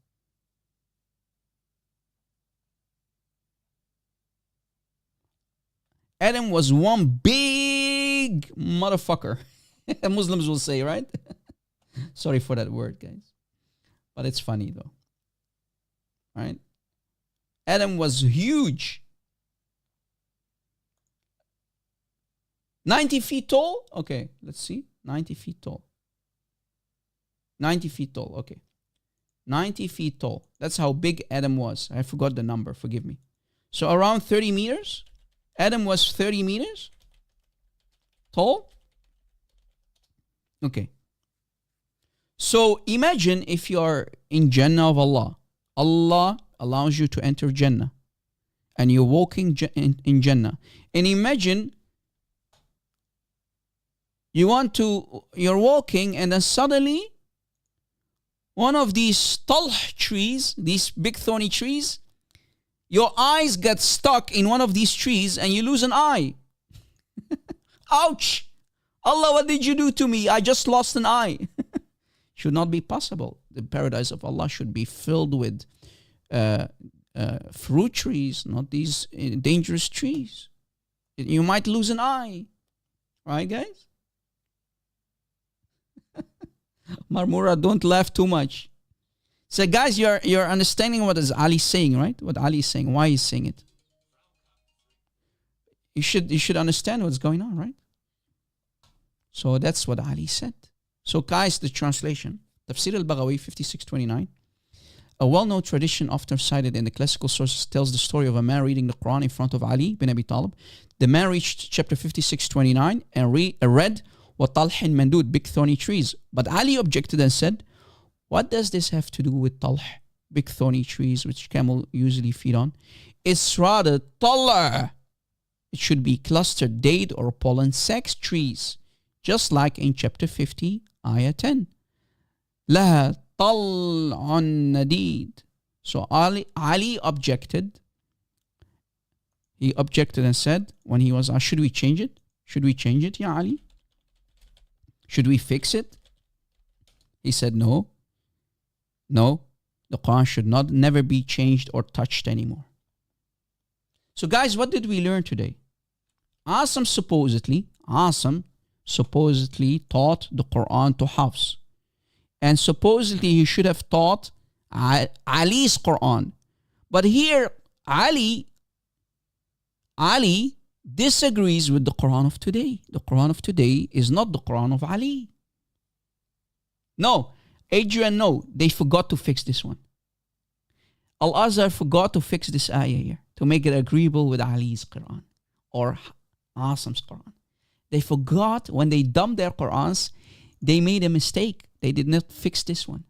Adam was one big motherfucker. Muslims will say, right? Sorry for that word, guys. But it's funny though. Right? Adam was huge. 90 feet tall? Okay, let's see. 90 feet tall. 90 feet tall, okay. 90 feet tall. That's how big Adam was. I forgot the number, forgive me. So around 30 meters. Adam was 30 meters tall. Okay. So imagine if you are in Jannah of Allah. Allah allows you to enter Jannah. And you're walking in Jannah. And imagine you're walking and then suddenly one of these talh trees, these big thorny trees, your eyes get stuck in one of these trees and you lose an eye. Ouch! Allah, what did you do to me? I just lost an eye. Should not be possible. The paradise of Allah should be filled with fruit trees, not these dangerous trees. You might lose an eye. Right, guys? Marmura, don't laugh too much. So, guys, you're understanding what is Ali saying, right? What Ali is saying, why he's saying it. You should understand what's going on, right? So that's what Ali said. So, guys, the translation. Tafsir al-Baghawi 5629. A well-known tradition often cited in the classical sources tells the story of a man reading the Quran in front of Ali bin Abi Talib. The man reached chapter 5629 and read وَطَلْحٍ مَنْدُودٍ, big thorny trees. But Ali objected and said, what does this have to do with talh, big thorny trees which camel usually feed on? It's rather taller. It should be clustered date or pollen sex trees, just like in chapter 50, ayah 10. لَهَا طَلْعٌ نَدِيدٌ. So Ali objected. He objected and said, when he was asked, should we change it? Should we change it, Ya Ali? Should we fix it? He said, no. No, the Quran should never be changed or touched anymore. So guys, what did we learn today? Asim supposedly taught the Quran to Hafs. And supposedly he should have taught Ali's Quran. But here, Ali disagrees with the Quran of today. The Quran of today is not the Quran of Ali. No, Adrian, no, they forgot to fix this one. Al-Azhar forgot to fix this ayah here, to make it agreeable with Ali's Quran or Asim's Quran. They forgot when they dumped their Qurans, they made a mistake. They did not fix this one.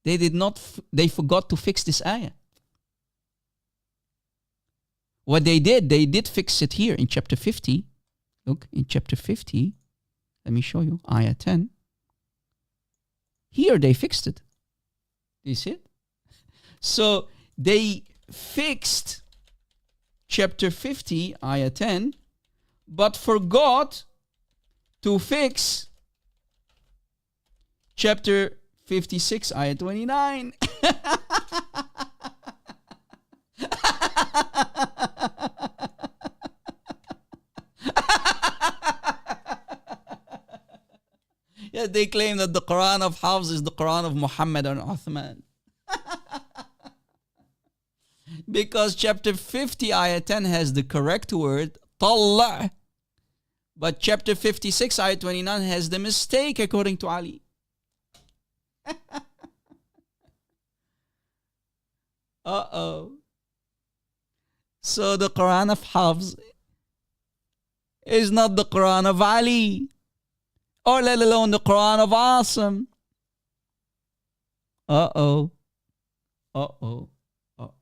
They forgot to fix this ayah. What they did fix it here in chapter 50. Look, in chapter 50, let me show you, ayah 10. Here they fixed it. Do you see it? So they fixed chapter 50, ayah 10, but forgot to fix chapter 56, ayah 29. Yet they claim that the Quran of Hafs is the Quran of Muhammad and Uthman. Because chapter 50, ayah 10 has the correct word, Talla. But chapter 56, ayah 29 has the mistake according to Ali. Uh-oh. So the Quran of Hafs is not the Quran of Ali, or let alone the Quran of Asim. Uh-oh. Uh-oh. Uh-oh.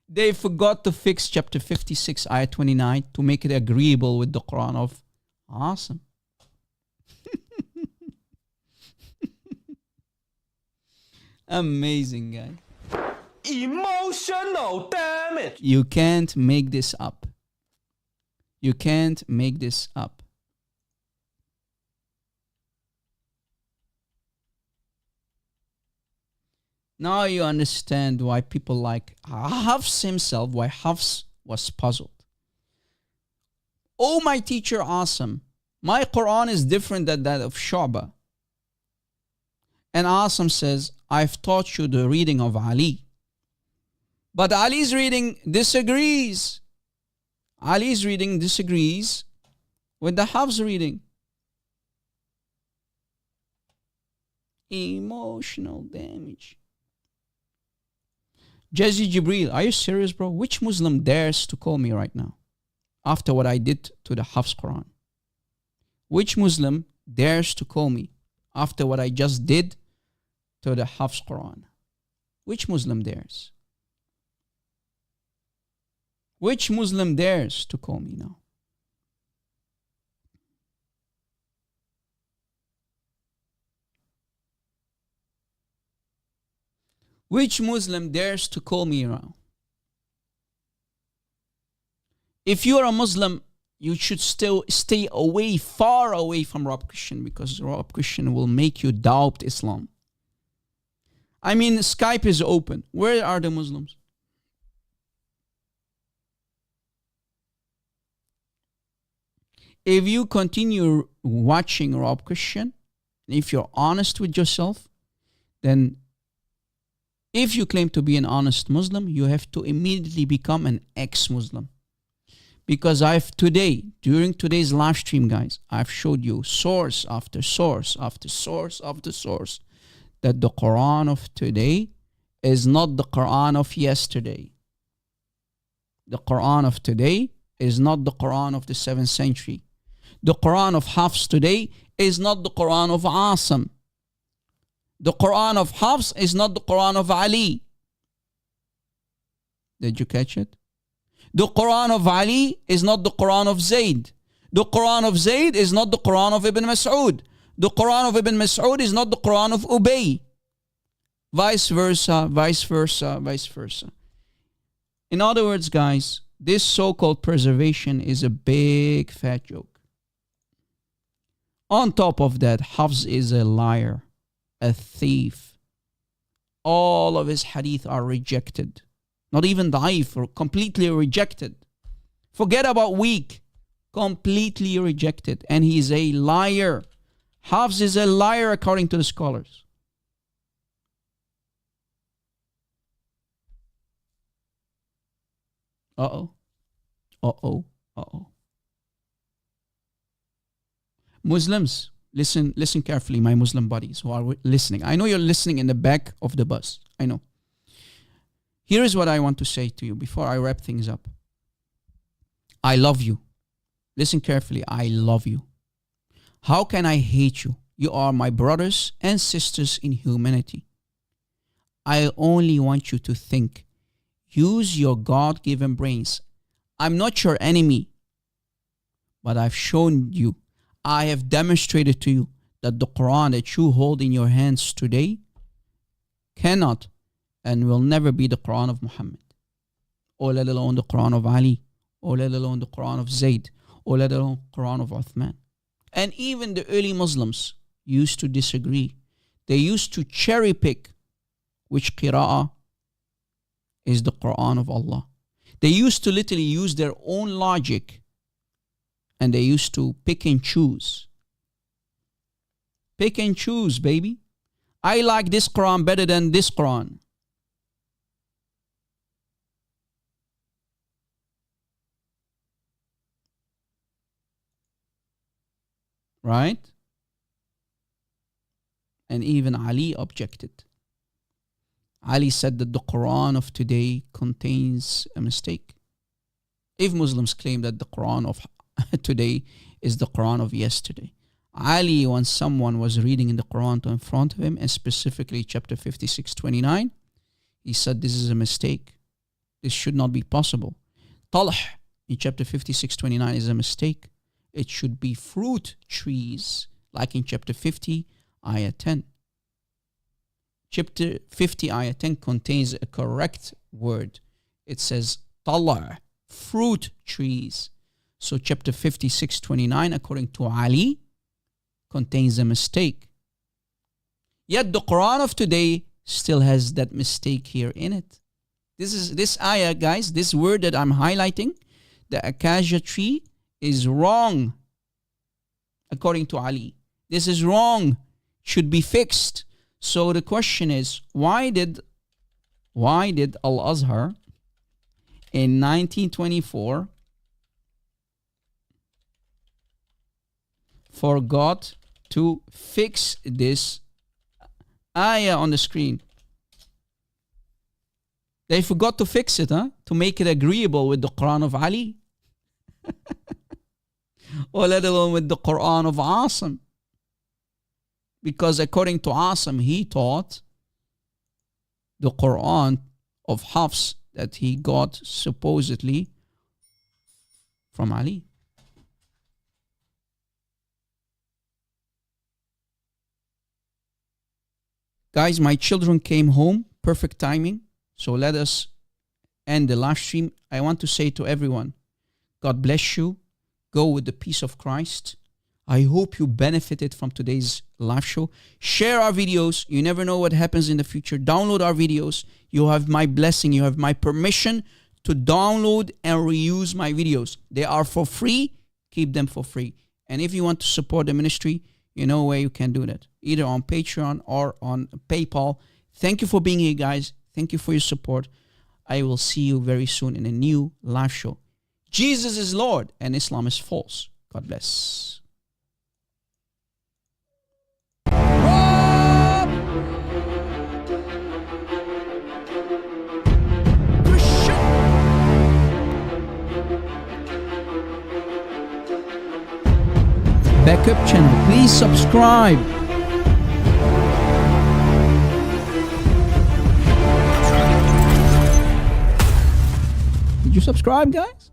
They forgot to fix chapter 56, ayah 29 to make it agreeable with the Quran of Asim. Amazing, guy. Emotional, damn it! You can't make this up. You can't make this up. Now you understand why people like Hafs himself, why Hafs was puzzled. Oh, my teacher, Asim, my Quran is different than that of Shu'bah. And Asim says, I've taught you the reading of Ali. But Ali's reading disagrees. Ali's reading disagrees with the Hafs reading. Emotional damage. Jazzy Jibril, are you serious, bro? Which Muslim dares to call me right now after what I did to the Hafs Quran? Which Muslim dares to call me after what I just did to the Hafs Quran? Which Muslim dares? Which Muslim dares to call me now? Which Muslim dares to call me now? If you are a Muslim, you should still stay away, far away from Rob Christian, because Rob Christian will make you doubt Islam. I mean, Skype is open. Where are the Muslims? If you continue watching Rob Christian, if you're honest with yourself, then if you claim to be an honest Muslim, you have to immediately become an ex-Muslim. Because during today's live stream, guys, I've showed you source after source after source after source that the Quran of today is not the Quran of yesterday. The Quran of today is not the Quran of the 7th century. The Quran of Hafs today is not the Quran of Asim. The Quran of Hafs is not the Quran of Ali. Did you catch it? The Quran of Ali is not the Quran of Zayd. The Quran of Zayd is not the Quran of Ibn Mas'ud. The Quran of Ibn Mas'ud is not the Quran of Ubay. Vice versa, vice versa, vice versa. In other words, guys, this so-called preservation is a big fat joke. On top of that, Hafs is a liar, a thief. All of his hadith are rejected. Not even da'if, or completely rejected. Forget about weak. Completely rejected. And he is a liar. Hafs is a liar according to the scholars. Uh-oh. Uh-oh. Uh-oh. Muslims, listen carefully, my Muslim buddies who are listening. I know you're listening in the back of the bus. I know. Here is what I want to say to you before I wrap things up. I love you. Listen carefully. I love you. How can I hate you? You are my brothers and sisters in humanity. I only want you to think. Use your God-given brains. I'm not your enemy, but I've shown you, I have demonstrated to you that the Quran that you hold in your hands today cannot and will never be the Quran of Muhammad, or let alone the Quran of Ali, or let alone the Quran of Zayd, or let alone the Quran of Uthman. And even the early Muslims used to disagree. They used to cherry pick which qira'ah is the Quran of Allah. They used to literally use their own logic, and they used to pick and choose. Pick and choose, baby. I like this Quran better than this Quran. Right? And even Ali objected. Ali said that the Quran of today contains a mistake. If Muslims claim that the Quran of today is the Quran of yesterday. Ali, when someone was reading in the Quran in front of him, and specifically chapter 56:29, he said this is a mistake. This should not be possible. Talh in chapter 56:29 is a mistake. It should be fruit trees, like in chapter 50, ayah 10. Chapter 50, ayah 10 contains a correct word. It says talh, fruit trees. So chapter 56:29, according to Ali, contains a mistake. Yet the Quran of today still has that mistake here in it. This ayah, guys, this word that I'm highlighting, the acacia tree, is wrong according to Ali. This is wrong. Should be fixed. So the question is, why did Al-Azhar in 1924 forgot to fix this ayah on the screen? They forgot to fix it, huh? To make it agreeable with the Quran of Ali. Or let alone with the Quran of Asim. Because according to Asim, he taught the Quran of Hafs that he got supposedly from Ali. Guys, my children came home. Perfect timing. So let us end the live stream. I want to say to everyone, God bless you. Go with the peace of Christ. I hope you benefited from today's live show. Share our videos. You never know what happens in the future. Download our videos. You have my blessing. You have my permission to download and reuse my videos. They are for free. Keep them for free. And if you want to support the ministry, you know where you can do that. Either on Patreon or on PayPal. Thank you for being here, guys. Thank you for your support. I will see you very soon in a new live show. Jesus is Lord and Islam is false. God bless. Backup channel, please subscribe. Did you subscribe, guys?